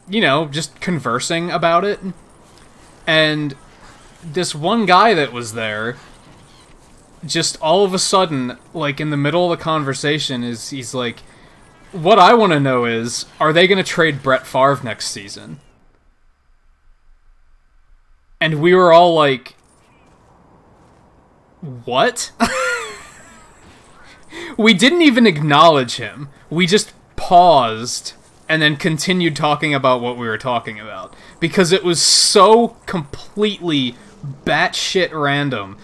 you know, just conversing about it. And this one guy that was there... just all of a sudden, like in the middle of the conversation, he's like, what I want to know is, are they going to trade Brett Favre next season? And we were all like, what? We didn't even acknowledge him. We just paused and then continued talking about what we were talking about. Because it was so completely batshit random.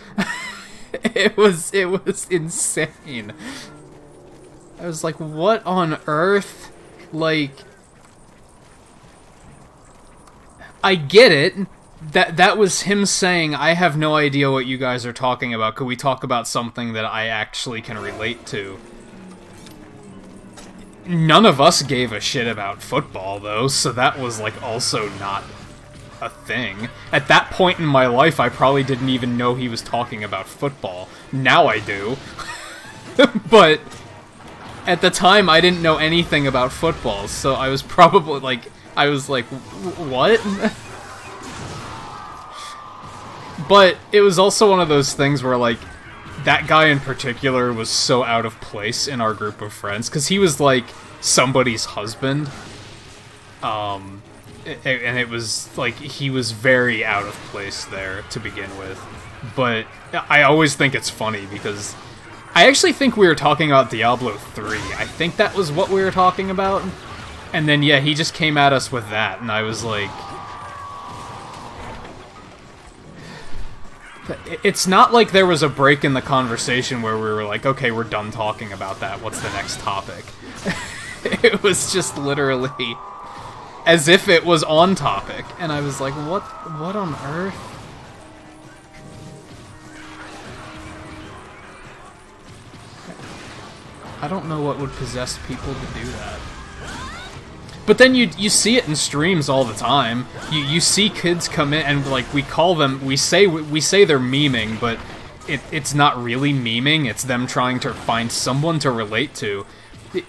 It was insane. I was like, what on earth? Like, I get it. That was him saying, I have no idea what you guys are talking about. Could we talk about something that I actually can relate to? None of us gave a shit about football, though, so that was, like, also not a thing. At that point in my life, I probably didn't even know he was talking about football. Now I do. But at the time, I didn't know anything about football, so I was probably like, what? But it was also one of those things where, like, that guy in particular was so out of place in our group of friends, because he was like somebody's husband. And it was like he was very out of place there to begin with. But I always think it's funny because I actually think we were talking about Diablo 3. I think that was what we were talking about. And then, yeah, he just came at us with that, and I was like... It's not like there was a break in the conversation where we were like, okay, we're done talking about that, what's the next topic? It was just literally as if it was on topic, and I was like, what on earth? I don't know what would possess people to do that. But then you see it in streams all the time. You see kids come in and like we call them, we say they're memeing, but it's not really memeing. It's them trying to find someone to relate to.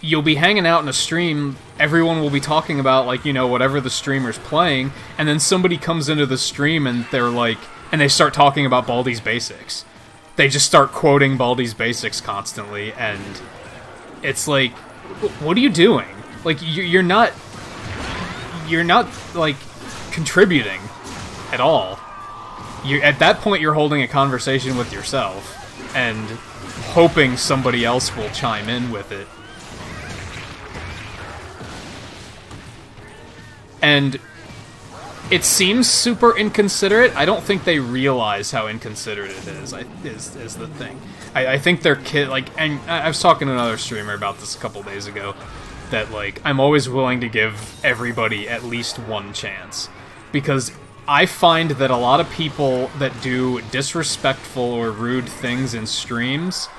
You'll be hanging out in a stream, everyone will be talking about like, you know, whatever the streamer's playing, and then somebody comes into the stream and they're like, and they start talking about Baldi's Basics. They just start quoting Baldi's Basics constantly, and it's like, what are you doing? Like, you're not, like, contributing at all. At that point, you're holding a conversation with yourself, and hoping somebody else will chime in with it. And it seems super inconsiderate. I don't think they realize how inconsiderate it is, is the thing. I think their kid, like, and I was talking to another streamer about this a couple days ago, that, like, I'm always willing to give everybody at least one chance. Because I find that a lot of people that do disrespectful or rude things in streams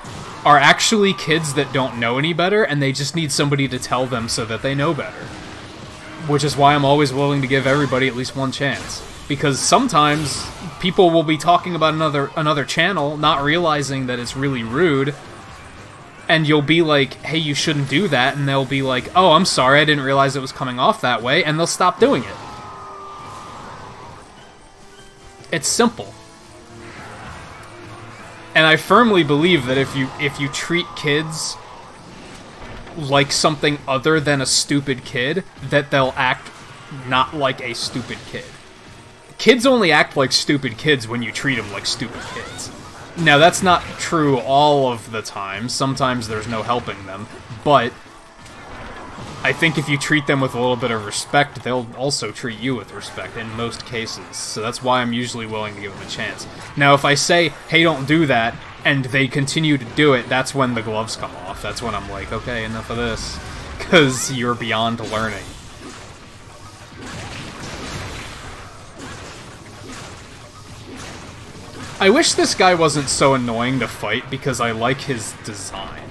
are actually kids that don't know any better, and they just need somebody to tell them so that they know better. Which is why I'm always willing to give everybody at least one chance. Because sometimes people will be talking about another channel, not realizing that it's really rude, and you'll be like, hey, you shouldn't do that, and they'll be like, oh, I'm sorry, I didn't realize it was coming off that way, and they'll stop doing it. It's simple. And I firmly believe that if you treat kids like something other than a stupid kid, that they'll act not like a stupid kid. Kids only act like stupid kids when you treat them like stupid kids. Now, that's not true all of the time. Sometimes there's no helping them. But I think if you treat them with a little bit of respect, they'll also treat you with respect in most cases. So that's why I'm usually willing to give them a chance. Now, if I say, hey, don't do that, and they continue to do it, that's when the gloves come off. That's when I'm like, okay, enough of this. Because you're beyond learning. I wish this guy wasn't so annoying to fight, because I like his design.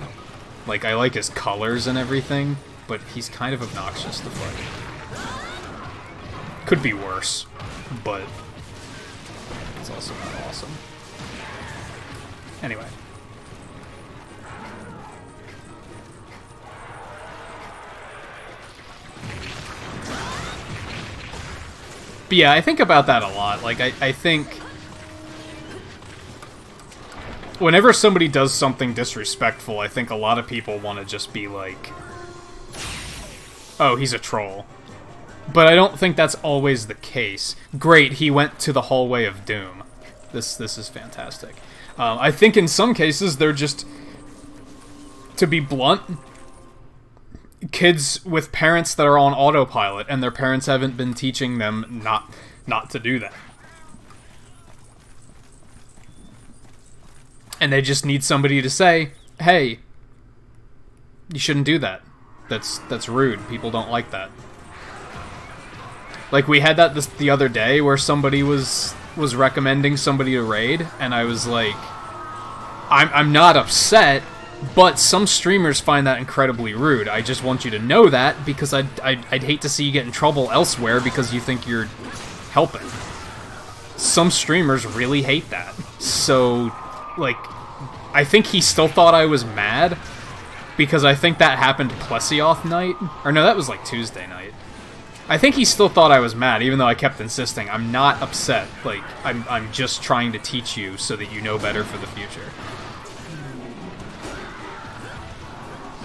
Like, I like his colors and everything, but he's kind of obnoxious to fight. Could be worse, but it's also not awesome. Anyway. But yeah, I think about that a lot. Like, I think whenever somebody does something disrespectful, I think a lot of people want to just be like, oh, he's a troll. But I don't think that's always the case. Great, he went to the hallway of doom. This is fantastic. I think in some cases they're just, to be blunt, kids with parents that are on autopilot, and their parents haven't been teaching them not to do that. And they just need somebody to say, hey, you shouldn't do that. That's rude. People don't like that. Like, we had that the other day where somebody was recommending somebody to raid, and I was like, I'm not upset, but some streamers find that incredibly rude. I just want you to know that, because I'd hate to see you get in trouble elsewhere because you think you're helping. Some streamers really hate that. So, like, I think he still thought I was mad, because I think that happened Plesioth night. Or no, that was like Tuesday night. I think he still thought I was mad, even though I kept insisting. I'm not upset. Like, I'm just trying to teach you so that you know better for the future.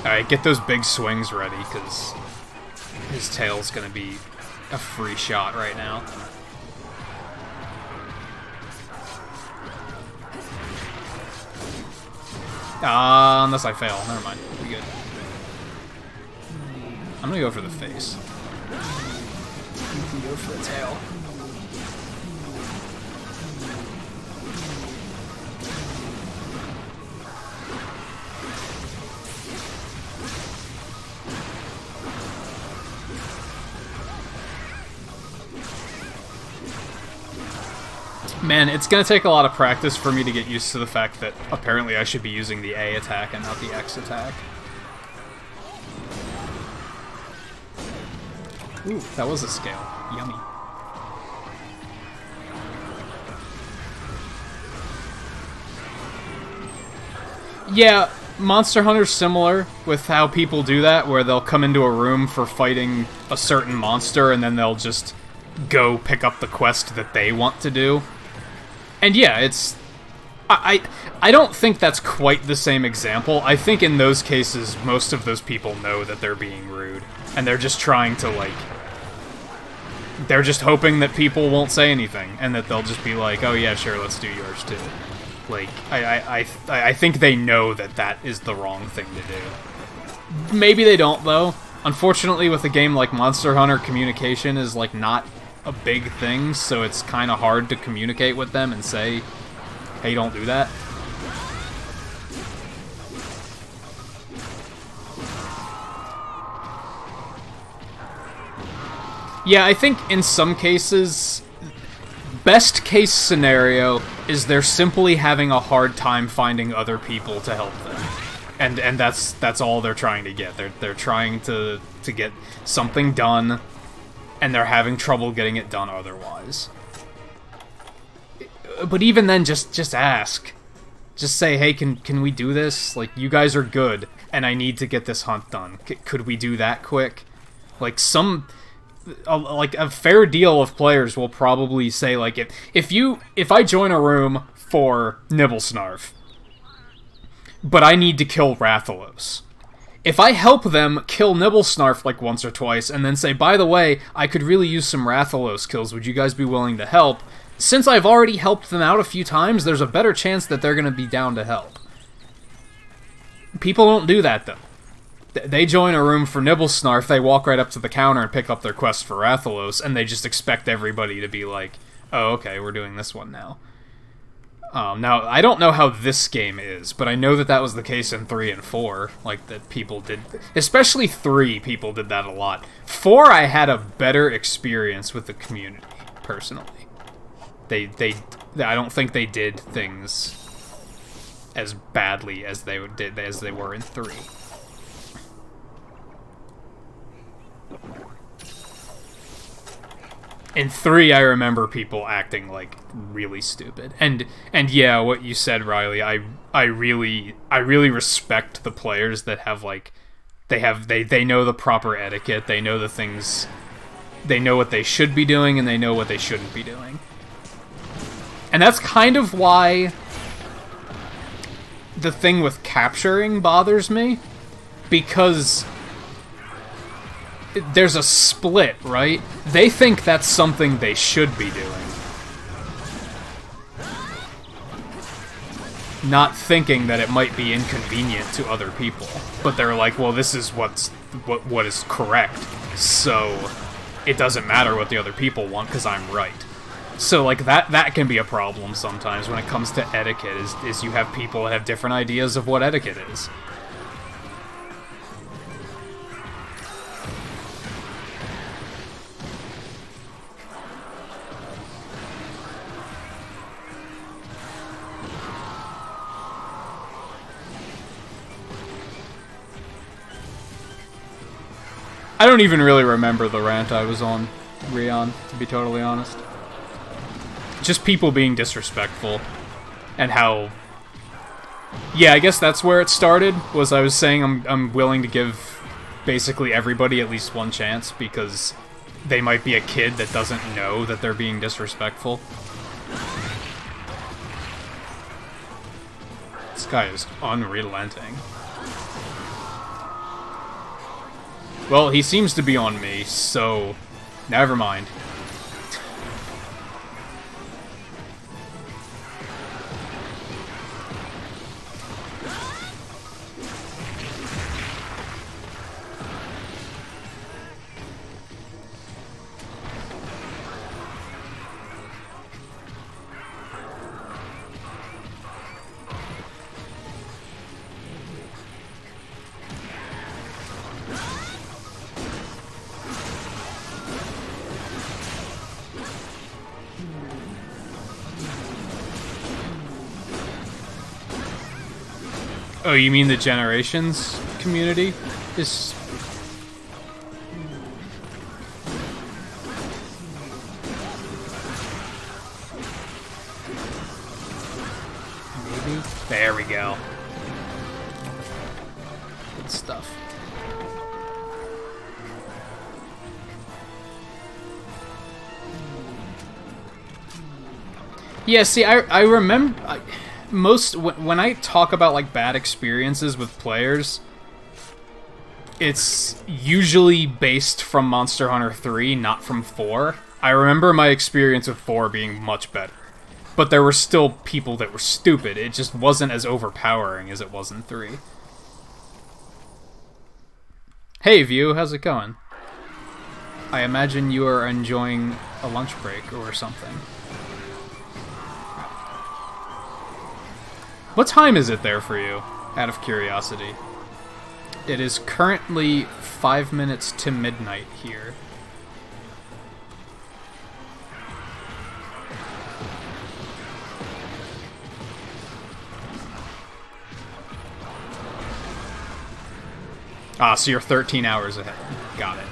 Alright, get those big swings ready, because his tail's gonna be a free shot right now. Unless I fail. Never mind. Be good. I'm gonna go for the face. You can go for the tail. Man, it's gonna take a lot of practice for me to get used to the fact that apparently I should be using the A attack and not the X attack. Ooh, that was a scale. Yummy. Yeah, Monster Hunter's similar with how people do that, where they'll come into a room for fighting a certain monster and then they'll just go pick up the quest that they want to do. And yeah, it's... I don't think that's quite the same example. I think in those cases, most of those people know that they're being rude. And they're just trying to, like... They're just hoping that people won't say anything. And that they'll just be like, oh yeah, sure, let's do yours too. Like, I think they know that that is the wrong thing to do. Maybe they don't, though. Unfortunately, with a game like Monster Hunter, communication is, like, not a big thing, so it's kind of hard to communicate with them and say, hey, don't do that. Yeah, I think in some cases, best case scenario is they're simply having a hard time finding other people to help them. And that's all they're trying to get. They're trying to get something done, and they're having trouble getting it done otherwise. But even then, just ask. Just say, hey, can we do this? Like, you guys are good, and I need to get this hunt done. Could we do that quick? Like, like, a fair deal of players will probably say, like, if I join a room for Nibblesnarf, but I need to kill Rathalos, if I help them kill Nibblesnarf like once or twice, and then say, by the way, I could really use some Rathalos kills, would you guys be willing to help? Since I've already helped them out a few times, there's a better chance that they're going to be down to help. People don't do that, though. They join a room for Nibblesnarf, they walk right up to the counter and pick up their quest for Rathalos, and they just expect everybody to be like, oh, okay, we're doing this one now. Now, I don't know how this game is, but I know that that was the case in 3 and 4. Like, that people did... Especially 3, people did that a lot. 4, I had a better experience with the community, personally. I don't think they did things as badly as they were in 3. In 3, I remember people acting, like, really stupid. And yeah, what you said, Riley, I really respect the players that have, like, they know the proper etiquette, they know the things, they know what they should be doing, and they know what they shouldn't be doing. And that's kind of why the thing with capturing bothers me, because there's a split, right? They think that's something they should be doing. Not thinking that it might be inconvenient to other people. But they're like, well, this is what is correct, so it doesn't matter what the other people want because I'm right. So, like, that can be a problem sometimes when it comes to etiquette, is you have people that have different ideas of what etiquette is. I don't even really remember the rant I was on Rion, to be totally honest. Just people being disrespectful, and how... Yeah, I guess that's where it started, was I was saying I'm willing to give basically everybody at least one chance, because they might be a kid that doesn't know that they're being disrespectful. This guy is unrelenting. Well, he seems to be on me, so never mind. Oh, you mean the Generations community is... Maybe? There we go. Good stuff. Yeah, see, I remember... when I talk about like bad experiences with players, it's usually based from Monster Hunter 3, not from 4. I remember my experience with 4 being much better, but there were still people that were stupid. It just wasn't as overpowering as it was in 3. Hey View, how's it going? I imagine you are enjoying a lunch break or something. What time is it there for you, out of curiosity? It is currently 5 minutes to midnight here. Ah, so you're 13 hours ahead. Got it.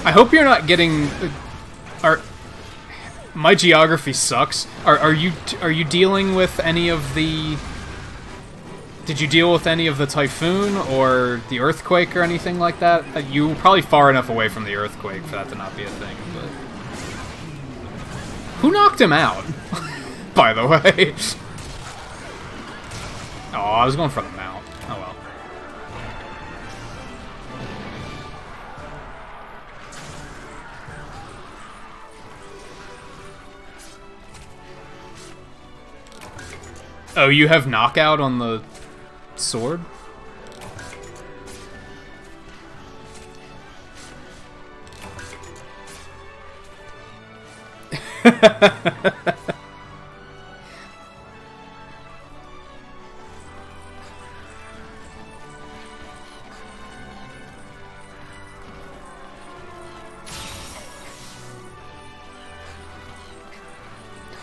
I hope you're not getting... My geography sucks. Are you dealing with any of the... Did you deal with any of the typhoon or the earthquake or anything like that? You were probably far enough away from the earthquake for that to not be a thing, but... Who knocked him out? By the way. Oh, I was going for the mount. Oh well. Oh, you have knockout on the sword?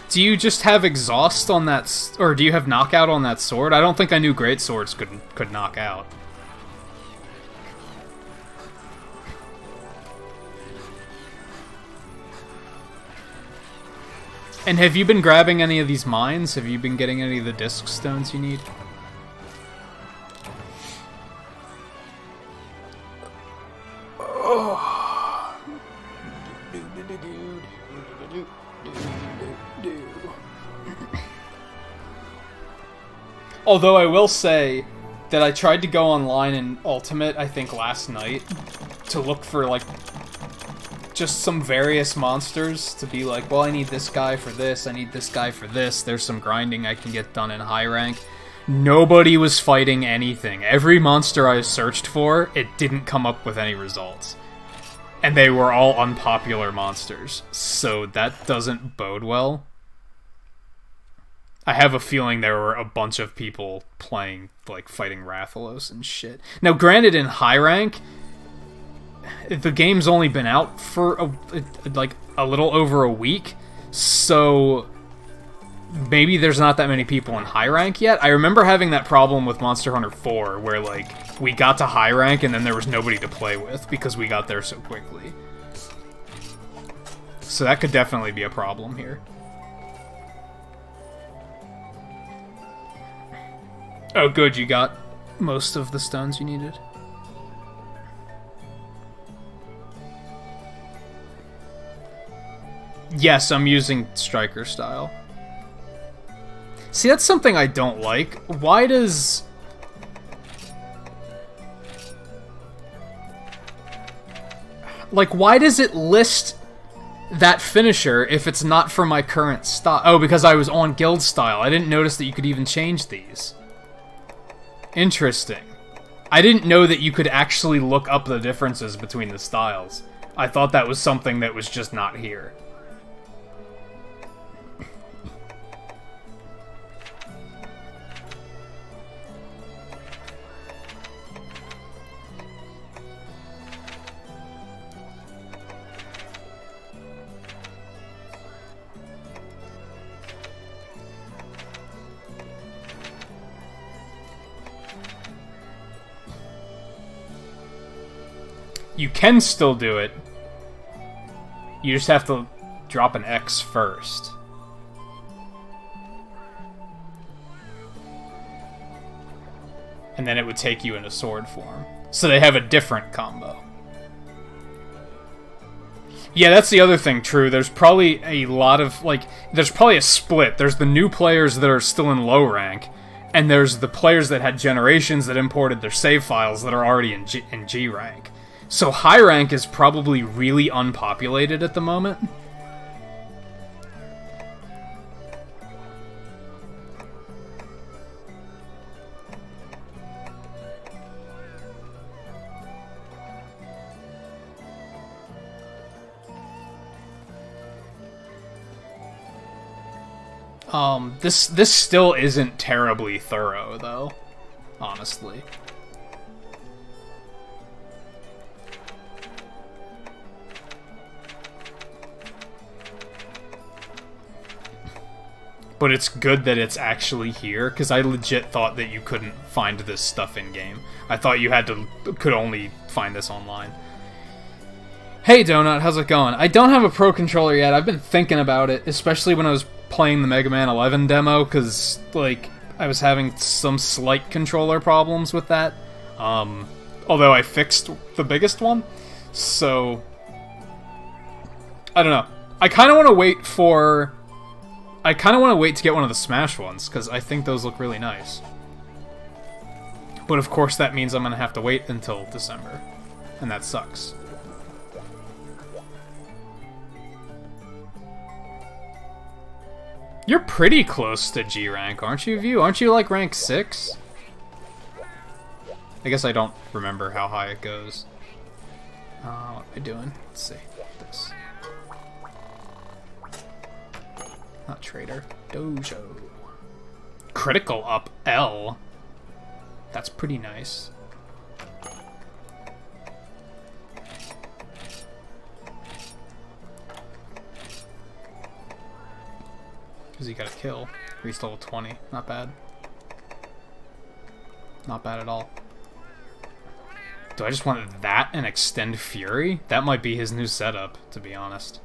Do you just have exhaust on that, or do you have knockout on that sword? I don't think I knew great swords could knock out. And have you been grabbing any of these mines? Have you been getting any of the disc stones you need? Although I will say that I tried to go online in Ultimate, I think last night, to look for, like, just some various monsters to be like, well, I need this guy for this, I need this guy for this, there's some grinding I can get done in high rank. Nobody was fighting anything. Every monster I searched for, it didn't come up with any results. And they were all unpopular monsters, so that doesn't bode well. I have a feeling there were a bunch of people playing, like, fighting Rathalos and shit. Now, granted, in high rank, the game's only been out for, like, a little over a week, so maybe there's not that many people in high rank yet. I remember having that problem with Monster Hunter 4, where, like, we got to high rank and then there was nobody to play with because we got there so quickly. So that could definitely be a problem here. Oh, good, you got most of the stones you needed. Yes, I'm using striker style. See, that's something I don't like. Why does Like, why does it list that finisher if it's not for my current style? Oh, because I was on guild style. I didn't notice that you could even change these. Interesting. I didn't know that you could actually look up the differences between the styles. I thought that was something that was just not here. You can still do it. You just have to drop an X first. And then it would take you into sword form. So they have a different combo. Yeah, that's the other thing, true. There's probably a lot of, like, there's probably a split. There's the new players that are still in low rank, and there's the players that had generations that imported their save files that are already in G rank. So high rank is probably really unpopulated at the moment. This still isn't terribly thorough, though, honestly. But it's good that it's actually here, because I legit thought that you couldn't find this stuff in-game. I thought you could only find this online. Hey Donut, how's it going? I don't have a Pro Controller yet. I've been thinking about it, especially when I was playing the Mega Man 11 demo, because, like, I was having some slight controller problems with that. Although I fixed the biggest one. So, I don't know. I kind of want to wait for... I kind of want to wait to get one of the Smash ones, because I think those look really nice. But of course that means I'm going to have to wait until December. And that sucks. You're pretty close to G rank, aren't you, View? Aren't you like rank 6? I guess I don't remember how high it goes. What am I doing? Let's see. This. Not Trader. Dojo. Critical up L. That's pretty nice. Because he got a kill. Reached level 20. Not bad. Not bad at all. Do I just want that and Extend Fury? That might be his new setup, to be honest.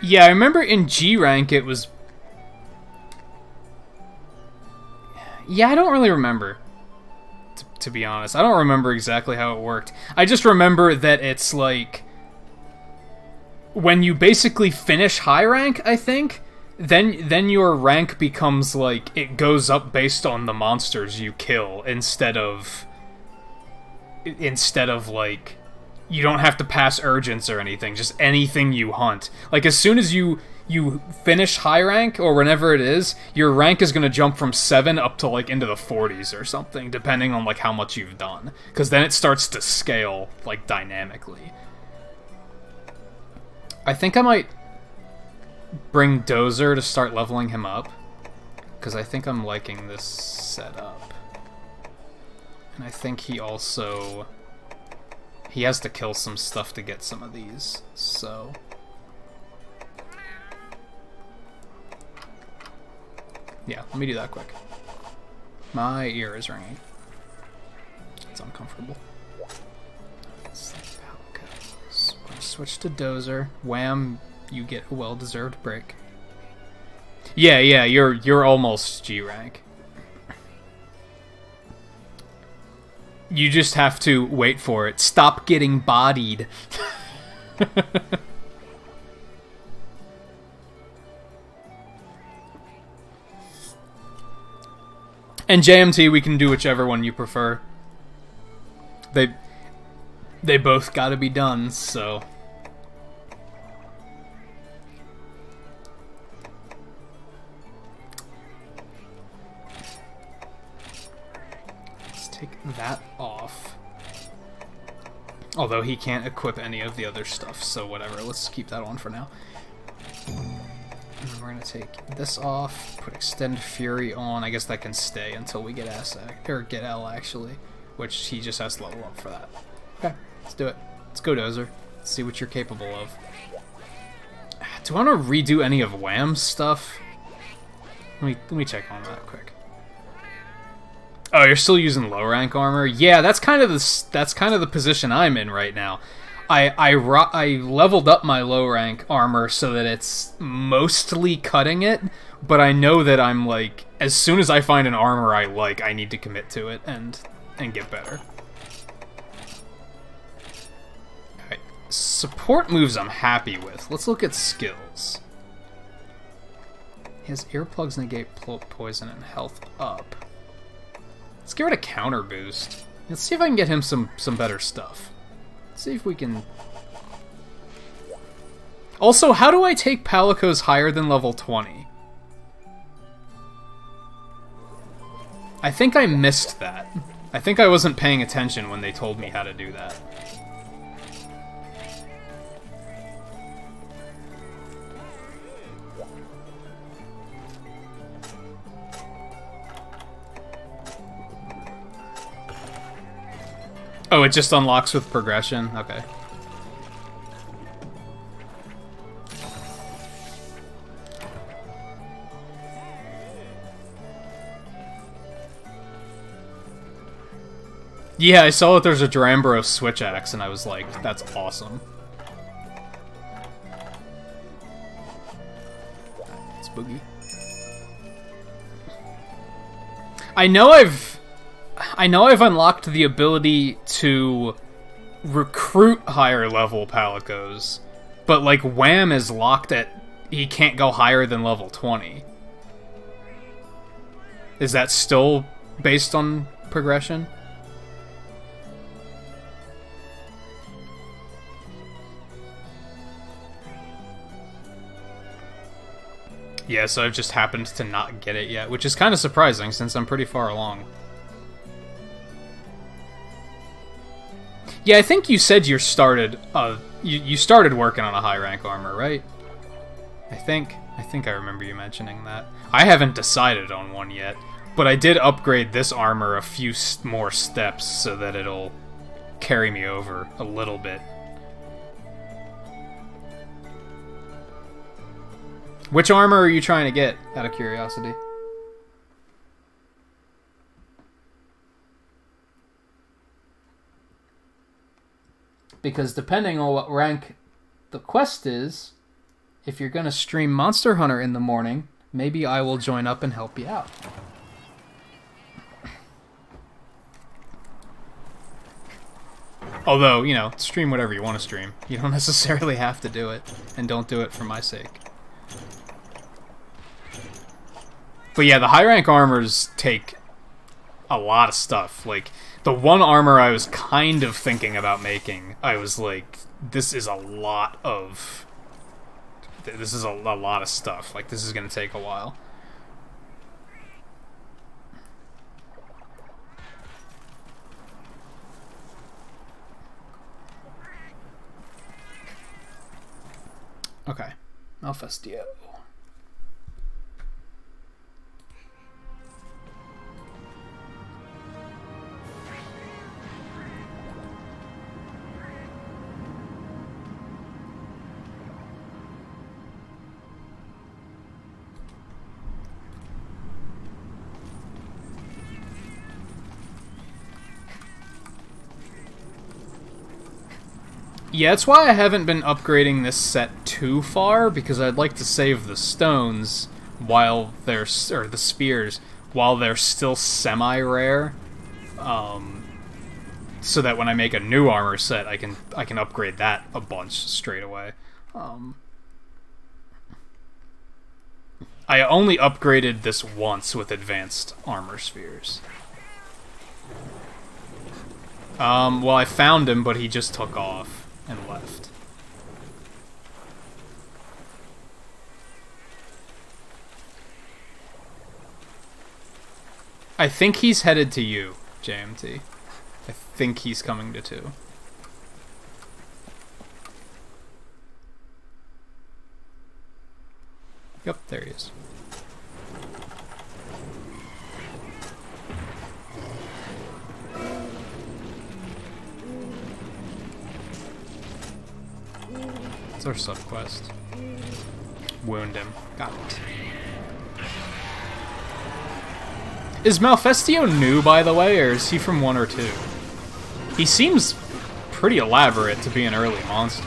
Yeah, I remember in G rank it was... Yeah, I don't really remember, to be honest. I don't remember exactly how it worked. I just remember that it's like... when you basically finish high rank, I think, then your rank becomes like... it goes up based on the monsters you kill, instead of like... you don't have to pass urgence or anything, just anything you hunt. Like, as soon as you finish high rank, or whenever it is, your rank is going to jump from 7 up to, like, into the 40s or something, depending on, like, how much you've done. Because then it starts to scale, like, dynamically. I think I might bring Dozer to start leveling him up, because I think I'm liking this setup. And I think he also... he has to kill some stuff to get some of these, so... yeah, let me do that quick. My ear is ringing. It's uncomfortable. So switch to Dozer. Wham, you get a well-deserved break. Yeah, you're almost G rank. You just have to wait for it. Stop getting bodied. And JMT, we can do whichever one you prefer. They both gotta be done, so... Let's take that off. Although he can't equip any of the other stuff, so whatever. Let's keep that on for now. And we're gonna take this off, put Extend Fury on. I guess that can stay until we get get L, actually. Which he just has to level up for that. Okay, let's do it. Let's go, Dozer. Let's see what you're capable of. Do I want to redo any of Wham's stuff? Let me check on that quick. Oh, you're still using low rank armor? Yeah, that's kind of the position I'm in right now. I leveled up my low rank armor so that it's mostly cutting it, but I know that I'm like, as soon as I find an armor I like, I need to commit to it and get better. Alright, support moves I'm happy with. Let's look at skills. His earplugs negate poison and health up. Let's get rid of counter boost. Let's see if I can get him some better stuff. See if we can... Also, how do I take Palicos higher than level 20? I think I missed that. I think I wasn't paying attention when they told me how to do that. Oh, it just unlocks with progression? Okay. Yeah, I saw that there's a Durambro switch axe, and I was like, that's awesome. It's Boogie. I know I've unlocked the ability to recruit higher level Palicos, but like Wham is locked at he can't go higher than level 20. Is that still based on progression? Yeah, so I've just happened to not get it yet, which is kind of surprising since I'm pretty far along. Yeah, I think you said you started you started working on a high rank armor, right? I think I remember you mentioning that. I haven't decided on one yet, but I did upgrade this armor a few more steps so that it'll carry me over a little bit. Which armor are you trying to get, out of curiosity? Because depending on what rank the quest is, if you're going to stream Monster Hunter in the morning, maybe I will join up and help you out. Although, you know, stream whatever you want to stream. You don't necessarily have to do it, and don't do it for my sake. But yeah, the high rank armors take a lot of stuff. Like, the one armor I was kind of thinking about making, I was like, this is a lot of... This is a lot of stuff. Like, this is going to take a while. Okay. Malfestio. Yeah, that's why I haven't been upgrading this set too far, because I'd like to save the stones while they're or the spears while they're still semi-rare, so that when I make a new armor set, I can upgrade that a bunch straight away. I only upgraded this once with advanced armor spheres. Well, I found him, but he just took off and left. I think he's headed to you, JMT. I think he's coming to 2. Yep, there he is. It's our sub-quest. Wound him. Got it. Is Malfestio new, by the way, or is he from 1 or 2? He seems pretty elaborate to be an early monster.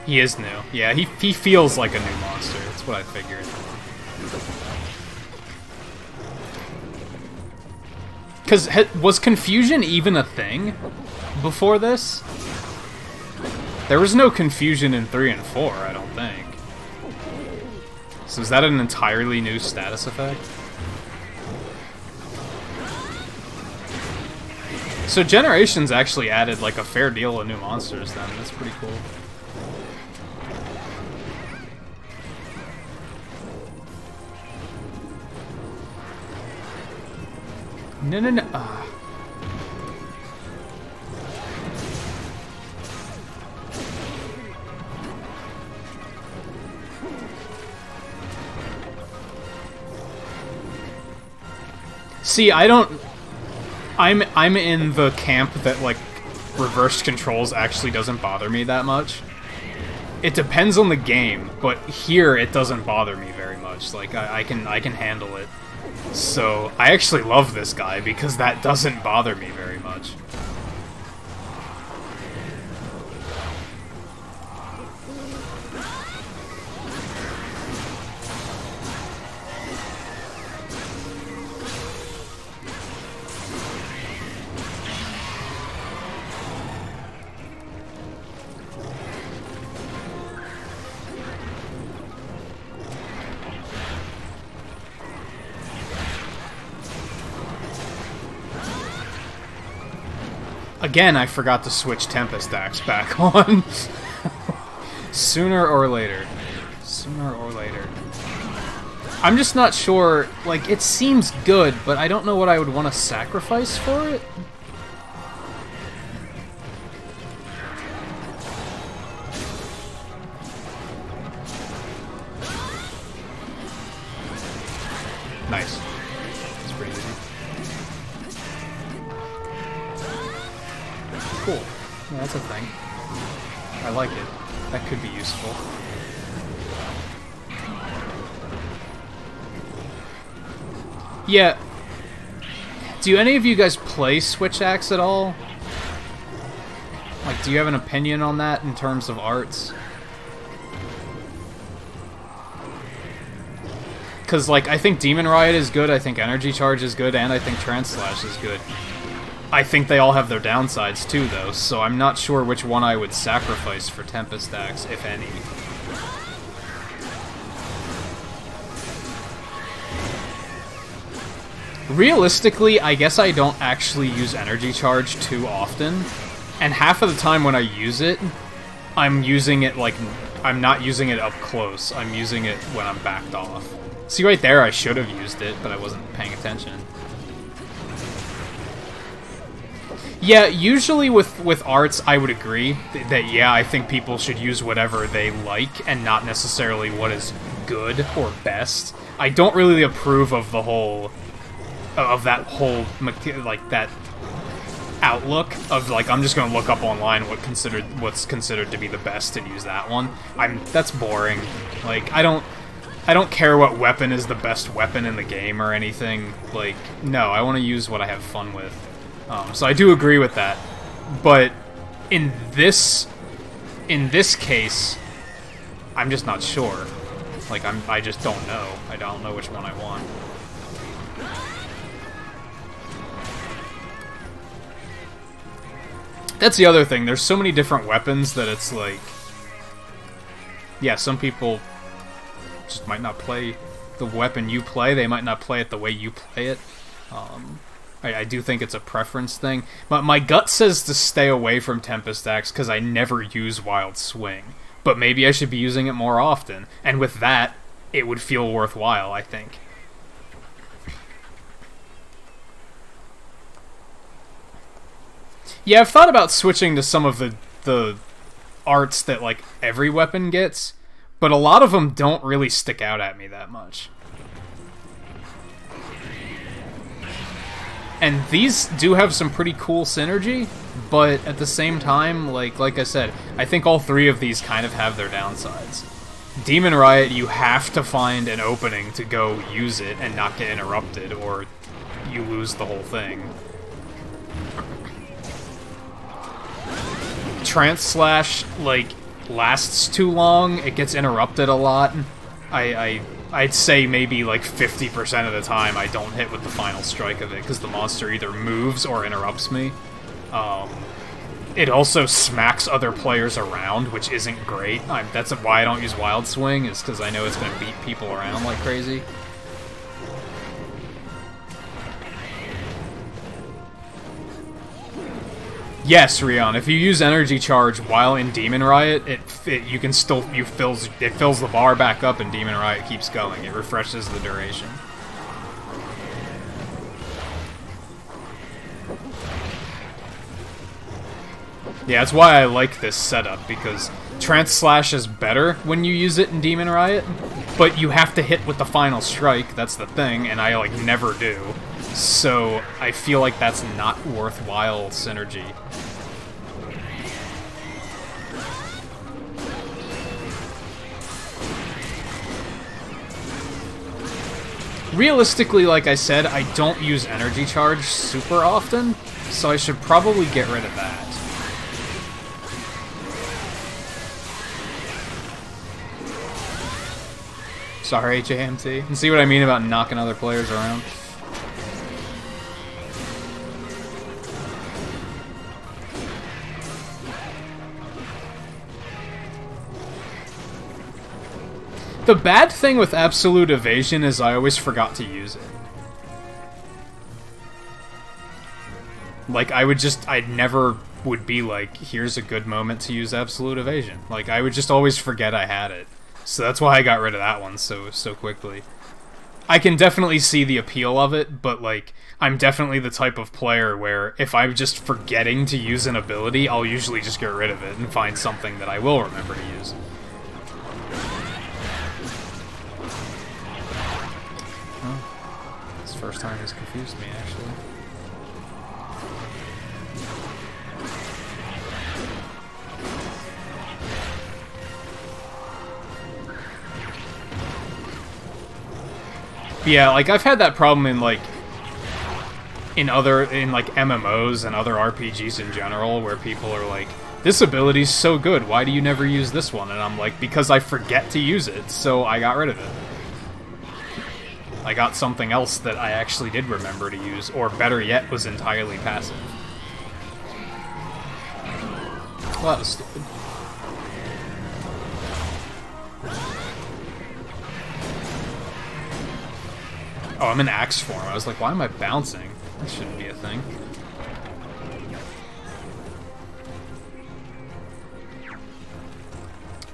He is new. Yeah, he feels like a new monster. That's what I figured. Because was confusion even a thing before this? There was no confusion in 3 and 4, I don't think. So is that an entirely new status effect? So Generations actually added like a fair deal of new monsters then. That's pretty cool. No. See, I'm in the camp that, like, reversed controls actually doesn't bother me that much. It depends on the game, but here it doesn't bother me very much. Like, I can handle it. So, I actually love this guy because that doesn't bother me very much. Again, I forgot to switch Tempest Axe back on. Sooner or later. Sooner or later. I'm just not sure, like, it seems good, but I don't know what I would want to sacrifice for it. Nice. That's pretty easy. Cool. Yeah, that's a thing. I like it. That could be useful. Yeah. Do any of you guys play Switch Axe at all? Like, do you have an opinion on that in terms of arts? Because, like, I think Demon Riot is good, I think Energy Charge is good, and I think Translash is good. I think they all have their downsides too, though, so I'm not sure which one I would sacrifice for Tempest Axe, if any. Realistically, I guess I don't actually use Energy Charge too often, and half of the time when I use it, I'm using it like... I'm not using it up close, I'm using it when I'm backed off. See right there, I should have used it, but I wasn't paying attention. Yeah, usually with arts, I would agree that, yeah, I think people should use whatever they like and not necessarily what is good or best. I don't really approve of the whole... of that whole, like, that outlook of, like, I'm just gonna look up online what's considered to be the best and use that one. That's boring. Like, I don't care what weapon is the best weapon in the game or anything. Like, no, I want to use what I have fun with. So I do agree with that, but in this case, I'm just not sure. Like, I just don't know. I don't know which one I want. That's the other thing. There's so many different weapons that it's like... Yeah, some people just might not play the weapon you play. They might not play it the way you play it. I do think it's a preference thing. But my gut says to stay away from Tempest Axe because I never use Wild Swing. But maybe I should be using it more often. And with that, it would feel worthwhile, I think. Yeah, I've thought about switching to some of the arts that, like, every weapon gets, but a lot of them don't really stick out at me that much. And these do have some pretty cool synergy, but at the same time, like I said, I think all three of these kind of have their downsides. Demon Riot, you have to find an opening to go use it and not get interrupted, or you lose the whole thing. Trance Slash, like, lasts too long, it gets interrupted a lot. I'd say maybe like 50% of the time I don't hit with the final strike of it, because the monster either moves or interrupts me. It also smacks other players around, which isn't great. That's why I don't use Wild Swing, is because I know it's going to beat people around like crazy. Yes, Rion. If you use Energy Charge while in Demon Riot, it fills the bar back up, and Demon Riot keeps going. It refreshes the duration. Yeah, that's why I like this setup, because Trance Slash is better when you use it in Demon Riot, but you have to hit with the final strike, that's the thing, and I, like, never do. So, I feel like that's not worthwhile synergy. Realistically, like I said, I don't use Energy Charge super often, so I should probably get rid of that. Sorry, JMT. And see what I mean about knocking other players around? The bad thing with Absolute Evasion is I always forgot to use it. Like, I never would be like, here's a good moment to use Absolute Evasion. Like, I would just always forget I had it. So that's why I got rid of that one so quickly. I can definitely see the appeal of it, but, like, I'm definitely the type of player where if I'm just forgetting to use an ability, I'll usually just get rid of it and find something that I will remember to use. This first time has confused me, actually. Yeah, like, I've had that problem in, like, in MMOs and other RPGs in general, where people are like, this ability's so good, why do you never use this one? And I'm like, because I forget to use it, so I got rid of it. I got something else that I actually did remember to use, or better yet, was entirely passive. Well, that was stupid. Oh, I'm in axe form. I was like, why am I bouncing? That shouldn't be a thing.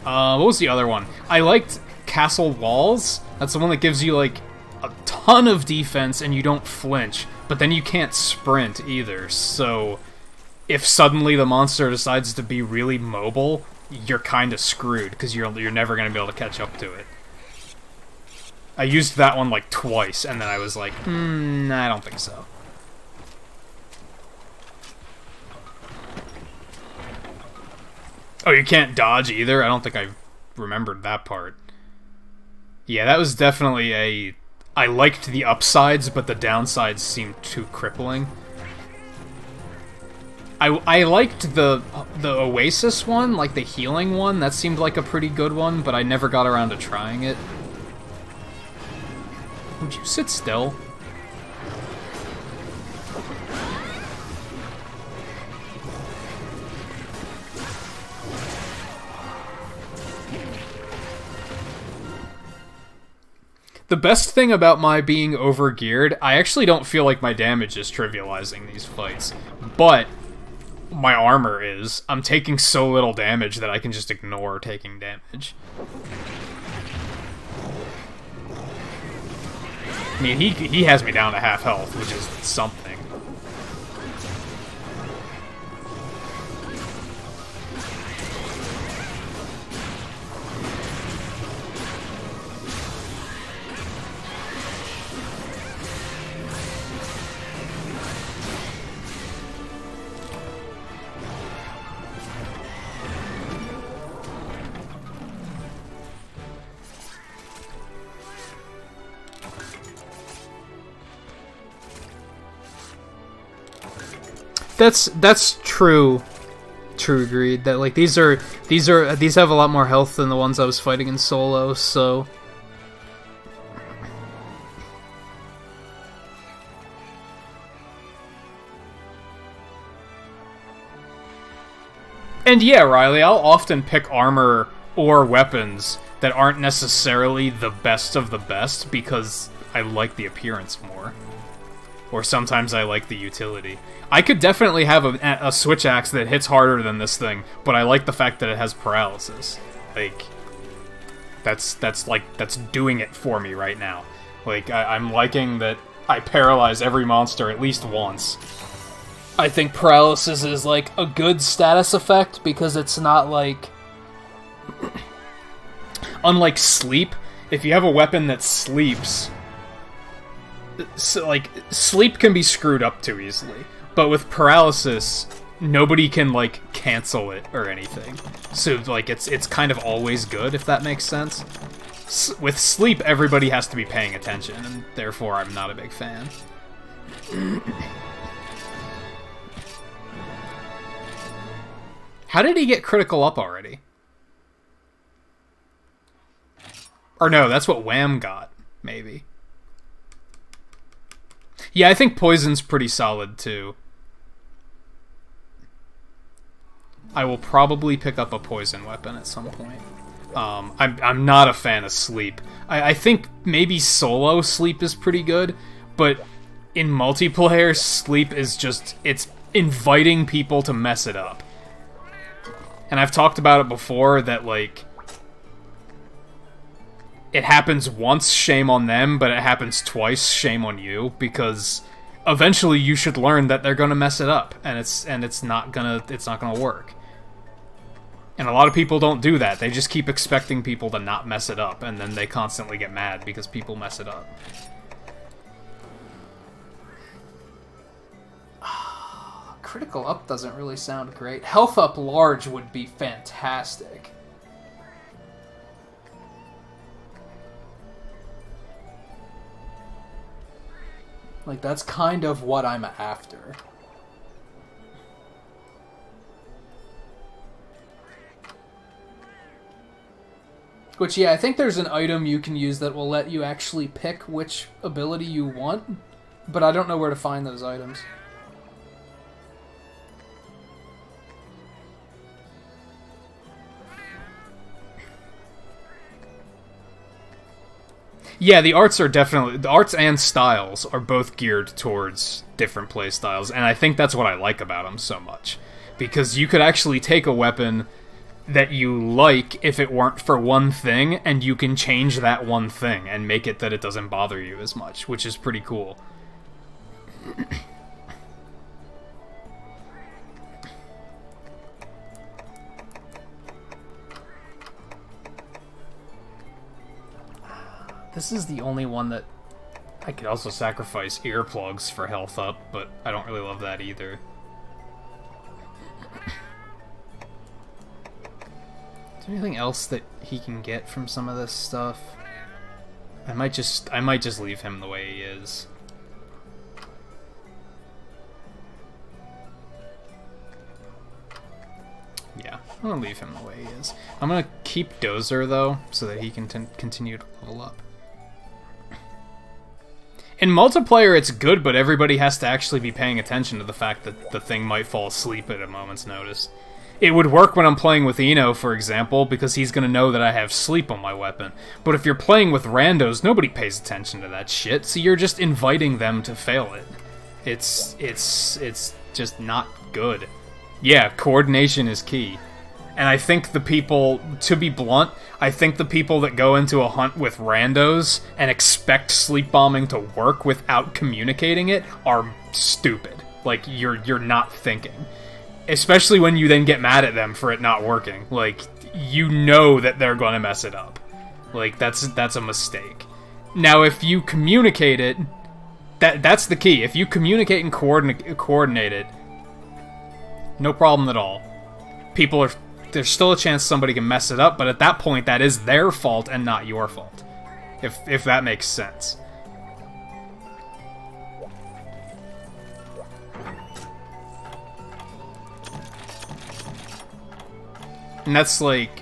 What was the other one? I liked Castle Walls. That's the one that gives you, like, a ton of defense and you don't flinch, but then you can't sprint either, so if suddenly the monster decides to be really mobile, you're kind of screwed, because you're never going to be able to catch up to it. I used that one, like, twice, and then I was like, nah, I don't think so. Oh, you can't dodge either? I don't think I remembered that part. Yeah, that was definitely a... I liked the upsides, but the downsides seemed too crippling. I liked the Oasis one, like the healing one. That seemed like a pretty good one, but I never got around to trying it. Would you sit still? The best thing about my being overgeared, I actually don't feel like my damage is trivializing these fights, but my armor is. I'm taking so little damage that I can just ignore taking damage. I mean, he has me down to half health, which is something. That's true. True, agreed. That like these have a lot more health than the ones I was fighting in solo, so and yeah, Riley, I'll often pick armor or weapons that aren't necessarily the best of the best because I like the appearance more. Or sometimes I like the utility. I could definitely have a switch axe that hits harder than this thing, but I like the fact that it has paralysis. Like, that's doing it for me right now. Like, I'm liking that I paralyze every monster at least once. I think paralysis is, like, a good status effect, because it's not, like... Unlike sleep, if you have a weapon that sleeps... So, like, sleep can be screwed up too easily. But with paralysis, nobody can, like, cancel it or anything. So, like, it's kind of always good, if that makes sense. With sleep, everybody has to be paying attention, and therefore I'm not a big fan. How did he get critical up already? Or no, that's what Wham got, maybe. Yeah, I think poison's pretty solid, too. I will probably pick up a poison weapon at some point. I'm not a fan of sleep. I think maybe solo sleep is pretty good, but in multiplayer, sleep is just... It's inviting people to mess it up. And I've talked about it before, that, like... It happens once, shame on them, but it happens twice, shame on you, because eventually you should learn that they're gonna mess it up, and it's not gonna work. And a lot of people don't do that. They just keep expecting people to not mess it up, and then they constantly get mad because people mess it up. Critical up doesn't really sound great. Health up large would be fantastic. Like, that's kind of what I'm after. Which, yeah, I think there's an item you can use that will let you actually pick which ability you want, but I don't know where to find those items. Yeah, the arts are definitely... The arts and styles are both geared towards different playstyles, and I think that's what I like about them so much. Because you could actually take a weapon that you like if it weren't for one thing, and you can change that one thing and make it that it doesn't bother you as much, which is pretty cool. This is the only one that... I could also sacrifice earplugs for health up, but I don't really love that either. Is there anything else that he can get from some of this stuff? I might just leave him the way he is. Yeah, I'm gonna leave him the way he is. I'm gonna keep Dozer, though, so that he can continue to level up. In multiplayer, it's good, but everybody has to actually be paying attention to the fact that the thing might fall asleep at a moment's notice. It would work when I'm playing with Eno, for example, because he's gonna know that I have sleep on my weapon. But if you're playing with randos, nobody pays attention to that shit, so you're just inviting them to fail it. It's just not good. Yeah, coordination is key. And I think the people, to be blunt, I think the people that go into a hunt with randos and expect sleep bombing to work without communicating it are stupid. Like, you're not thinking. Especially when you then get mad at them for it not working. Like, you know that they're gonna mess it up. Like, that's a mistake. Now, if you communicate it, that's the key. If you communicate and coordinate it, no problem at all. There's still a chance somebody can mess it up, but at that point, that is their fault and not your fault. If that makes sense. And that's like...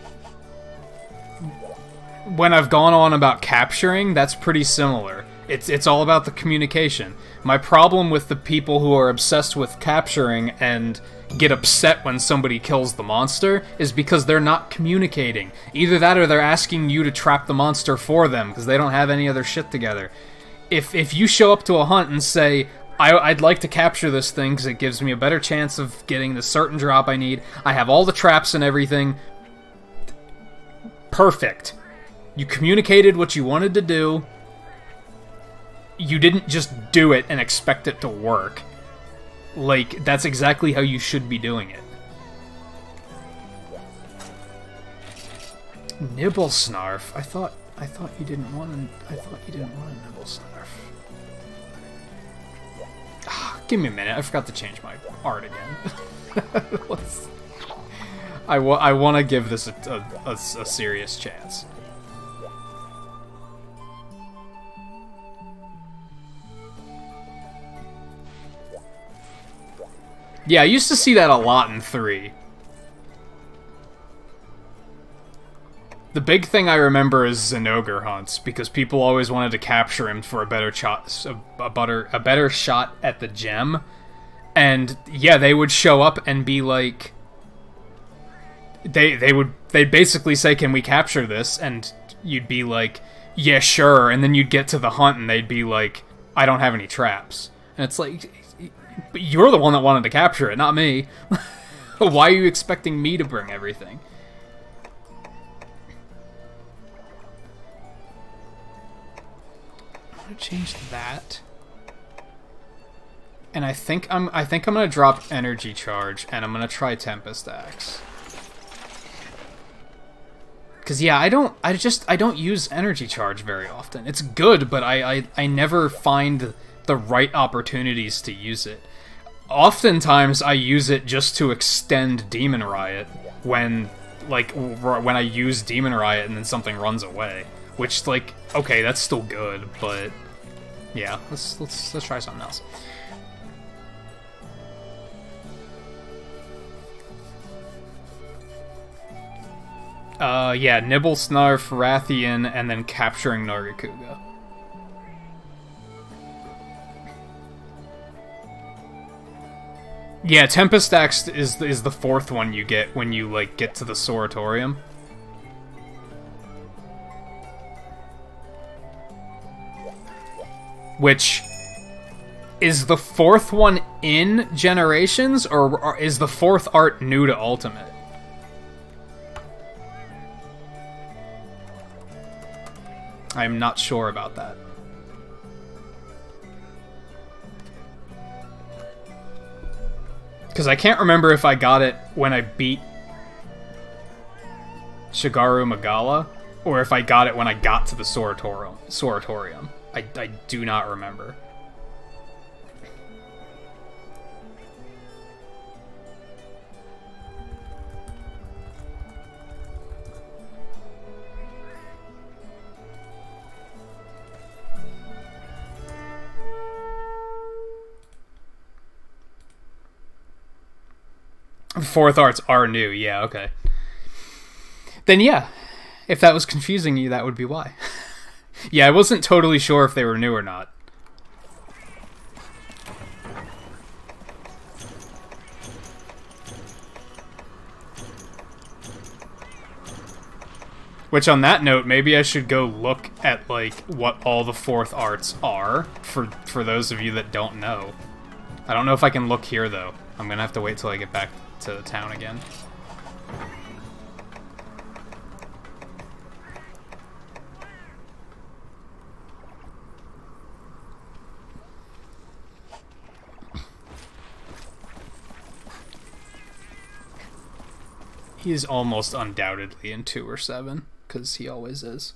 when I've gone on about capturing, that's pretty similar. It's all about the communication. My problem with the people who are obsessed with capturing and get upset when somebody kills the monster is because they're not communicating. Either that or they're asking you to trap the monster for them because they don't have any other shit together. If you show up to a hunt and say, I'd like to capture this thing because it gives me a better chance of getting the certain drop I need, I have all the traps and everything, perfect. You communicated what you wanted to do. You didn't just do it and expect it to work. Like, that's exactly how you should be doing it. Nibble Snarf. I thought you didn't want a Nibble Snarf. Give me a minute. I forgot to change my art again. I want to give this a serious chance. Yeah, I used to see that a lot in 3. The big thing I remember is Zinogre hunts, because people always wanted to capture him for a better shot, a better shot at the gem. And yeah, they would show up and be like, they'd basically say, "Can we capture this?" And you'd be like, "Yeah, sure." And then you'd get to the hunt and they'd be like, "I don't have any traps." And it's like, but you're the one that wanted to capture it, not me. Why are you expecting me to bring everything? I'm gonna change that. And I think I'm gonna drop Energy Charge and I'm gonna try Tempest Axe. Cause yeah, I don't use Energy Charge very often. It's good, but I never find the right opportunities to use it. Oftentimes I use it just to extend Demon Riot when I use Demon Riot and then something runs away, which, like, okay, that's still good, but yeah, let's try something else. Yeah, Nibble Snarf, Rathian, and then capturing Nargacuga. Yeah, Tempest Axe is the 4th one you get when you, like, get to the Soratorium. Which is the 4th one in Generations, or is the 4th art new to Ultimate? I'm not sure about that. Because I can't remember if I got it when I beat Shigaru Magala, or if I got it when I got to the Soratorium. I do not remember. Fourth arts are new, yeah, okay. Then yeah, if that was confusing you, that would be why. Yeah, I wasn't totally sure if they were new or not. Which, on that note, maybe I should go look at, like, what all the fourth arts are, for those of you that don't know. I don't know if I can look here, though. I'm gonna have to wait till I get back to the town again. He is almost undoubtedly in 2 or 7. Because he always is.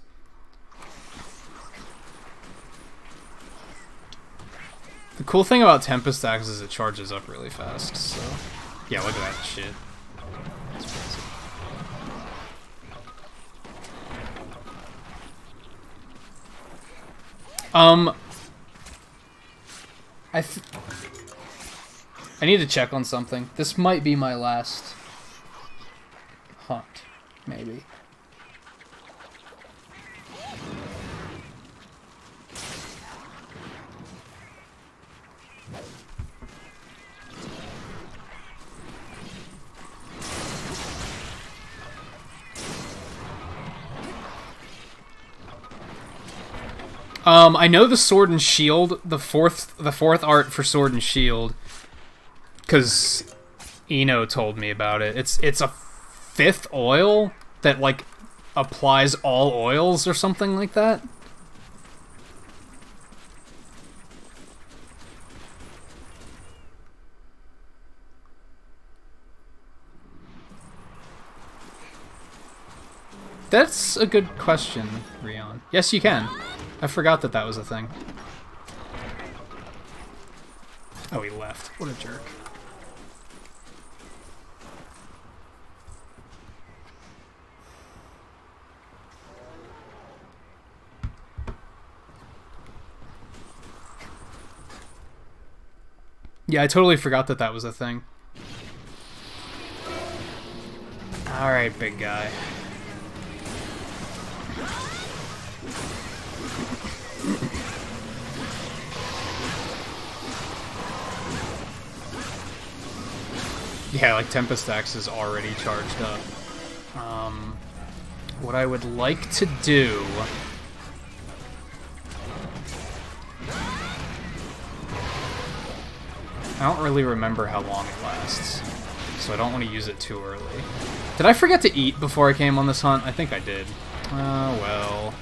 The cool thing about Tempest Axe is it charges up really fast, so... Yeah, look at that shit. That's crazy. I need to check on something. This might be my last hunt, maybe. I know the Sword and Shield, the fourth art for Sword and Shield, because Eno told me about it. It's a 5th oil that, like, applies all oils or something like that. That's a good question, Rion. Yes, you can. I forgot that that was a thing. Oh, he left. What a jerk. Yeah, I totally forgot that that was a thing. Alright, big guy. Yeah, like Tempest Axe is already charged up. What I would like to do... I don't really remember how long it lasts, so I don't want to use it too early. Did I forget to eat before I came on this hunt? I think I did. Oh, well...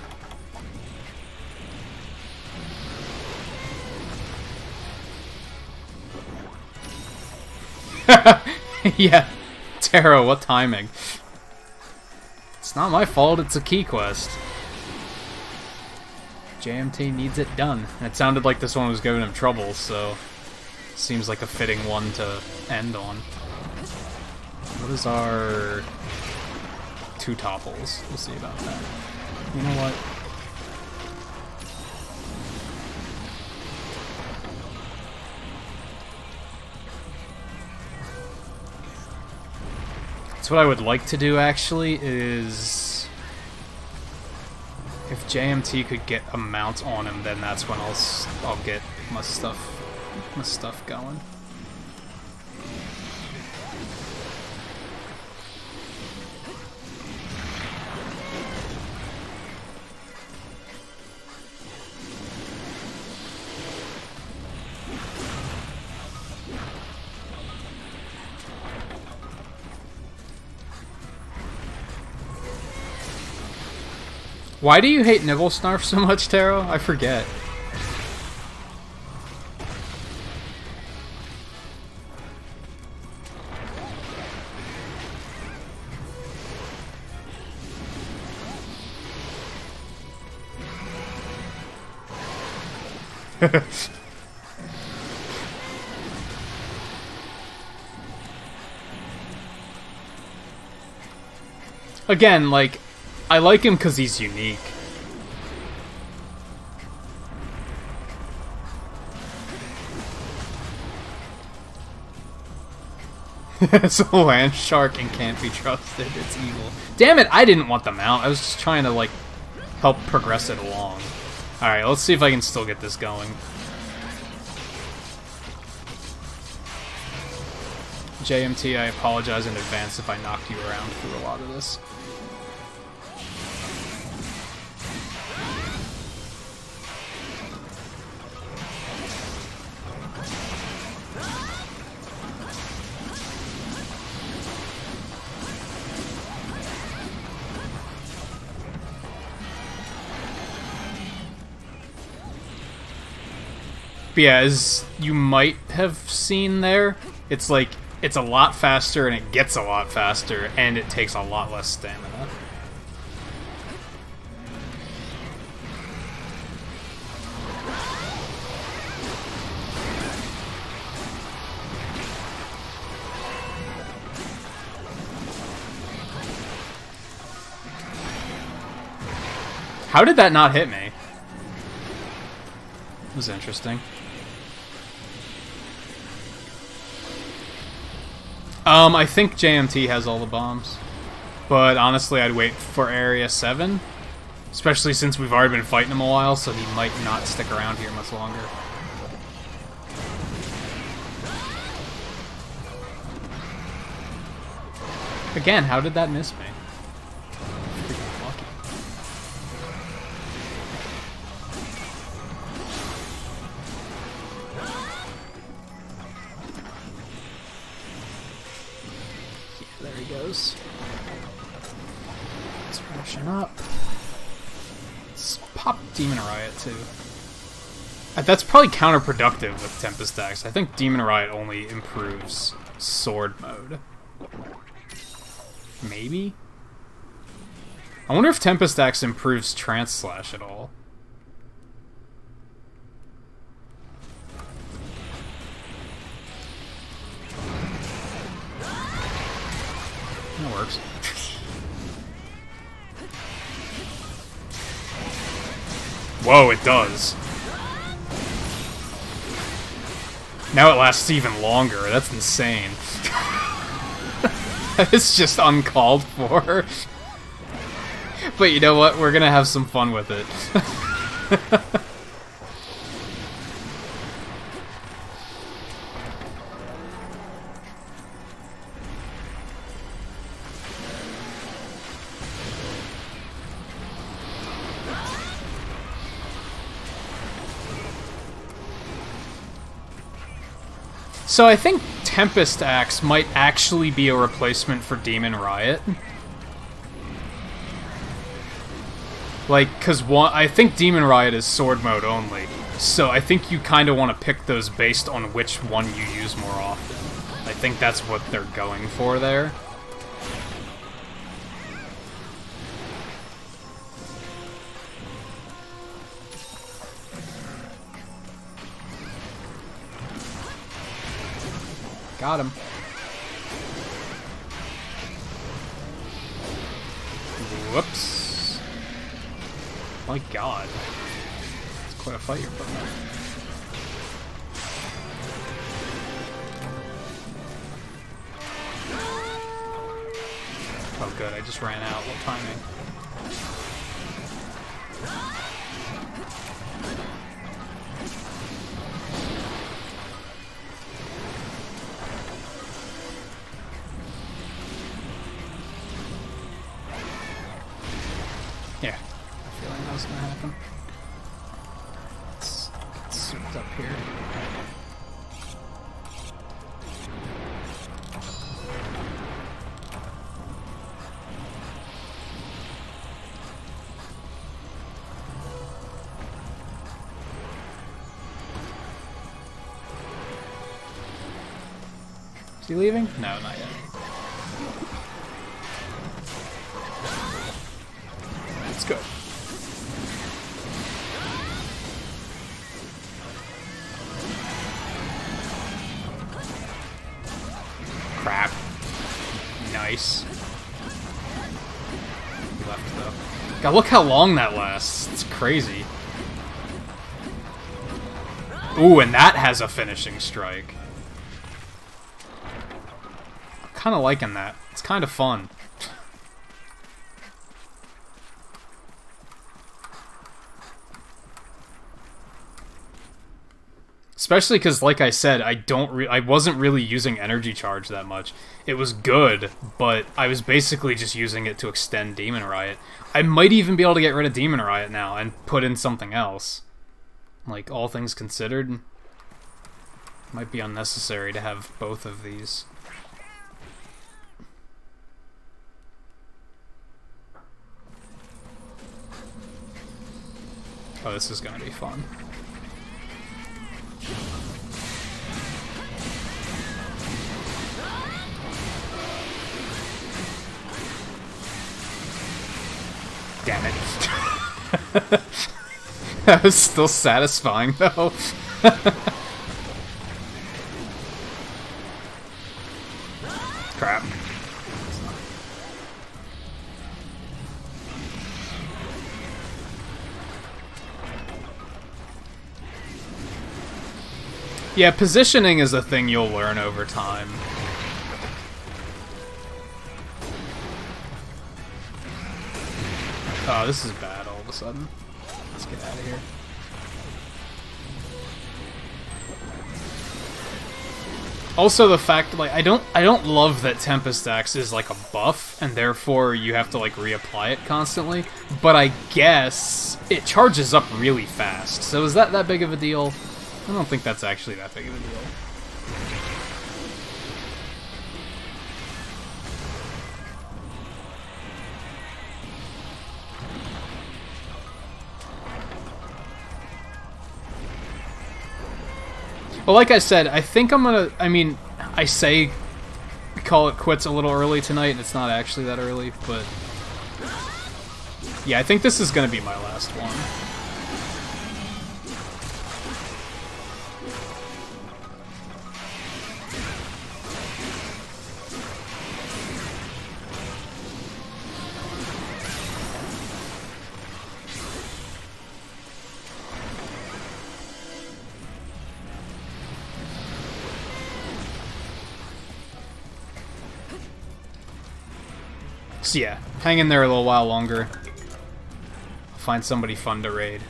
Yeah, Taro, what timing? It's not my fault, it's a key quest. JMT needs it done. And it sounded like this one was giving him trouble, so... Seems like a fitting one to end on. What is our... 2 topples? We'll see about that. You know what? So what I would like to do, actually, is... If JMT could get a mount on him, then that's when I'll get my stuff going. Why do you hate Nibble Snarf so much, Taro? I forget. Again, like, I like him because he's unique. It's a land shark and can't be trusted. It's evil. Damn it, I didn't want the mount. I was just trying to, like, help progress it along. Alright, let's see if I can still get this going. JMT, I apologize in advance if I knocked you around through a lot of this. But yeah, as you might have seen there, it's like, it's a lot faster and it gets a lot faster and it takes a lot less stamina. How did that not hit me? It was interesting. I think JMT has all the bombs. But honestly, I'd wait for Area 7. Especially since we've already been fighting him a while, so he might not stick around here much longer. Again, how did that miss me? Freaking lucky. There he goes. Let's ration up. Let's pop Demon Riot too. That's probably counterproductive with Tempest Axe. I think Demon Riot only improves sword mode. Maybe? I wonder if Tempest Axe improves Trance Slash at all. That works. Whoa, it does. Now it lasts even longer. That's insane. It's just uncalled for. But you know what? We're gonna have some fun with it. So I think Tempest Axe might actually be a replacement for Demon Riot. Like, cause I think Demon Riot is sword mode only, so I think you kind of want to pick those based on which one you use more often. I think that's what they're going for there. Got him. Whoops. My god. It's quite a fight you're putting up. Oh good, I just ran out. What timing? Yeah, I feel like that was gonna happen. Let's get souped up here. Is he leaving? No, not yet. Let's go. Crap. Nice. He left though. God, look how long that lasts. It's crazy. Ooh, and that has a finishing strike. kind of liking that. It's kind of fun. Especially because, like I said, I wasn't really using energy charge that much. It was good, but I was basically just using it to extend Demon Riot. I might even be able to get rid of Demon Riot now and put in something else. Like, all things considered, might be unnecessary to have both of these. Oh, this is gonna be fun. Damn it. That was still satisfying, though. Crap. Yeah, positioning is a thing you'll learn over time. Oh, this is bad all of a sudden. Let's get out of here. Also, the fact, like, I don't love that Tempest Axe is like a buff, and therefore you have to like reapply it constantly. But I guess it charges up really fast. So is that big of a deal? I don't think that's actually that big of a deal. Well, like I said, I think I'm gonna... I mean, I say call it quits a little early tonight, and it's not actually that early, but... Yeah, I think this is gonna be my last one. So yeah, hang in there a little while longer. Find somebody fun to raid.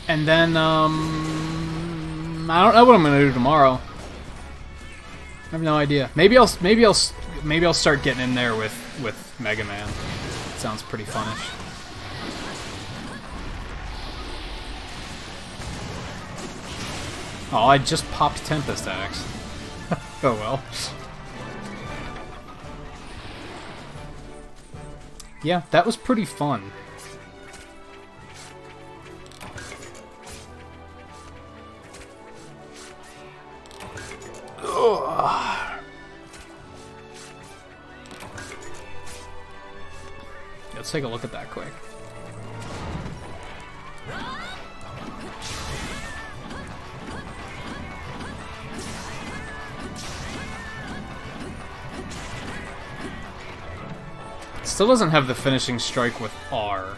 And then, I don't know what I'm gonna do tomorrow. I have no idea. Maybe I'll start getting in there with Mega Man. Sounds pretty funnish. Oh, I just popped Tempest Axe. Oh well. Yeah, that was pretty fun. Ugh. Let's take a look at that quick. Still doesn't have the finishing strike with R,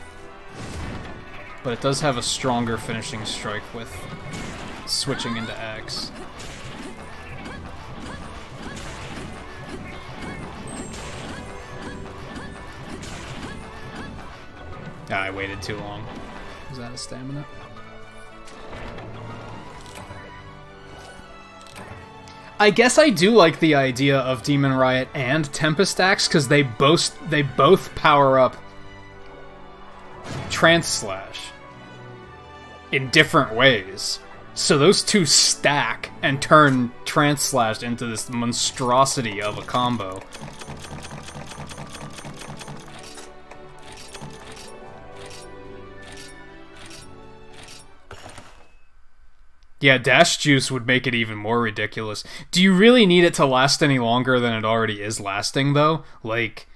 but it does have a stronger finishing strike with switching into X. Ah, I waited too long. Was that a stamina? I guess I do like the idea of Demon Riot and Tempest Axe because they both power up Trance Slash in different ways. So those two stack and turn Trance Slash into this monstrosity of a combo. Yeah, Dash Juice would make it even more ridiculous. Do you really need it to last any longer than it already is lasting, though? Like,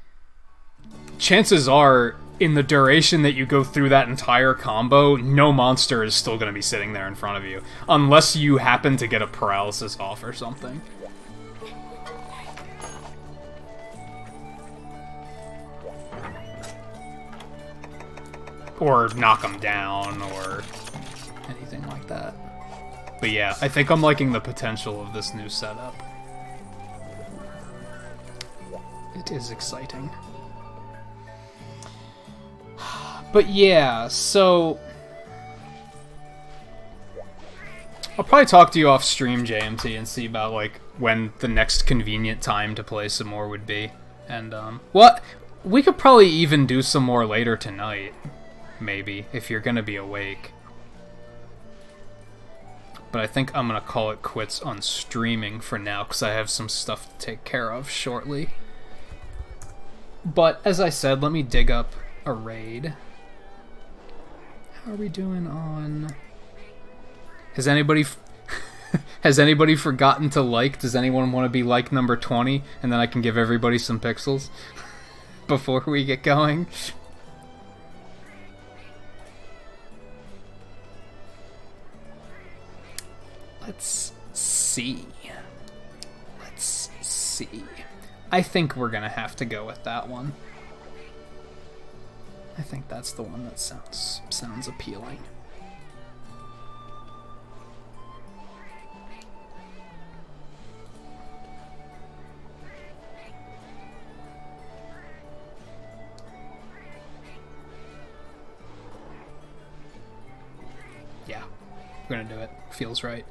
chances are, in the duration that you go through that entire combo, no monster is still going to be sitting there in front of you. Unless you happen to get a paralysis off or something. Or knock them down, or anything. anything like that. But yeah, I think I'm liking the potential of this new setup. It is exciting. But yeah, so I'll probably talk to you off stream, JMT, and see about like when the next convenient time to play some more would be. And what we could probably even do some more later tonight, maybe, if you're gonna be awake. But I think I'm gonna call it quits on streaming for now, because I have some stuff to take care of shortly. But as I said, let me dig up a raid. How are we doing on... Has anybody forgotten to like? Does anyone want to be like number 20? And then I can give everybody some pixels before we get going. Let's see. Let's see. I think we're gonna have to go with that one. I think that's the one that sounds appealing. Yeah, we're gonna do it. Feels right.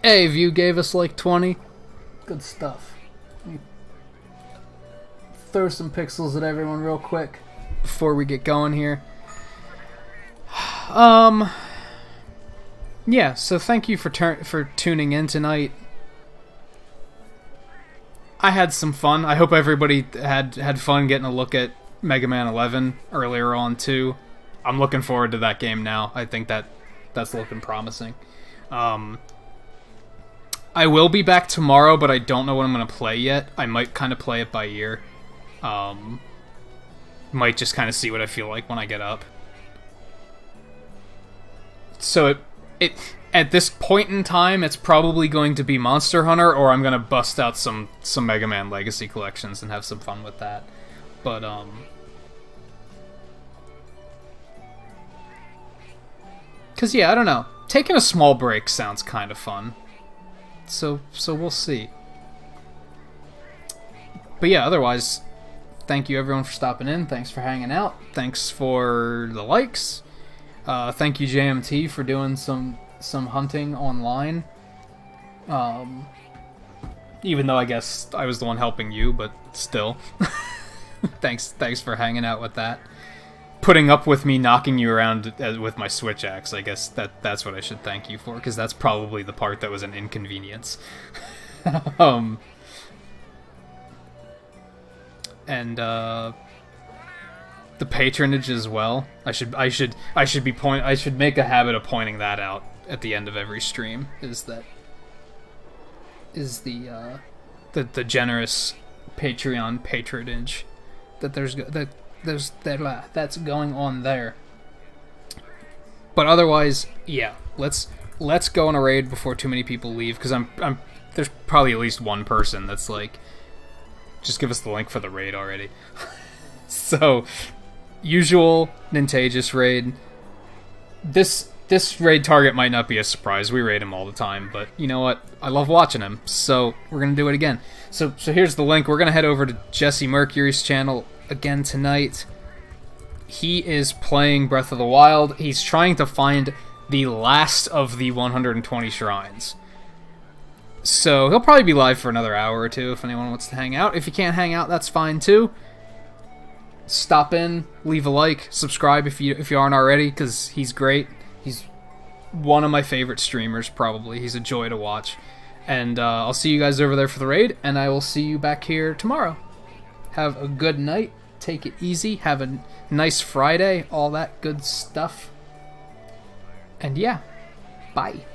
Hey, View gave us like 20. Good stuff. Let me throw some pixels at everyone real quick before we get going here. Yeah, so thank you for tuning in tonight. I had some fun. I hope everybody had fun getting a look at Mega Man 11 earlier on too. I'm looking forward to that game now. I think that's looking promising. I will be back tomorrow, but I don't know what I'm going to play yet. I might kind of play it by ear. Might just kind of see what I feel like when I get up. So it at this point in time, it's probably going to be Monster Hunter, or I'm going to bust out some Mega Man Legacy collections and have some fun with that. But, because, yeah, I don't know. Taking a small break sounds kind of fun. So we'll see. But yeah, otherwise, thank you everyone for stopping in. Thanks for hanging out. Thanks for the likes. Thank you JMT for doing some hunting online. Even though I guess I was the one helping you, but still. Thanks for hanging out with that. Putting up with me knocking you around with my switch axe. I guess that's what I should thank you for, because that's probably the part that was an inconvenience. And the patronage as well. I should make a habit of pointing that out at the end of every stream. Is the generous Patreon patronage that's going on there. But otherwise, yeah, let's go on a raid before too many people leave, because there's probably at least one person that's like, just give us the link for the raid already. So, usual Nintagious raid. This raid target might not be a surprise. We raid him all the time, but you know what? I love watching him, so we're gonna do it again. So here's the link. We're gonna head over to Jesse Mercury's channel again tonight. He is playing Breath of the Wild. He's trying to find the last of the 120 shrines. So he'll probably be live for another hour or two if anyone wants to hang out. If you can't hang out, that's fine too. Stop in, leave a like, subscribe if you aren't already, because he's great. He's one of my favorite streamers, probably. He's a joy to watch. And I'll see you guys over there for the raid, and I will see you back here tomorrow. Have a good night. Take it easy. Have a nice Friday. All that good stuff. And yeah, bye.